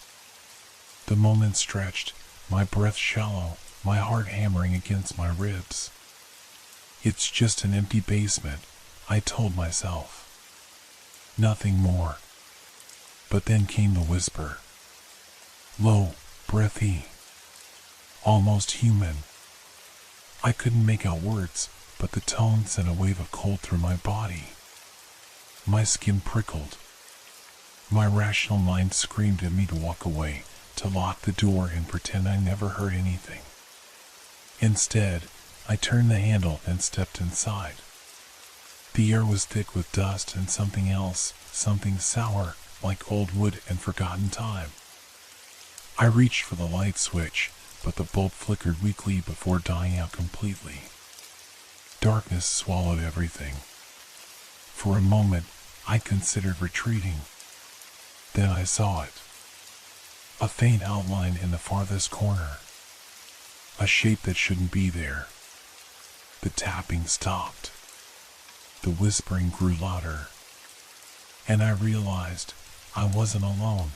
[SPEAKER 1] The moment stretched, my breath shallow, my heart hammering against my ribs. It's just an empty basement, I told myself. Nothing more. But then came the whisper. Low, breathy. Almost human. I couldn't make out words, but the tone sent a wave of cold through my body. My skin prickled. My rational mind screamed at me to walk away, to lock the door and pretend I never heard anything. Instead, I turned the handle and stepped inside. The air was thick with dust and something else, something sour, like old wood and forgotten time. I reached for the light switch, but the bulb flickered weakly before dying out completely. Darkness swallowed everything. For a moment, I considered retreating. Then I saw it. A faint outline in the farthest corner. A shape that shouldn't be there. The tapping stopped. The whispering grew louder. And I realized I wasn't alone.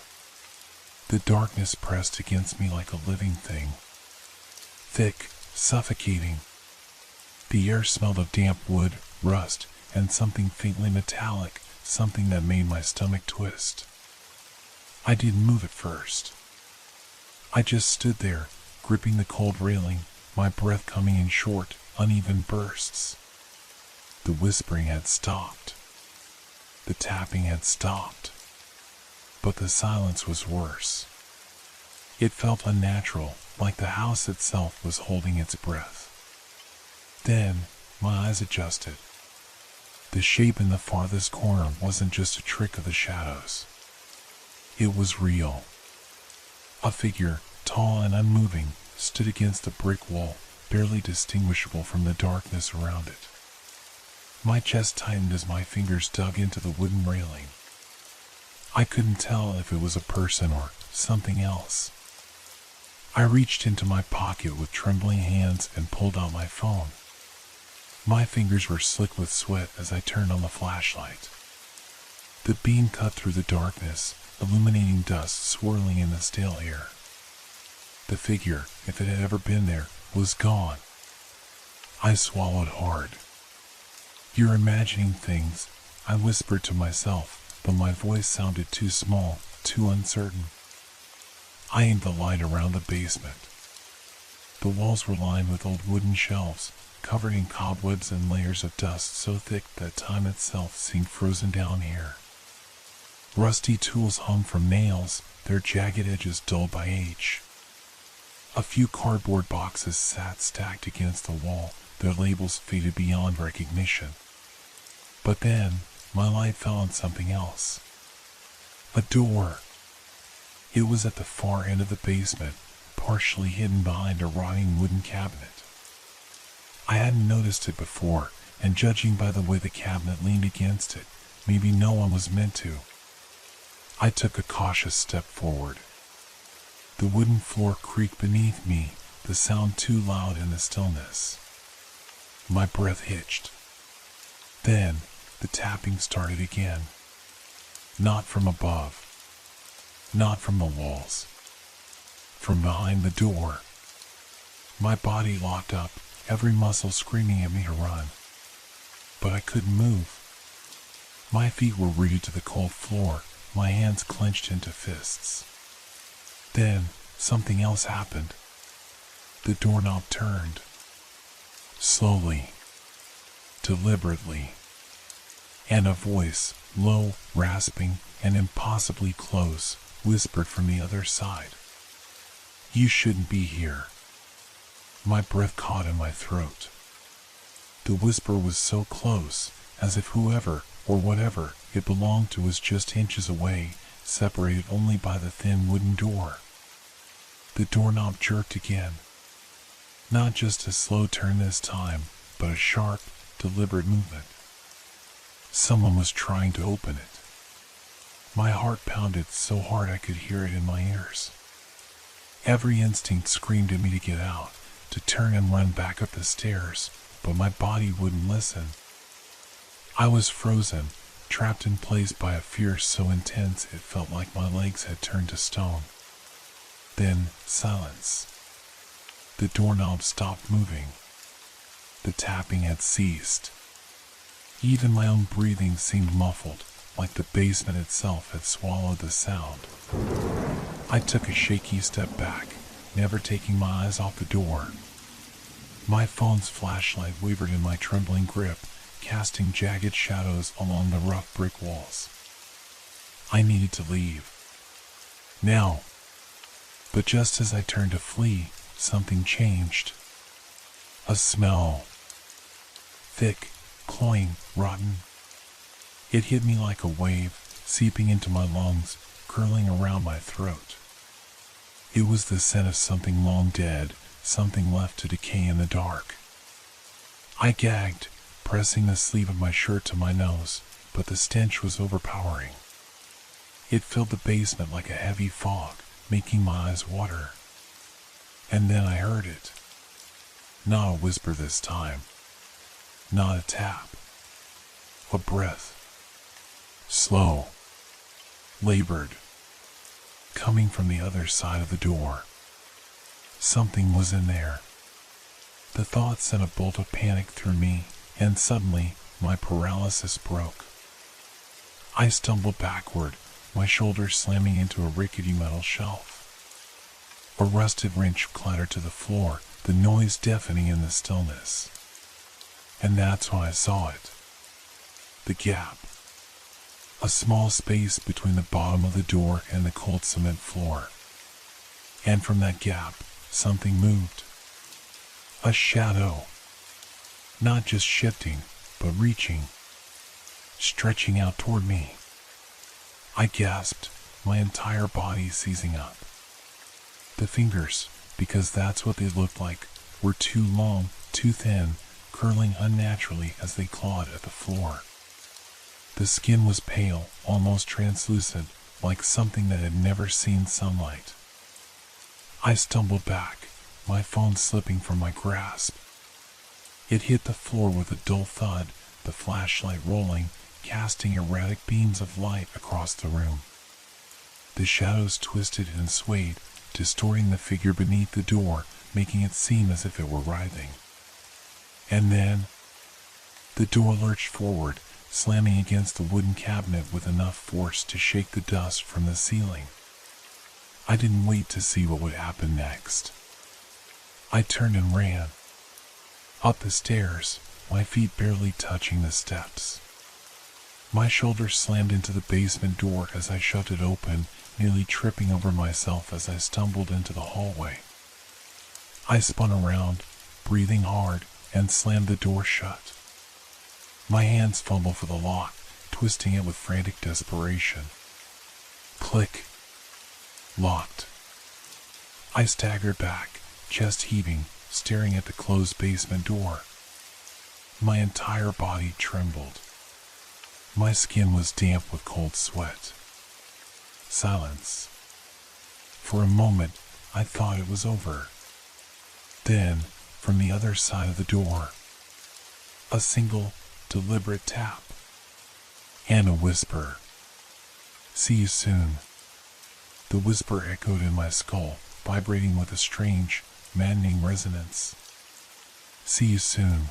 [SPEAKER 1] The darkness pressed against me like a living thing. Thick, suffocating. The air smelled of damp wood, rust, and something faintly metallic, something that made my stomach twist. I didn't move at first. I just stood there, gripping the cold railing, my breath coming in short, uneven bursts. The whispering had stopped. The tapping had stopped. But the silence was worse. It felt unnatural, like the house itself was holding its breath. Then, my eyes adjusted. The shape in the farthest corner wasn't just a trick of the shadows. It was real. A figure, tall and unmoving, stood against a brick wall, barely distinguishable from the darkness around it. My chest tightened as my fingers dug into the wooden railing. I couldn't tell if it was a person or something else. I reached into my pocket with trembling hands and pulled out my phone. My fingers were slick with sweat as I turned on the flashlight. The beam cut through the darkness, illuminating dust swirling in the stale air. The figure, if it had ever been there, was gone. I swallowed hard. "You're imagining things," I whispered to myself, but my voice sounded too small, too uncertain. I aimed the light around the basement. The walls were lined with old wooden shelves, covered in cobwebs and layers of dust so thick that time itself seemed frozen down here. Rusty tools hung from nails, their jagged edges dulled by age. A few cardboard boxes sat stacked against the wall, their labels faded beyond recognition. But then, my light fell on something else. A door. It was at the far end of the basement, partially hidden behind a rotting wooden cabinet. I hadn't noticed it before, and judging by the way the cabinet leaned against it, maybe no one was meant to. I took a cautious step forward. The wooden floor creaked beneath me, the sound too loud in the stillness. My breath hitched. Then, the tapping started again. Not from above. Not from the walls. From behind the door. My body locked up, every muscle screaming at me to run. But I couldn't move. My feet were rooted to the cold floor, my hands clenched into fists. Then, something else happened. The doorknob turned. Slowly. Deliberately. And a voice, low, rasping, and impossibly close, whispered from the other side. "You shouldn't be here." My breath caught in my throat. The whisper was so close, as if whoever, or whatever, it belonged to was just inches away, separated only by the thin wooden door. The doorknob jerked again. Not just a slow turn this time, but a sharp, deliberate movement. Someone was trying to open it. My heart pounded so hard I could hear it in my ears. Every instinct screamed at me to get out, to turn and run back up the stairs, but my body wouldn't listen. I was frozen, trapped in place by a fear so intense it felt like my legs had turned to stone. Then, silence. The doorknob stopped moving. The tapping had ceased. Even my own breathing seemed muffled, like the basement itself had swallowed the sound. I took a shaky step back, never taking my eyes off the door. My phone's flashlight wavered in my trembling grip, casting jagged shadows along the rough brick walls. I needed to leave. Now. But just as I turned to flee, something changed. A smell. Thick, cloying, rotten. It hit me like a wave, seeping into my lungs, curling around my throat. It was the scent of something long dead, something left to decay in the dark. I gagged, pressing the sleeve of my shirt to my nose, but the stench was overpowering. It filled the basement like a heavy fog, making my eyes water. And then I heard it. Not a whisper this time. Not a tap. A breath. Slow. Labored. Coming from the other side of the door. Something was in there. The thought sent a bolt of panic through me, and suddenly, my paralysis broke. I stumbled backward, my shoulders slamming into a rickety metal shelf. A rusted wrench clattered to the floor, the noise deafening in the stillness. And that's when I saw it. The gap. A small space between the bottom of the door and the cold cement floor. And from that gap, something moved. A shadow. Not just shifting, but reaching. Stretching out toward me. I gasped, my entire body seizing up. The fingers, because that's what they looked like, were too long, too thin, curling unnaturally as they clawed at the floor. The skin was pale, almost translucent, like something that had never seen sunlight. I stumbled back, my phone slipping from my grasp. It hit the floor with a dull thud, the flashlight rolling, casting erratic beams of light across the room. The shadows twisted and swayed, distorting the figure beneath the door, making it seem as if it were writhing. And then, The door lurched forward, slamming against the wooden cabinet with enough force to shake the dust from the ceiling. I didn't wait to see what would happen next. I turned and ran. Up the stairs, my feet barely touching the steps. My shoulders slammed into the basement door as I shoved it open, nearly tripping over myself as I stumbled into the hallway. I spun around, breathing hard, and slammed the door shut. My hands fumbled for the lock, twisting it with frantic desperation. Click. Locked. I staggered back, chest heaving, staring at the closed basement door. My entire body trembled. My skin was damp with cold sweat. Silence. For a moment, I thought it was over. Then, from the other side of the door, a single, deliberate tap, and a whisper. "See you soon." The whisper echoed in my skull, vibrating with a strange, maddening resonance. "See you soon."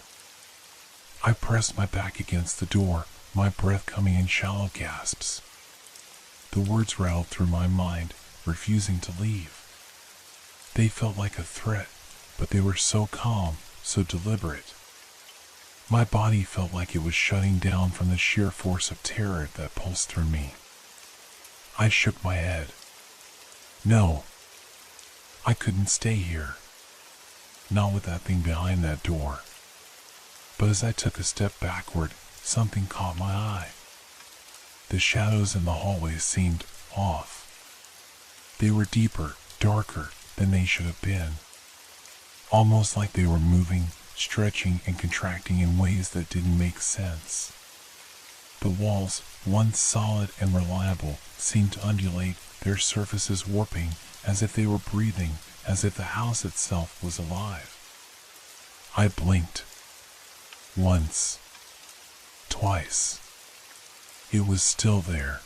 [SPEAKER 1] I pressed my back against the door, my breath coming in shallow gasps. The words rattled through my mind, refusing to leave. They felt like a threat, but they were so calm, so deliberate. My body felt like it was shutting down from the sheer force of terror that pulsed through me. I shook my head. No. I couldn't stay here. Not with that thing behind that door. But as I took a step backward, something caught my eye. The shadows in the hallway seemed off. They were deeper, darker than they should have been. Almost like they were moving, stretching and contracting in ways that didn't make sense. The walls, once solid and reliable, seemed to undulate, their surfaces warping, as if they were breathing, as if the house itself was alive. I blinked. Once. Twice. It was still there.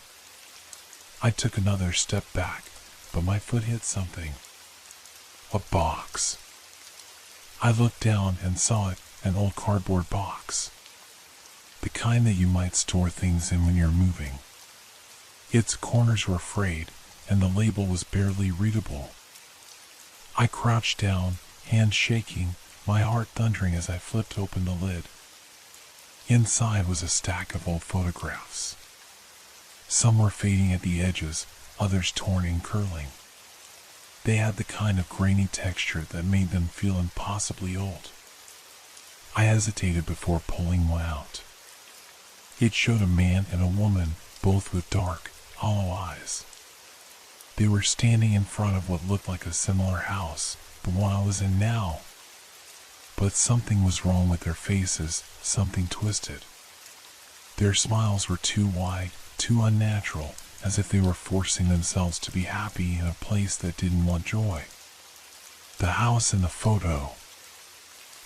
[SPEAKER 1] I took another step back, but my foot hit something. A box. I looked down and saw it, an old cardboard box. The kind that you might store things in when you're moving. Its corners were frayed, and the label was barely readable. I crouched down, hands shaking, my heart thundering as I flipped open the lid. Inside was a stack of old photographs. Some were fading at the edges, others torn and curling. They had the kind of grainy texture that made them feel impossibly old. I hesitated before pulling one out. It showed a man and a woman, both with dark, hollow eyes. They were standing in front of what looked like a similar house, the one I was in now. But something was wrong with their faces, something twisted. Their smiles were too wide, too unnatural, as if they were forcing themselves to be happy in a place that didn't want joy. The house in the photo.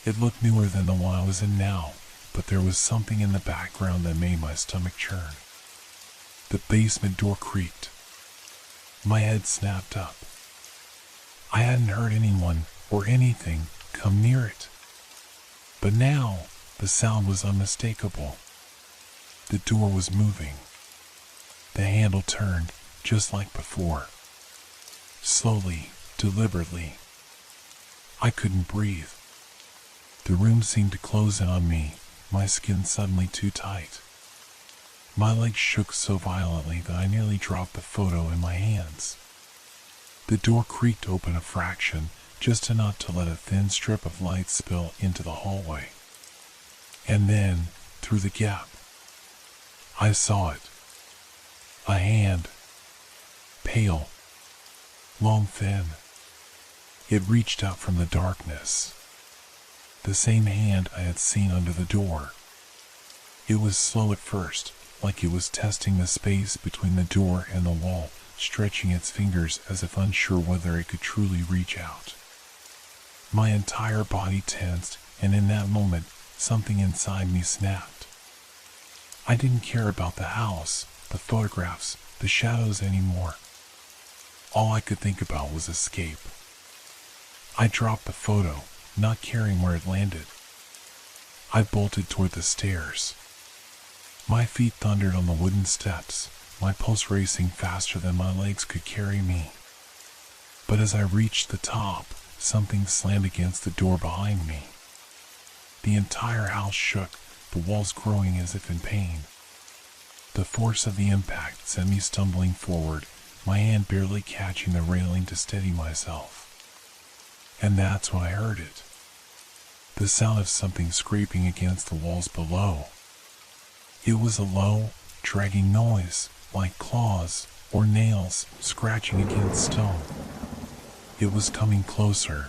[SPEAKER 1] It looked newer than the one I was in now, but there was something in the background that made my stomach churn. The basement door creaked. My head snapped up. I hadn't heard anyone, or anything, come near it. But now, the sound was unmistakable. The door was moving. The handle turned, just like before. Slowly, deliberately. I couldn't breathe. The room seemed to close in on me, my skin suddenly too tight. My legs shook so violently that I nearly dropped the photo in my hands. The door creaked open a fraction, just enough to let a thin strip of light spill into the hallway. And then, through the gap, I saw it. A hand. Pale. Long thin. It reached out from the darkness. The same hand I had seen under the door. It was slow at first, like it was testing the space between the door and the wall, stretching its fingers as if unsure whether it could truly reach out. My entire body tensed, and in that moment, something inside me snapped. I didn't care about the house, the photographs, the shadows anymore. All I could think about was escape. I dropped the photo, not caring where it landed. I bolted toward the stairs. My feet thundered on the wooden steps, my pulse racing faster than my legs could carry me. But as I reached the top, something slammed against the door behind me. The entire house shook, the walls growing as if in pain. The force of the impact sent me stumbling forward, my hand barely catching the railing to steady myself. And that's when I heard it. The sound of something scraping against the walls below. It was a low, dragging noise, like claws or nails scratching against stone. It was coming closer.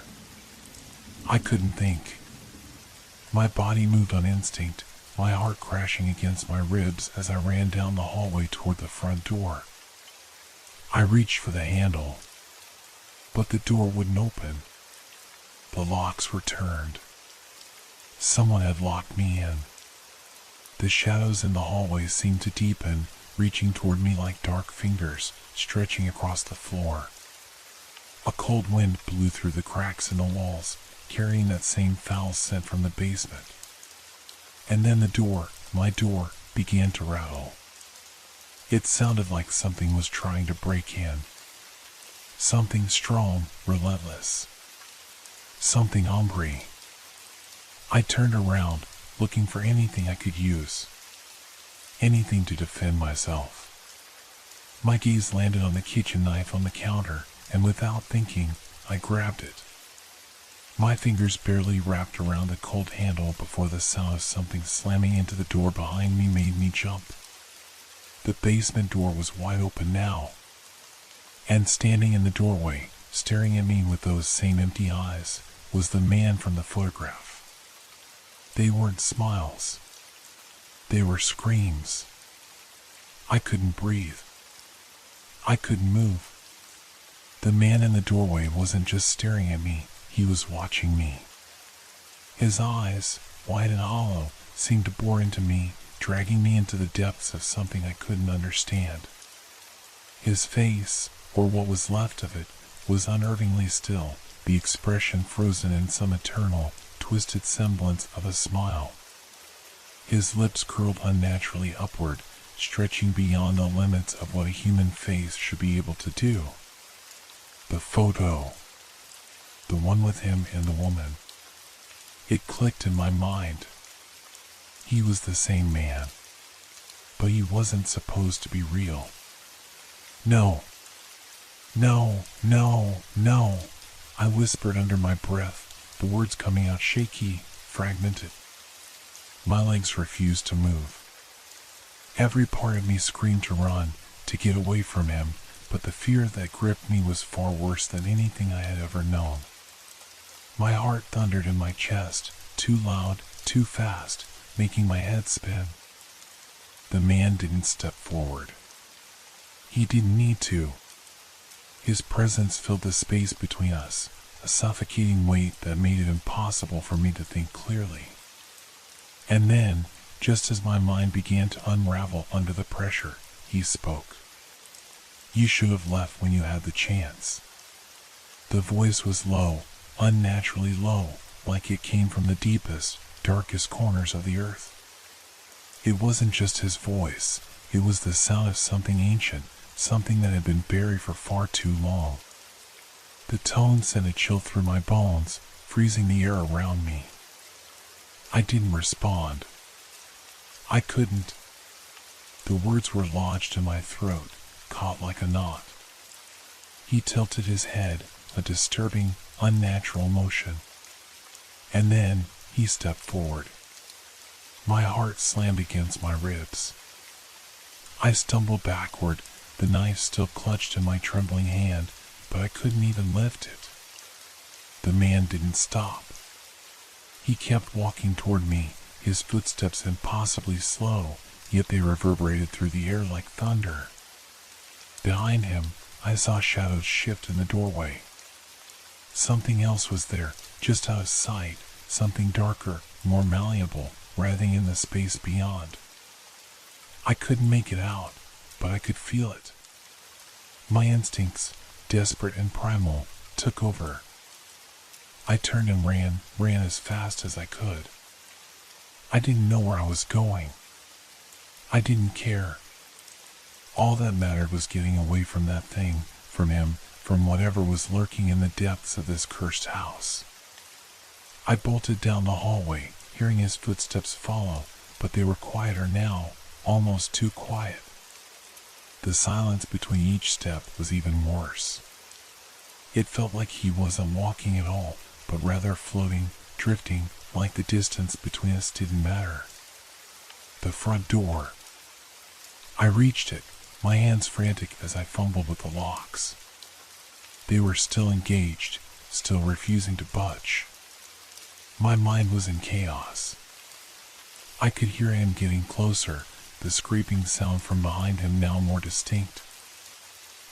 [SPEAKER 1] I couldn't think. My body moved on instinct, my heart crashing against my ribs as I ran down the hallway toward the front door. I reached for the handle, but the door wouldn't open. The locks were turned. Someone had locked me in. The shadows in the hallway seemed to deepen, reaching toward me like dark fingers, stretching across the floor. A cold wind blew through the cracks in the walls, carrying that same foul scent from the basement. And then the door, my door, began to rattle. It sounded like something was trying to break in. Something strong, relentless. Something hungry. I turned around, looking for anything I could use. Anything to defend myself. My gaze landed on the kitchen knife on the counter, and without thinking, I grabbed it. My fingers barely wrapped around the cold handle before the sound of something slamming into the door behind me made me jump. The basement door was wide open now, and standing in the doorway, staring at me with those same empty eyes, was the man from the photograph. They weren't smiles. They were screams. I couldn't breathe. I couldn't move. The man in the doorway wasn't just staring at me, he was watching me. His eyes, wide and hollow, seemed to bore into me, dragging me into the depths of something I couldn't understand. His face, or what was left of it, was unnervingly still, the expression frozen in some eternal, twisted semblance of a smile. His lips curled unnaturally upward, stretching beyond the limits of what a human face should be able to do. The photo. The one with him and the woman. It clicked in my mind. He was the same man. But he wasn't supposed to be real. No. No, no, no, I whispered under my breath, the words coming out shaky, fragmented. My legs refused to move. Every part of me screamed to run, to get away from him, but the fear that gripped me was far worse than anything I had ever known. My heart thundered in my chest, too loud, too fast, making my head spin. The man didn't step forward. He didn't need to. His presence filled the space between us, a suffocating weight that made it impossible for me to think clearly. And then, just as my mind began to unravel under the pressure, he spoke. You should have left when you had the chance. The voice was low, unnaturally low, like it came from the deepest, darkest corners of the earth. It wasn't just his voice, it was the sound of something ancient, something that had been buried for far too long. The tone sent a chill through my bones, freezing the air around me. I didn't respond. I couldn't. The words were lodged in my throat, caught like a knot. He tilted his head, a disturbing, unnatural motion. And then, he stepped forward. My heart slammed against my ribs. I stumbled backward, the knife still clutched in my trembling hand, but I couldn't even lift it. The man didn't stop. He kept walking toward me, his footsteps impossibly slow, yet they reverberated through the air like thunder. Behind him, I saw shadows shift in the doorway. Something else was there, just out of sight, something darker, more malleable, writhing in the space beyond. I couldn't make it out, but I could feel it. My instincts, desperate and primal, took over. I turned and ran as fast as I could. I didn't know where I was going. I didn't care. All that mattered was getting away from that thing, from him, from whatever was lurking in the depths of this cursed house. I bolted down the hallway, hearing his footsteps follow, but they were quieter now, almost too quiet. The silence between each step was even worse. It felt like he wasn't walking at all, but rather floating, drifting, like the distance between us didn't matter. The front door. I reached it, my hands frantic as I fumbled with the locks. They were still engaged, still refusing to budge. My mind was in chaos. I could hear him getting closer, the scraping sound from behind him now more distinct.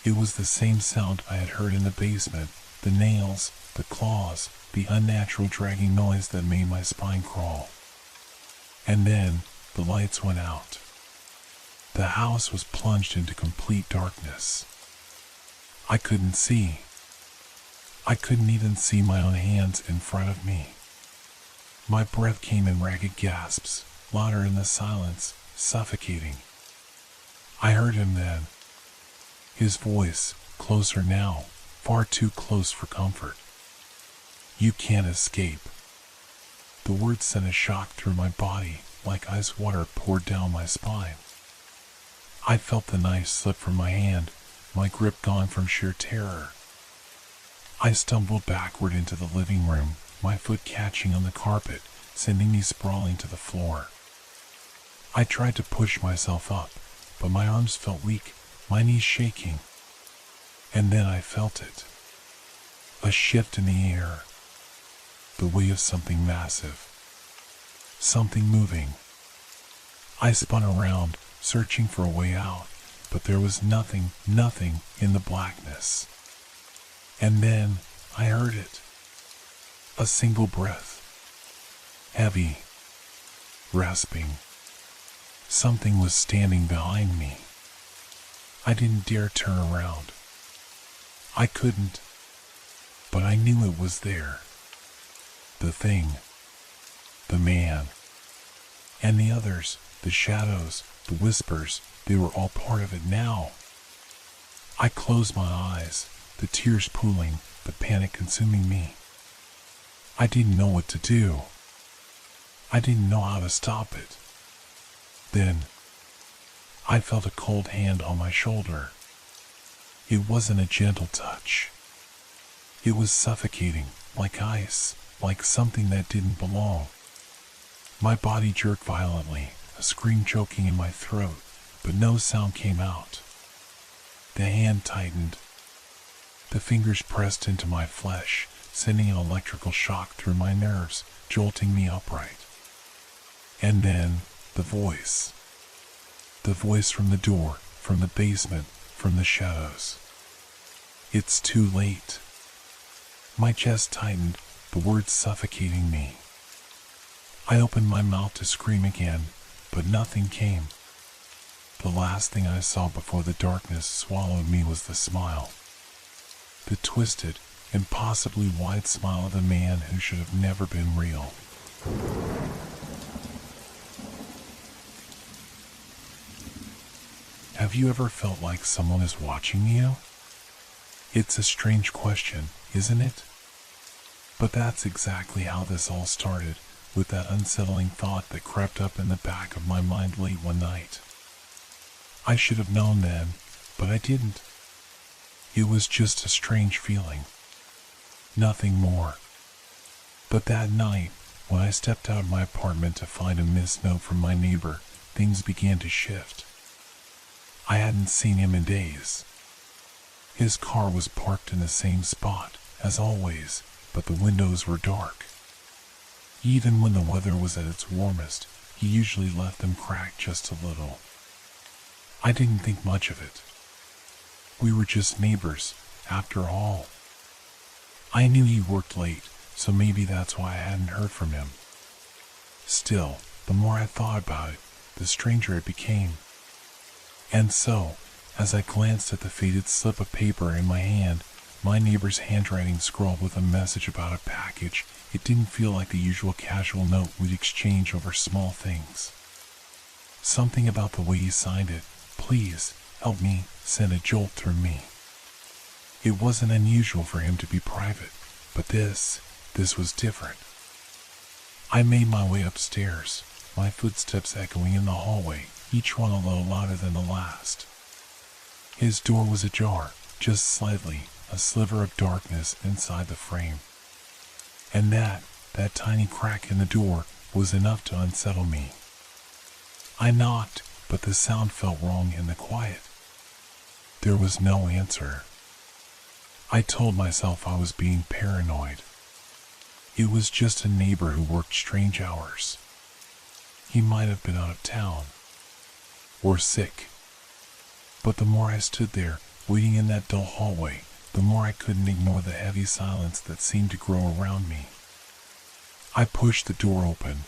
[SPEAKER 1] It was the same sound I had heard in the basement, the nails, the claws, the unnatural dragging noise that made my spine crawl. And then, the lights went out. The house was plunged into complete darkness. I couldn't see. I couldn't even see my own hands in front of me. My breath came in ragged gasps, louder in the silence, suffocating. I heard him then. His voice, closer now, far too close for comfort. "You can't escape." The words sent a shock through my body, like ice water poured down my spine. I felt the knife slip from my hand, my grip gone from sheer terror. I stumbled backward into the living room, my foot catching on the carpet, sending me sprawling to the floor. I tried to push myself up, but my arms felt weak, my knees shaking. And then I felt it. A shift in the air. The weight of something massive. Something moving. I spun around, searching for a way out, but there was nothing in the blackness. And then I heard it. A single breath. Heavy. Rasping. Something was standing behind me. I didn't dare turn around. I couldn't. But I knew it was there. The thing. The man. And the others, the shadows, the whispers, they were all part of it now. I closed my eyes, the tears pooling, the panic consuming me. I didn't know what to do. I didn't know how to stop it. Then, I felt a cold hand on my shoulder. It wasn't a gentle touch. It was suffocating, like ice, like something that didn't belong. My body jerked violently, a scream choking in my throat, but no sound came out. The hand tightened. The fingers pressed into my flesh, sending an electrical shock through my nerves, jolting me upright. And then, the voice. The voice from the door, from the basement, from the shadows. "It's too late." My chest tightened, the words suffocating me. I opened my mouth to scream again, but nothing came. The last thing I saw before the darkness swallowed me was the smile. The twisted, impossibly wide smile of the man who should have never been real. Have you ever felt like someone is watching you? It's a strange question, isn't it? But that's exactly how this all started, with that unsettling thought that crept up in the back of my mind late one night. I should have known then, but I didn't. It was just a strange feeling. Nothing more. But that night, when I stepped out of my apartment to find a missed note from my neighbor, things began to shift. I hadn't seen him in days. His car was parked in the same spot, as always, but the windows were dark. Even when the weather was at its warmest, he usually left them cracked just a little. I didn't think much of it. We were just neighbors, after all. I knew he worked late, so maybe that's why I hadn't heard from him. Still, the more I thought about it, the stranger it became. And so, as I glanced at the faded slip of paper in my hand, My neighbor's handwriting scrawled with a message about a package. It didn't feel like the usual casual note we'd exchange over small things. Something about the way he signed it, "Please, help me," sent a jolt through me. It wasn't unusual for him to be private, but this was different. I made my way upstairs, my footsteps echoing in the hallway, each one a little louder than the last. His door was ajar, just slightly, a sliver of darkness inside the frame. And that tiny crack in the door was enough to unsettle me. I knocked, but the sound felt wrong in the quiet. There was no answer. I told myself I was being paranoid. It was just a neighbor who worked strange hours. He might have been out of town. Or sick. But the more I stood there, waiting in that dull hallway, the more I couldn't ignore the heavy silence that seemed to grow around me. I pushed the door open.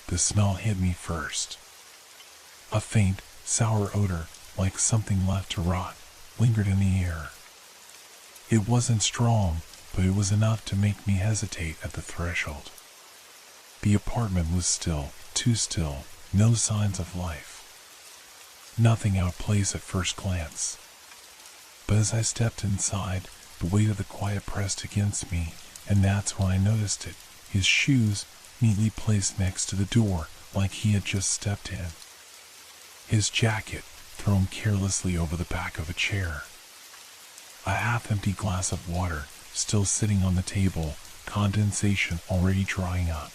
[SPEAKER 1] The smell hit me first. A faint, sour odor, like something left to rot, lingered in the air. It wasn't strong, but it was enough to make me hesitate at the threshold. The apartment was still, too still, no signs of life. Nothing out of place at first glance. But as I stepped inside, the weight of the quiet pressed against me, and that's when I noticed it, his shoes neatly placed next to the door like he had just stepped in. His jacket thrown carelessly over the back of a chair. A half-empty glass of water still sitting on the table, condensation already drying up.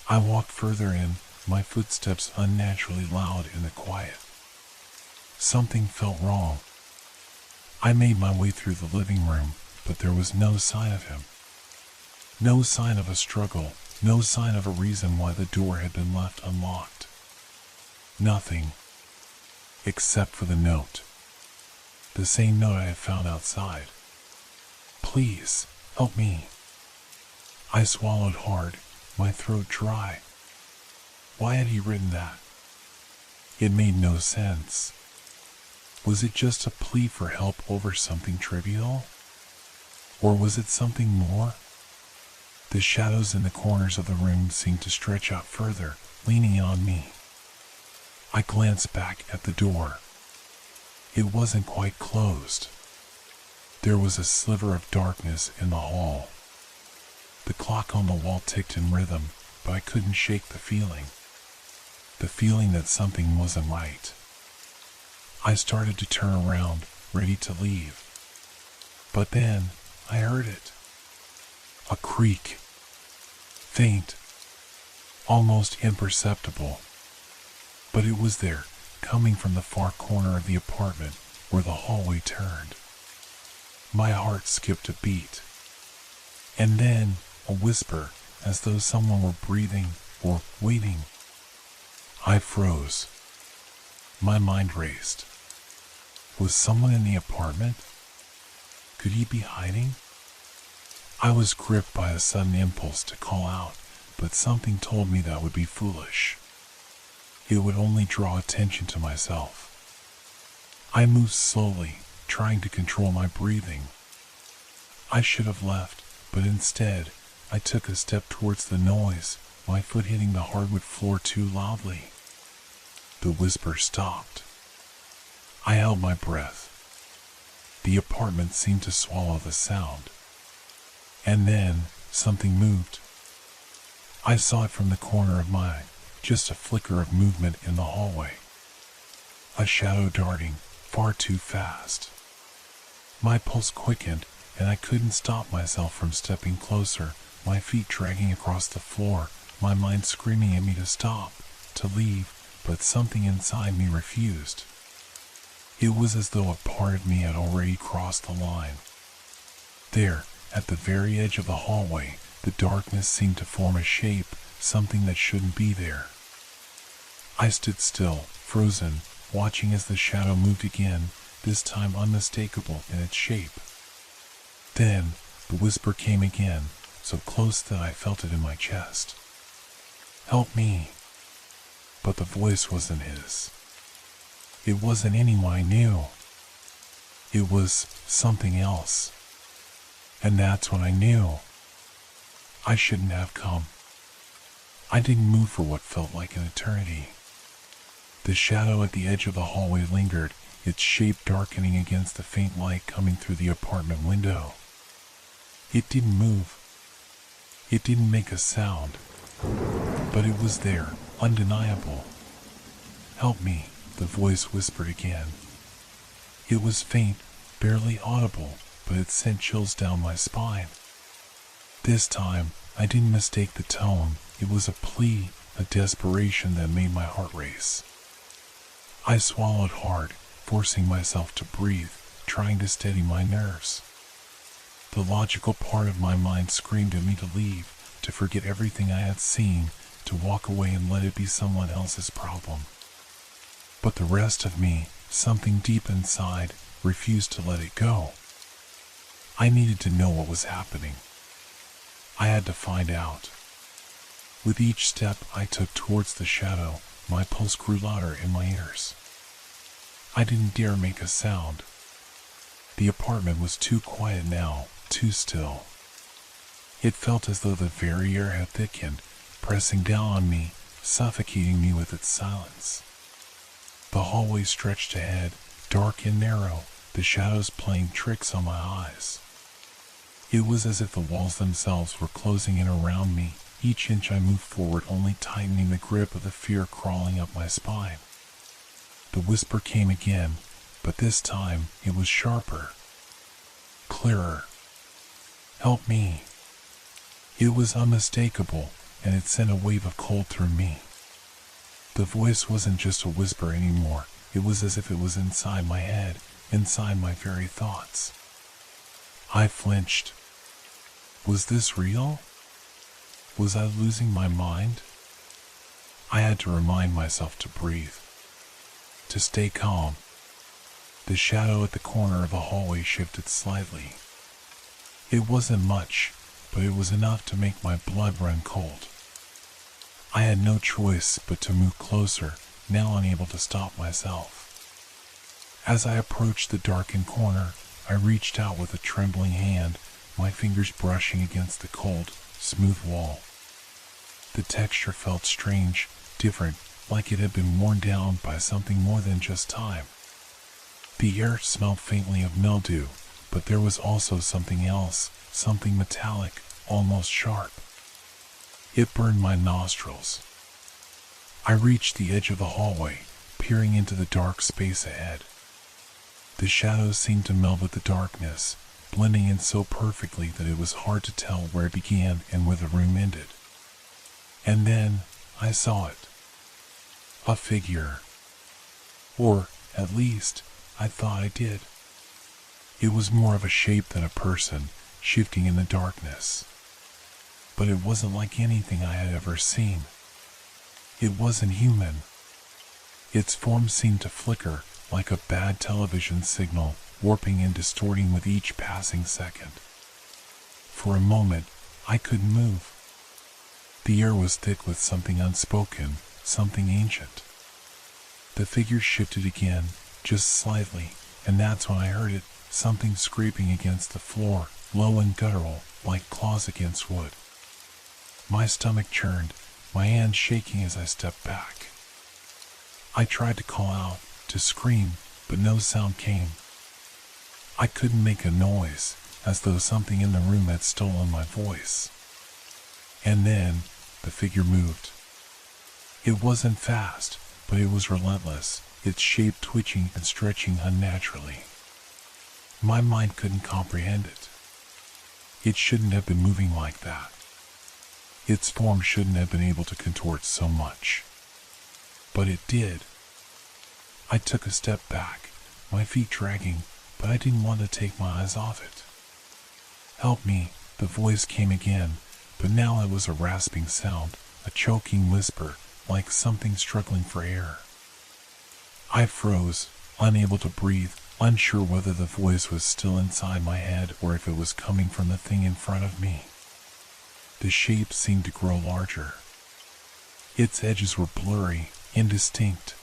[SPEAKER 1] I walked further in, my footsteps unnaturally loud in the quiet. Something felt wrong. I made my way through the living room, but there was no sign of him. No sign of a struggle, no sign of a reason why the door had been left unlocked. Nothing, except for the note. The same note I had found outside. "Please, help me." I swallowed hard, my throat dry. Why had he written that? It made no sense. Was it just a plea for help over something trivial? Or was it something more? The shadows in the corners of the room seemed to stretch out further, leaning on me. I glanced back at the door. It wasn't quite closed. There was a sliver of darkness in the hall. The clock on the wall ticked in rhythm, but I couldn't shake the feeling. The feeling that something wasn't right. I started to turn around, ready to leave. But then I heard it. A creak. Faint. Almost imperceptible. But it was there, coming from the far corner of the apartment where the hallway turned. My heart skipped a beat. And then a whisper, as though someone were breathing or waiting. I froze. My mind raced. Was someone in the apartment? Could he be hiding? I was gripped by a sudden impulse to call out, but something told me that would be foolish. It would only draw attention to myself. I moved slowly, trying to control my breathing. I should have left, but instead, I took a step towards the noise, my foot hitting the hardwood floor too loudly. The whisper stopped. I held my breath. The apartment seemed to swallow the sound. And then, something moved. I saw it from the corner of my eye, just a flicker of movement in the hallway. A shadow darting, far too fast. My pulse quickened, and I couldn't stop myself from stepping closer, my feet dragging across the floor, my mind screaming at me to stop, to leave, but something inside me refused. It was as though a part of me had already crossed the line. There, at the very edge of the hallway, the darkness seemed to form a shape, something that shouldn't be there. I stood still, frozen, watching as the shadow moved again, this time unmistakable in its shape. Then, the whisper came again, so close that I felt it in my chest. "Help me." But the voice wasn't his. It wasn't anyone I knew. It was something else. And that's when I knew I shouldn't have come. I didn't move for what felt like an eternity. The shadow at the edge of the hallway lingered, its shape darkening against the faint light coming through the apartment window. It didn't move. It didn't make a sound. But it was there, undeniable. "Help me," the voice whispered again. It was faint, barely audible, but it sent chills down my spine. This time, I didn't mistake the tone. It was a plea, a desperation that made my heart race. I swallowed hard, forcing myself to breathe, trying to steady my nerves. The logical part of my mind screamed at me to leave, to forget everything I had seen, to walk away and let it be someone else's problem. But the rest of me, something deep inside, refused to let it go. I needed to know what was happening. I had to find out. With each step I took towards the shadow, my pulse grew louder in my ears. I didn't dare make a sound. The apartment was too quiet now, too still. It felt as though the very air had thickened, pressing down on me, suffocating me with its silence. The hallway stretched ahead, dark and narrow, the shadows playing tricks on my eyes. It was as if the walls themselves were closing in around me, each inch I moved forward only tightening the grip of the fear crawling up my spine. The whisper came again, but this time it was sharper, clearer. "Help me." It was unmistakable, and it sent a wave of cold through me. The voice wasn't just a whisper anymore, it was as if it was inside my head, inside my very thoughts. I flinched. Was this real? Was I losing my mind? I had to remind myself to breathe, to stay calm. The shadow at the corner of the hallway shifted slightly. It wasn't much, but it was enough to make my blood run cold. I had no choice but to move closer, now unable to stop myself. As I approached the darkened corner, I reached out with a trembling hand, my fingers brushing against the cold, smooth wall. The texture felt strange, different, like it had been worn down by something more than just time. The air smelled faintly of mildew, but there was also something else, something metallic, almost sharp. It burned my nostrils. I reached the edge of the hallway, peering into the dark space ahead. The shadows seemed to meld with the darkness, blending in so perfectly that it was hard to tell where it began and where the room ended. And then I saw it. A figure. Or, at least, I thought I did. It was more of a shape than a person, shifting in the darkness. But it wasn't like anything I had ever seen. It wasn't human. Its form seemed to flicker, like a bad television signal, warping and distorting with each passing second. For a moment, I couldn't move. The air was thick with something unspoken, something ancient. The figure shifted again, just slightly, and that's when I heard it, something scraping against the floor, low and guttural, like claws against wood. My stomach churned, my hands shaking as I stepped back. I tried to call out, to scream, but no sound came. I couldn't make a noise, as though something in the room had stolen my voice. And then, the figure moved. It wasn't fast, but it was relentless, its shape twitching and stretching unnaturally. My mind couldn't comprehend it. It shouldn't have been moving like that. Its form shouldn't have been able to contort so much. But it did. I took a step back, my feet dragging, but I didn't want to take my eyes off it. "Help me," the voice came again, but now it was a rasping sound, a choking whisper, like something struggling for air. I froze, unable to breathe, unsure whether the voice was still inside my head or if it was coming from the thing in front of me. The shape seemed to grow larger. Its edges were blurry, indistinct.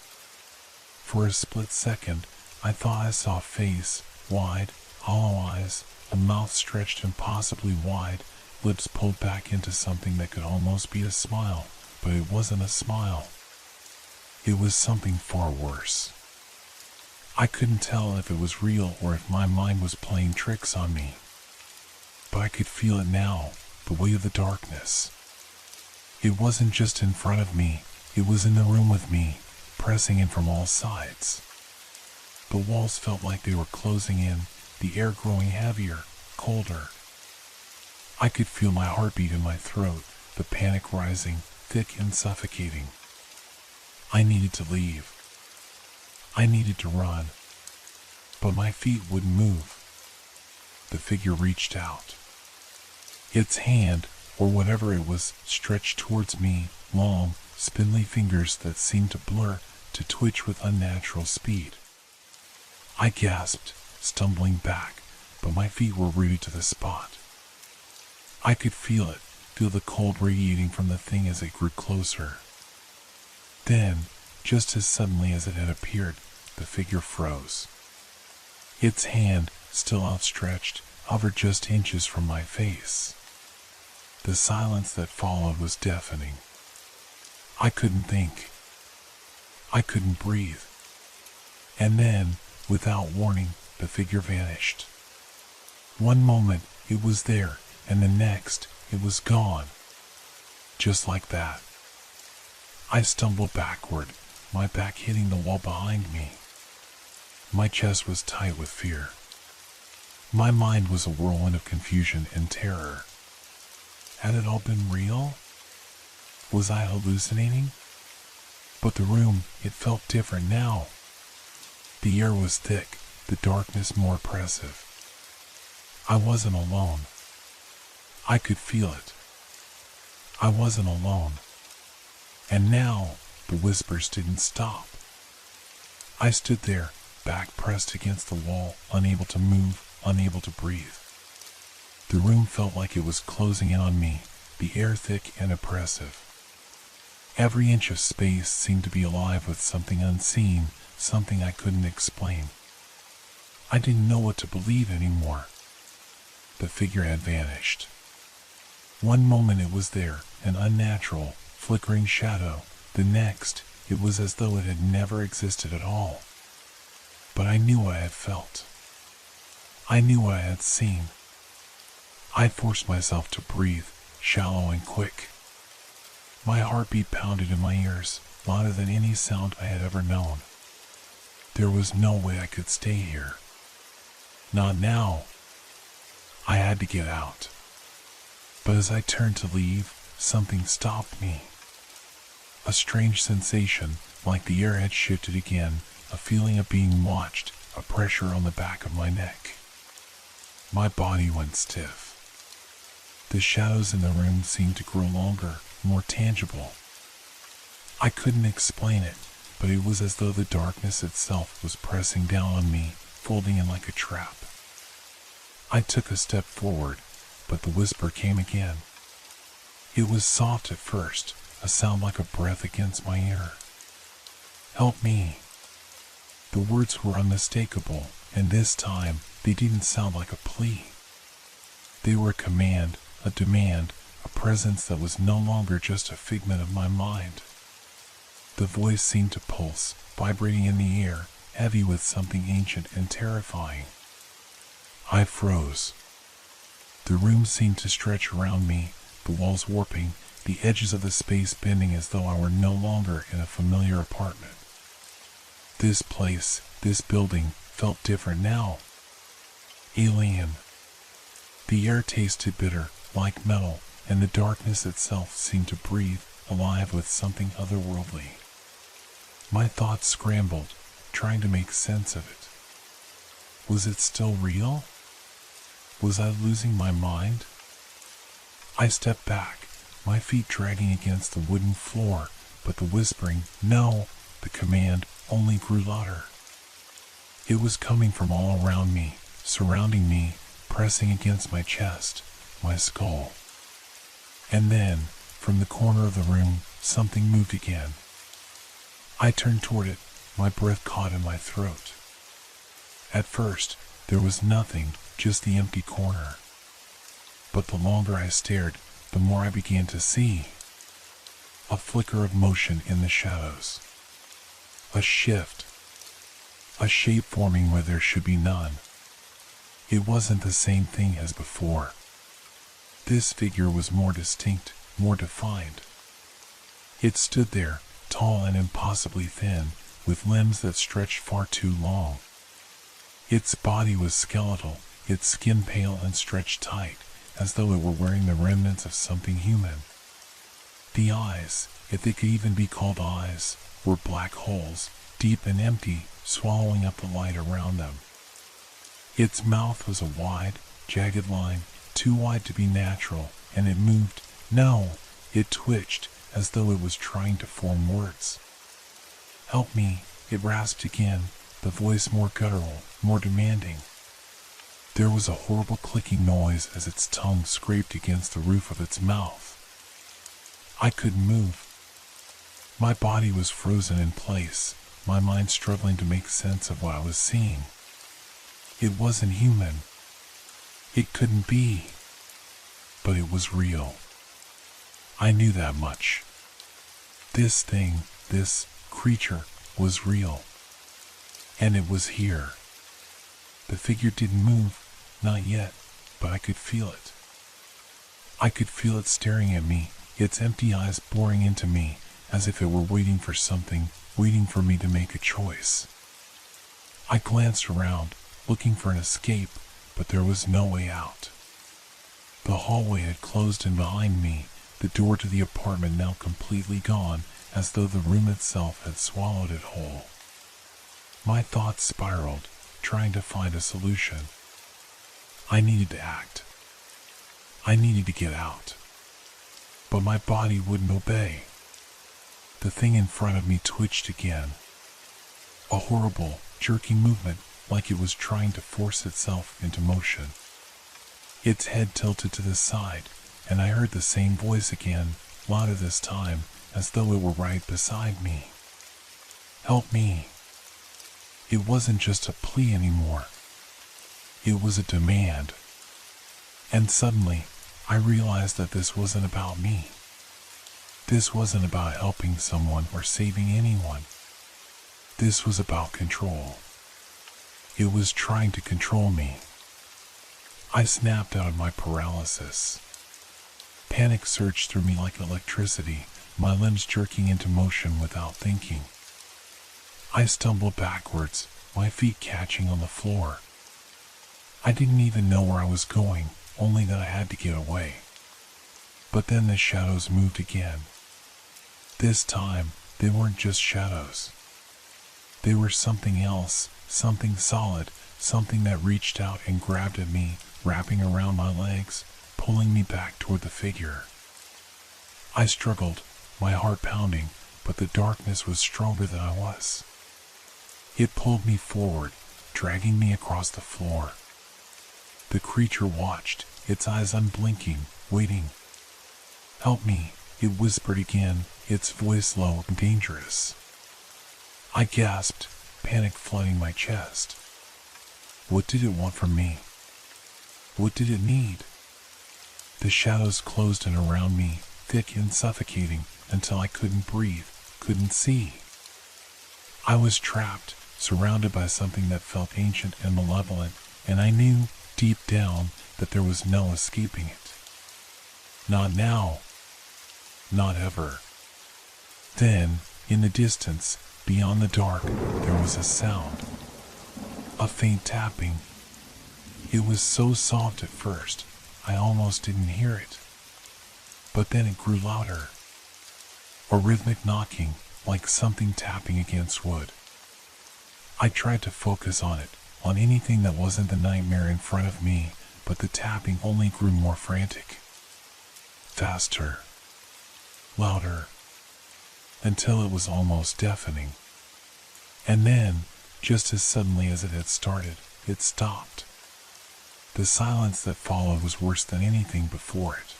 [SPEAKER 1] For a split second, I thought I saw a face, wide, hollow eyes, a mouth stretched impossibly wide, lips pulled back into something that could almost be a smile, but it wasn't a smile. It was something far worse. I couldn't tell if it was real or if my mind was playing tricks on me. But I could feel it now, the weight of the darkness. It wasn't just in front of me, it was in the room with me, pressing in from all sides. The walls felt like they were closing in, the air growing heavier, colder. I could feel my heartbeat in my throat, the panic rising, thick and suffocating. I needed to leave. I needed to run. But my feet wouldn't move. The figure reached out. Its hand, or whatever it was, stretched towards me, long, spindly fingers that seemed to blur, to twitch with unnatural speed. I gasped, stumbling back, but my feet were rooted to the spot. I could feel it, feel the cold radiating from the thing as it grew closer. Then, just as suddenly as it had appeared, the figure froze. Its hand, still outstretched, hovered just inches from my face. The silence that followed was deafening. I couldn't think. I couldn't breathe. And then, without warning, the figure vanished. One moment, it was there, and the next, it was gone. Just like that. I stumbled backward, my back hitting the wall behind me. My chest was tight with fear. My mind was a whirlwind of confusion and terror. Had it all been real? Was I hallucinating? But the room, it felt different now. The air was thick, the darkness more oppressive. I wasn't alone. I could feel it. I wasn't alone. And now, the whispers didn't stop. I stood there, back pressed against the wall, unable to move, unable to breathe. The room felt like it was closing in on me, the air thick and oppressive. Every inch of space seemed to be alive with something unseen, something I couldn't explain. I didn't know what to believe anymore. The figure had vanished. One moment it was there, an unnatural, flickering shadow. The next, it was as though it had never existed at all. But I knew what I had felt. I knew what I had seen. I forced myself to breathe, shallow and quick. My heartbeat pounded in my ears, louder than any sound I had ever known. There was no way I could stay here. Not now. I had to get out. But as I turned to leave, something stopped me. A strange sensation, like the air had shifted again, a feeling of being watched, a pressure on the back of my neck. My body went stiff. The shadows in the room seemed to grow longer, more tangible. I couldn't explain it, but it was as though the darkness itself was pressing down on me, folding in like a trap. I took a step forward, but the whisper came again. It was soft at first, a sound like a breath against my ear. Help me. The words were unmistakable, and this time they didn't sound like a plea. They were a command, a demand, a presence that was no longer just a figment of my mind. The voice seemed to pulse, vibrating in the air, heavy with something ancient and terrifying. I froze. The room seemed to stretch around me, the walls warping, the edges of the space bending as though I were no longer in a familiar apartment. This place, this building, felt different now. Alien. The air tasted bitter, like metal, and the darkness itself seemed to breathe, alive with something otherworldly. My thoughts scrambled, trying to make sense of it. Was it still real? Was I losing my mind? I stepped back, my feet dragging against the wooden floor, but the whispering, "No," the command, only grew louder. It was coming from all around me, surrounding me, pressing against my chest, my skull. And then, from the corner of the room, something moved again. I turned toward it, my breath caught in my throat. At first, There was nothing, just the empty corner. But the longer I stared, the more I began to see. A flicker of motion in the shadows. A shift. A shape forming where there should be none. It wasn't the same thing as before. This figure was more distinct, more defined. It stood there, tall and impossibly thin, with limbs that stretched far too long. Its body was skeletal, its skin pale and stretched tight, as though it were wearing the remnants of something human. The eyes, if they could even be called eyes, were black holes, deep and empty, swallowing up the light around them. Its mouth was a wide, jagged line, too wide to be natural, and it moved. No, it twitched, as though it was trying to form words. "Help me," it rasped again, the voice more guttural, more demanding. There was a horrible clicking noise as its tongue scraped against the roof of its mouth. I couldn't move. My body was frozen in place, my mind struggling to make sense of what I was seeing. It wasn't human. It couldn't be. But it was real. I knew that much. This thing, this creature, was real. And it was here. The figure didn't move, not yet, but I could feel it. I could feel it staring at me, its empty eyes boring into me, as if it were waiting for something, waiting for me to make a choice. I glanced around, looking for an escape, but there was no way out. The hallway had closed in behind me, the door to the apartment now completely gone, as though the room itself had swallowed it whole. My thoughts spiraled, trying to find a solution. I needed to act. I needed to get out. But my body wouldn't obey. The thing in front of me twitched again. A horrible, jerking movement, like it was trying to force itself into motion. Its head tilted to the side, and I heard the same voice again, louder this time, as though it were right beside me. "Help me." It wasn't just a plea anymore. It was a demand. And suddenly, I realized that this wasn't about me. This wasn't about helping someone or saving anyone. This was about control. It was trying to control me. I snapped out of my paralysis. Panic surged through me like electricity, my limbs jerking into motion without thinking. I stumbled backwards, my feet catching on the floor. I didn't even know where I was going, only that I had to get away. But then the shadows moved again. This time, they weren't just shadows. They were something else, something solid, something that reached out and grabbed at me, wrapping around my legs, pulling me back toward the figure. I struggled, my heart pounding, but the darkness was stronger than I was. It pulled me forward, dragging me across the floor. The creature watched, its eyes unblinking, waiting. "Help me," it whispered again, its voice low and dangerous. I gasped, panic flooding my chest. What did it want from me? What did it need? The shadows closed in around me, thick and suffocating, until I couldn't breathe, couldn't see. I was trapped, surrounded by something that felt ancient and malevolent, and I knew, deep down, that there was no escaping it. Not now. Not ever. Then, in the distance, beyond the dark, there was a sound. A faint tapping. It was so soft at first, I almost didn't hear it. But then it grew louder. A rhythmic knocking, like something tapping against wood. I tried to focus on it, on anything that wasn't the nightmare in front of me, but the tapping only grew more frantic. Faster. Louder. Until it was almost deafening. And then, just as suddenly as it had started, it stopped. The silence that followed was worse than anything before it.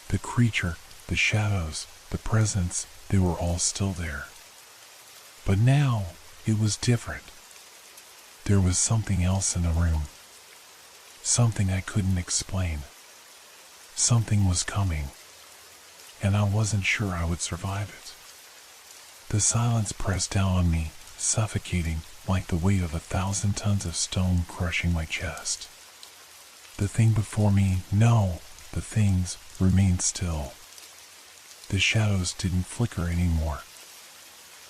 [SPEAKER 1] The creature, the shadows, the presence, they were all still there. But now, it was different. There was something else in the room. Something I couldn't explain. Something was coming, and I wasn't sure I would survive it. The silence pressed down on me, suffocating, like the weight of 1,000 tons of stone crushing my chest. The thing before me, no, the things, remained still. The shadows didn't flicker anymore.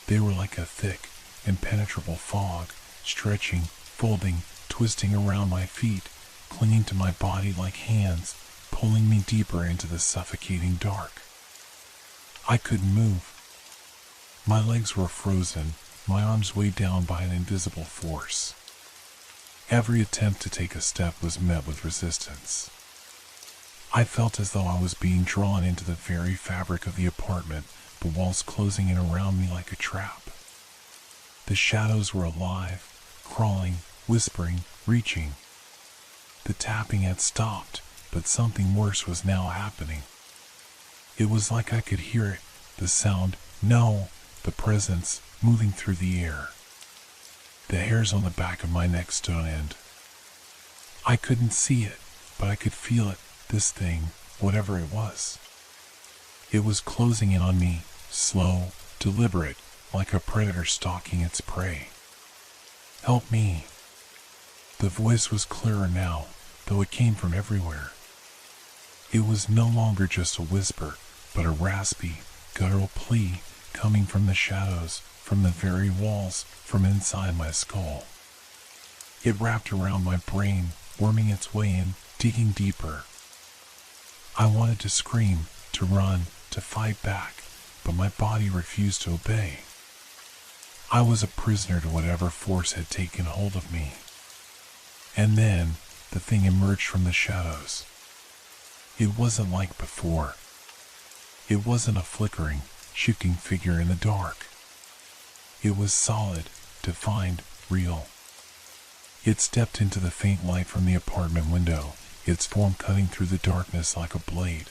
[SPEAKER 1] They were like a thick, impenetrable fog, stretching, folding, twisting around my feet, clinging to my body like hands, pulling me deeper into the suffocating dark. I couldn't move. My legs were frozen, my arms weighed down by an invisible force. Every attempt to take a step was met with resistance. I felt as though I was being drawn into the very fabric of the apartment, the walls closing in around me like a trap. The shadows were alive, crawling, whispering, reaching. The tapping had stopped, but something worse was now happening. It was like I could hear it, the sound, no, the presence, moving through the air. The hairs on the back of my neck stood on end. I couldn't see it, but I could feel it, this thing, whatever it was. It was closing in on me, slow, deliberate, like a predator stalking its prey. Help me. The voice was clearer now, though it came from everywhere. It was no longer just a whisper, but a raspy, guttural plea coming from the shadows, from the very walls, from inside my skull. It wrapped around my brain, worming its way in, digging deeper. I wanted to scream, to run, to fight back, but my body refused to obey. I was a prisoner to whatever force had taken hold of me. And then, the thing emerged from the shadows. It wasn't like before. It wasn't a flickering, shifting figure in the dark. It was solid, defined, real. It stepped into the faint light from the apartment window, its form cutting through the darkness like a blade.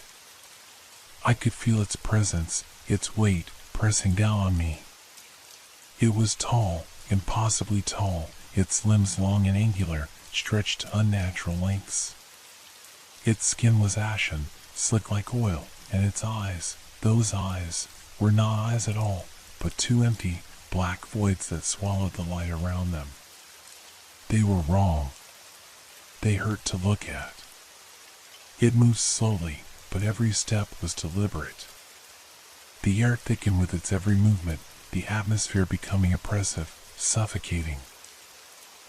[SPEAKER 1] I could feel its presence, its weight, pressing down on me. It was tall, impossibly tall, its limbs long and angular, stretched to unnatural lengths. Its skin was ashen, slick like oil, and its eyes, those eyes, were not eyes at all, but two empty, black voids that swallowed the light around them. They were wrong. They hurt to look at. It moved slowly, but every step was deliberate. The air thickened with its every movement, the atmosphere becoming oppressive, suffocating.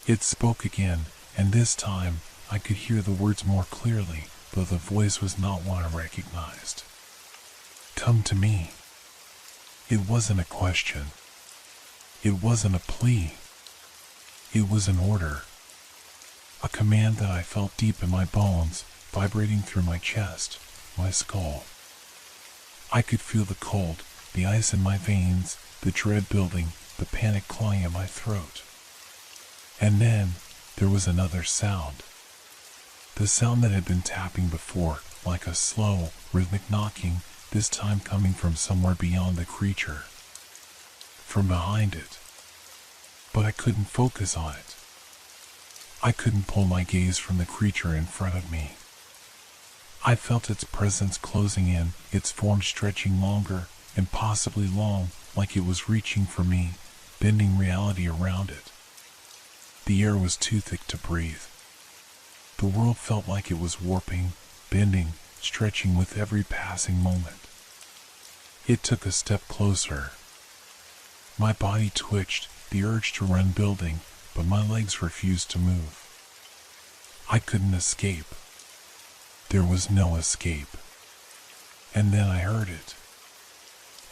[SPEAKER 1] It spoke again, and this time I could hear the words more clearly, though the voice was not one I recognized. Come to me. It wasn't a question. It wasn't a plea. It was an order. A command that I felt deep in my bones, vibrating through my chest, my skull. I could feel the cold, the ice in my veins, the dread building, the panic clawing at my throat. And then, there was another sound. The sound that had been tapping before, like a slow, rhythmic knocking, this time coming from somewhere beyond the creature. From behind it. But I couldn't focus on it. I couldn't pull my gaze from the creature in front of me. I felt its presence closing in, its form stretching longer, impossibly long, like it was reaching for me, bending reality around it. The air was too thick to breathe. The world felt like it was warping, bending, stretching with every passing moment. It took a step closer. My body twitched, the urge to run building, but my legs refused to move. I couldn't escape. There was no escape. And then I heard it.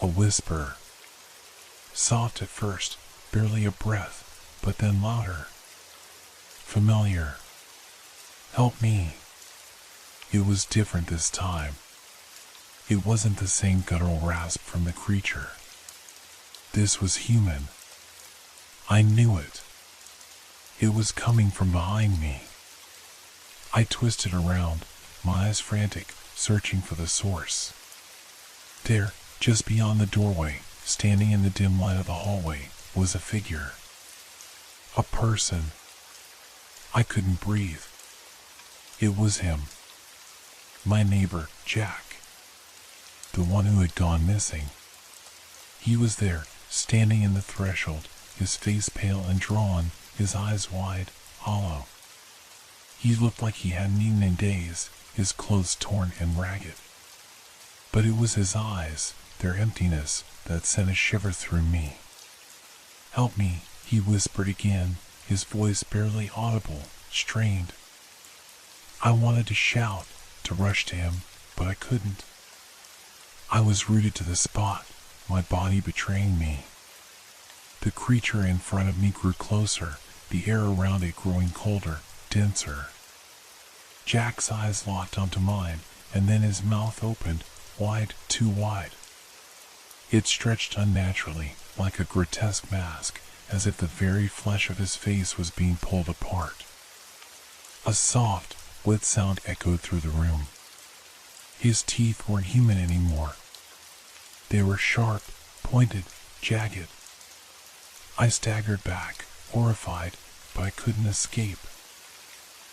[SPEAKER 1] A whisper. Soft at first, barely a breath, but then louder. Familiar. Help me. It was different this time. It wasn't the same guttural rasp from the creature. This was human. I knew it. It was coming from behind me. I twisted around, my eyes frantic, searching for the source. There, just beyond the doorway, standing in the dim light of the hallway, was a figure. A person. I couldn't breathe. It was him. My neighbor, Jack. The one who had gone missing. He was there, standing in the threshold, his face pale and drawn, his eyes wide, hollow. He looked like he hadn't eaten in days, his clothes torn and ragged. But it was his eyes, their emptiness, that sent a shiver through me. "Help me," he whispered again, his voice barely audible, strained. I wanted to shout, to rush to him, but I couldn't. I was rooted to the spot, my body betraying me. The creature in front of me grew closer, the air around it growing colder, denser. Jack's eyes locked onto mine, and then his mouth opened, wide, too wide. It stretched unnaturally, like a grotesque mask, as if the very flesh of his face was being pulled apart. A soft, wet sound echoed through the room. His teeth weren't human anymore. They were sharp, pointed, jagged. I staggered back, horrified, but I couldn't escape.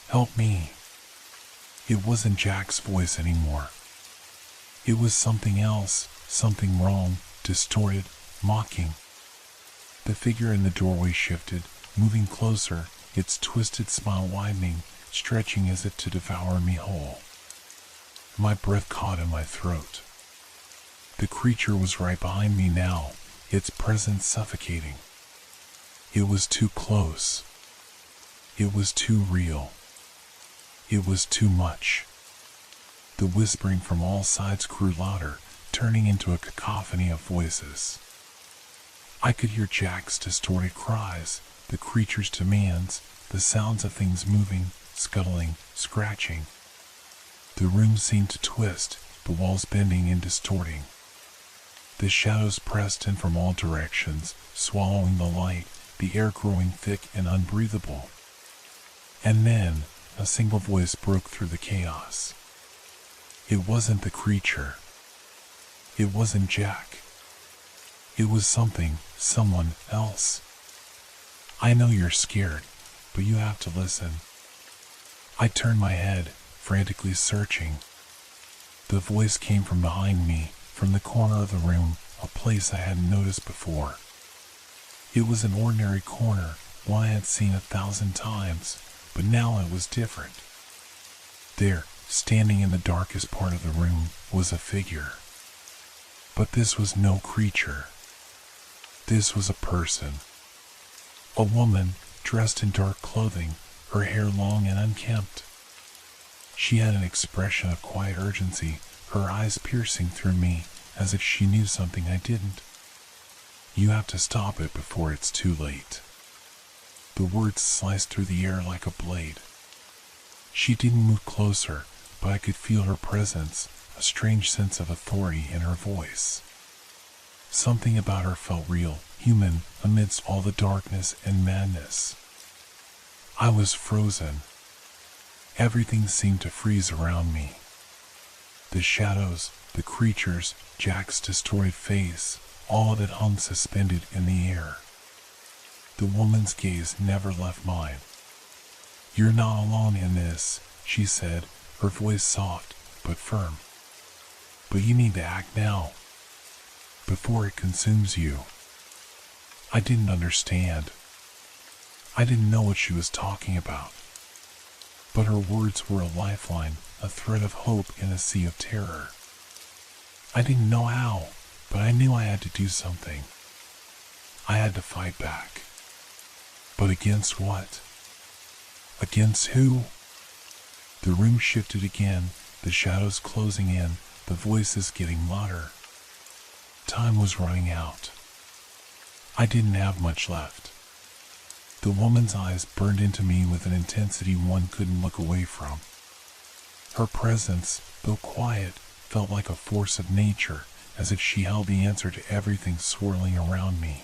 [SPEAKER 1] "Help me." It wasn't Jack's voice anymore. It was something else, something wrong, distorted, mocking. The figure in the doorway shifted, moving closer, its twisted smile widening, stretching as if to devour me whole. My breath caught in my throat. The creature was right behind me now, its presence suffocating. It was too close. It was too real. It was too much. The whispering from all sides grew louder, turning into a cacophony of voices. I could hear Jack's distorted cries, the creature's demands, the sounds of things moving, scuttling, scratching. The room seemed to twist, the walls bending and distorting. The shadows pressed in from all directions, swallowing the light, the air growing thick and unbreathable. And then, a single voice broke through the chaos. It wasn't the creature. It wasn't Jack. It was something, someone else. "I know you're scared, but you have to listen." I turned my head, frantically searching. The voice came from behind me, from the corner of the room, a place I hadn't noticed before. It was an ordinary corner, one I had seen 1,000 times, but now it was different. There, standing in the darkest part of the room, was a figure. But this was no creature. This was a person. A woman, dressed in dark clothing, her hair long and unkempt. She had an expression of quiet urgency, her eyes piercing through me, as if she knew something I didn't. "You have to stop it before it's too late." The words sliced through the air like a blade. She didn't move closer, but I could feel her presence, a strange sense of authority in her voice. Something about her felt real, human, amidst all the darkness and madness. I was frozen. Everything seemed to freeze around me. The shadows, the creatures, Jack's distorted face, all that hung suspended in the air. The woman's gaze never left mine. "You're not alone in this," she said, her voice soft but firm. "But you need to act now, before it consumes you." I didn't understand. I didn't know what she was talking about. But her words were a lifeline, a thread of hope in a sea of terror. I didn't know how, but I knew I had to do something. I had to fight back. But against what? Against who? The room shifted again, the shadows closing in, the voices getting louder. Time was running out. I didn't have much left. The woman's eyes burned into me with an intensity one couldn't look away from. Her presence, though quiet, felt like a force of nature, as if she held the answer to everything swirling around me.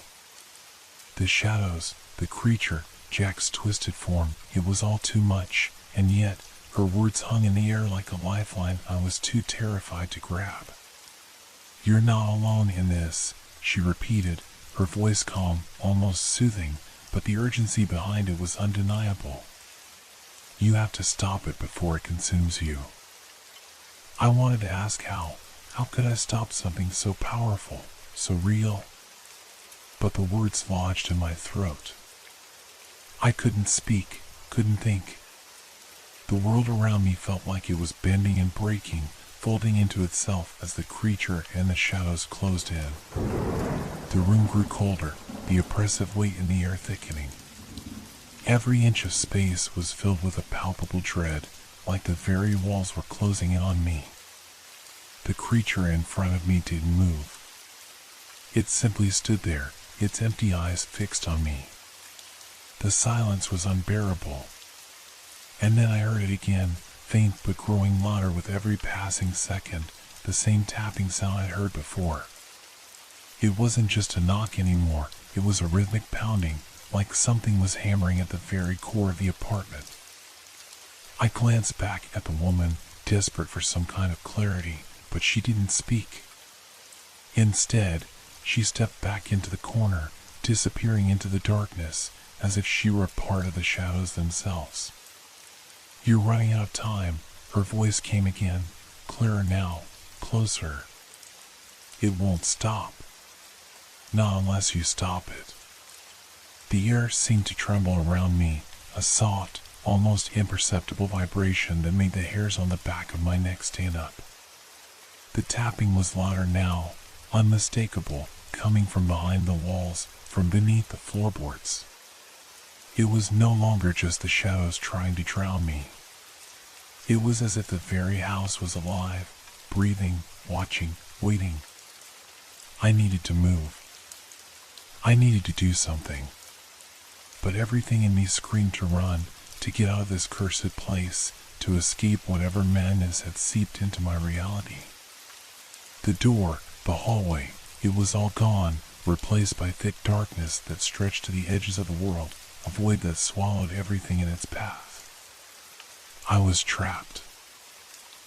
[SPEAKER 1] The shadows, the creature, Jack's twisted form, it was all too much, and yet, her words hung in the air like a lifeline I was too terrified to grab. "You're not alone in this," she repeated, her voice calm, almost soothing, but the urgency behind it was undeniable. You have to stop it before it consumes you. I wanted to ask how. How could I stop something so powerful, so real? But the words lodged in my throat. I couldn't speak, couldn't think. The world around me felt like it was bending and breaking, folding into itself as the creature and the shadows closed in. The room grew colder, the oppressive weight in the air thickening. Every inch of space was filled with a palpable dread, like the very walls were closing in on me. The creature in front of me didn't move. It simply stood there, its empty eyes fixed on me. The silence was unbearable. And then I heard it again, faint but growing louder with every passing second, the same tapping sound I'd heard before. It wasn't just a knock anymore, it was a rhythmic pounding, like something was hammering at the very core of the apartment. I glanced back at the woman, desperate for some kind of clarity, but she didn't speak. Instead, she stepped back into the corner, disappearing into the darkness, as if she were a part of the shadows themselves. "You're running out of time," her voice came again, clearer now, closer. "It won't stop. Not unless you stop it." The air seemed to tremble around me, a soft, almost imperceptible vibration that made the hairs on the back of my neck stand up. The tapping was louder now, unmistakable, coming from behind the walls, from beneath the floorboards. It was no longer just the shadows trying to drown me. It was as if the very house was alive, breathing, watching, waiting. I needed to move. I needed to do something. But everything in me screamed to run, to get out of this cursed place, to escape whatever madness had seeped into my reality. The door, the hallway, it was all gone, replaced by thick darkness that stretched to the edges of the world, a void that swallowed everything in its path. I was trapped.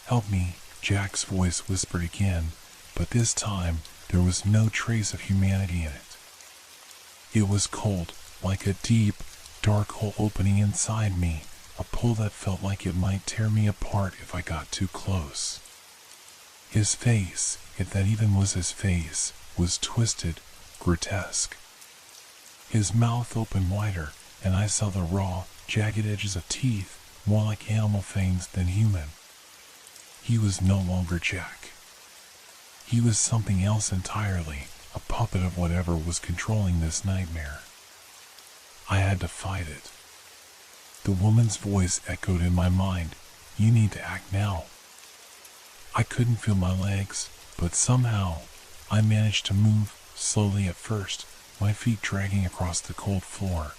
[SPEAKER 1] "Help me," Jack's voice whispered again, but this time there was no trace of humanity in it. It was cold, like a deep, dark hole opening inside me, a pull that felt like it might tear me apart if I got too close. His face, if that even was his face, was twisted, grotesque. His mouth opened wider, and I saw the raw, jagged edges of teeth, more like animal fangs than human. He was no longer Jack. He was something else entirely, a puppet of whatever was controlling this nightmare. I had to fight it. The woman's voice echoed in my mind, "You need to act now." I couldn't feel my legs, but somehow I managed to move, slowly at first, my feet dragging across the cold floor.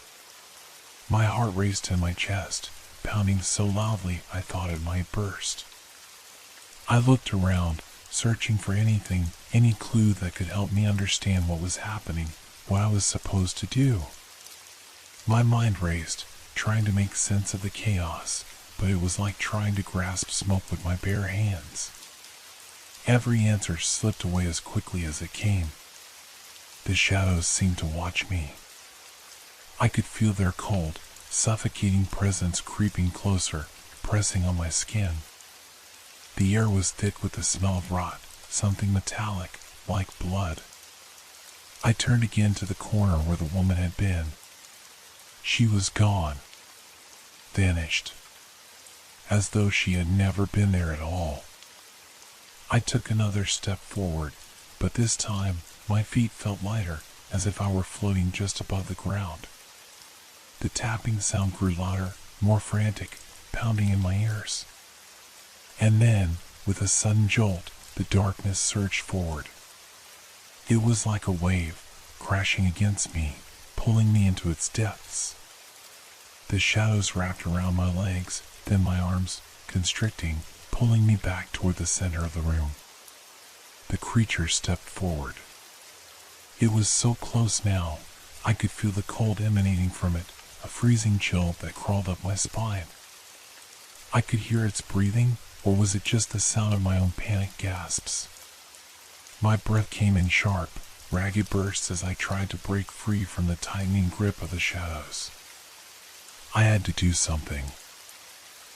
[SPEAKER 1] My heart raced in my chest, pounding so loudly I thought it might burst. I looked around, searching for anything, any clue that could help me understand what was happening, what I was supposed to do. My mind raced, trying to make sense of the chaos, but it was like trying to grasp smoke with my bare hands. Every answer slipped away as quickly as it came. The shadows seemed to watch me. I could feel their cold, suffocating presence creeping closer, pressing on my skin. The air was thick with the smell of rot, something metallic, like blood. I turned again to the corner where the woman had been. She was gone. Vanished. As though she had never been there at all. I took another step forward, but this time my feet felt lighter, as if I were floating just above the ground. The tapping sound grew louder, more frantic, pounding in my ears. And then, with a sudden jolt, the darkness surged forward. It was like a wave, crashing against me, pulling me into its depths. The shadows wrapped around my legs, then my arms, constricting, pulling me back toward the center of the room. The creature stepped forward. It was so close now, I could feel the cold emanating from it, a freezing chill that crawled up my spine. I could hear its breathing, or was it just the sound of my own panicked gasps? My breath came in sharp, ragged bursts as I tried to break free from the tightening grip of the shadows. I had to do something.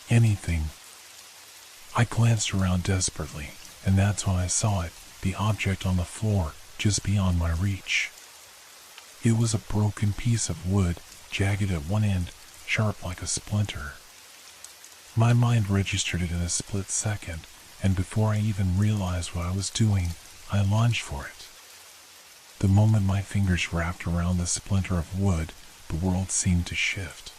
[SPEAKER 1] anything. I glanced around desperately, and that's when I saw it, the object on the floor, just beyond my reach. It was a broken piece of wood, jagged at one end, sharp like a splinter. My mind registered it in a split second, and before I even realized what I was doing, I lunged for it. The moment my fingers wrapped around the splinter of wood, the world seemed to shift.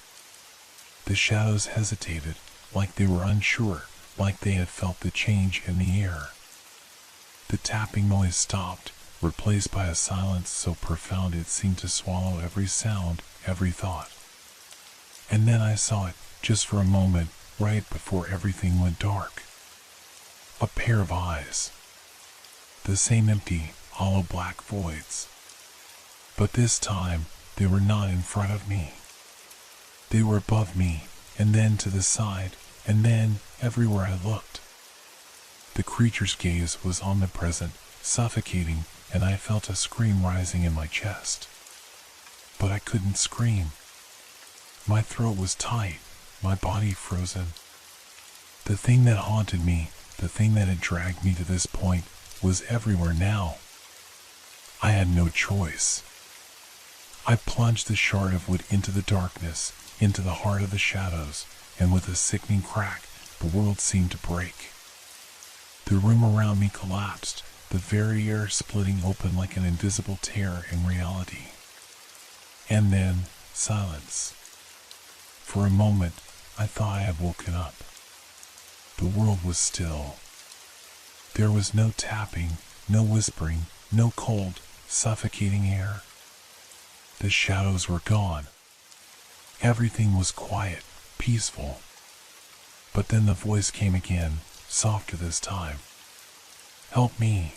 [SPEAKER 1] The shadows hesitated, like they were unsure, like they had felt the change in the air. The tapping noise stopped, replaced by a silence so profound it seemed to swallow every sound, every thought. And then I saw it, just for a moment, right before everything went dark. A pair of eyes. The same empty, hollow black voids. But this time, they were not in front of me. They were above me, and then to the side, and then everywhere I looked. The creature's gaze was omnipresent, suffocating, and I felt a scream rising in my chest. But I couldn't scream. My throat was tight, my body frozen. The thing that haunted me, the thing that had dragged me to this point, was everywhere now. I had no choice. I plunged the shard of wood into the darkness, into the heart of the shadows, and with a sickening crack, the world seemed to break. The room around me collapsed, the very air splitting open like an invisible tear in reality. And then, silence. For a moment, I thought I had woken up. The world was still. There was no tapping, no whispering, no cold, suffocating air. The shadows were gone. Everything was quiet, peaceful. But then the voice came again, softer this time. Help me.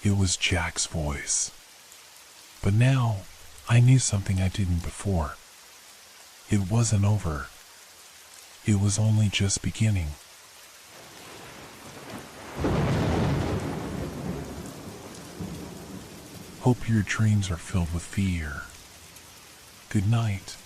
[SPEAKER 1] It was Jack's voice. But now, I knew something I didn't before. It wasn't over. It was only just beginning. Hope your dreams are filled with fear. Good night.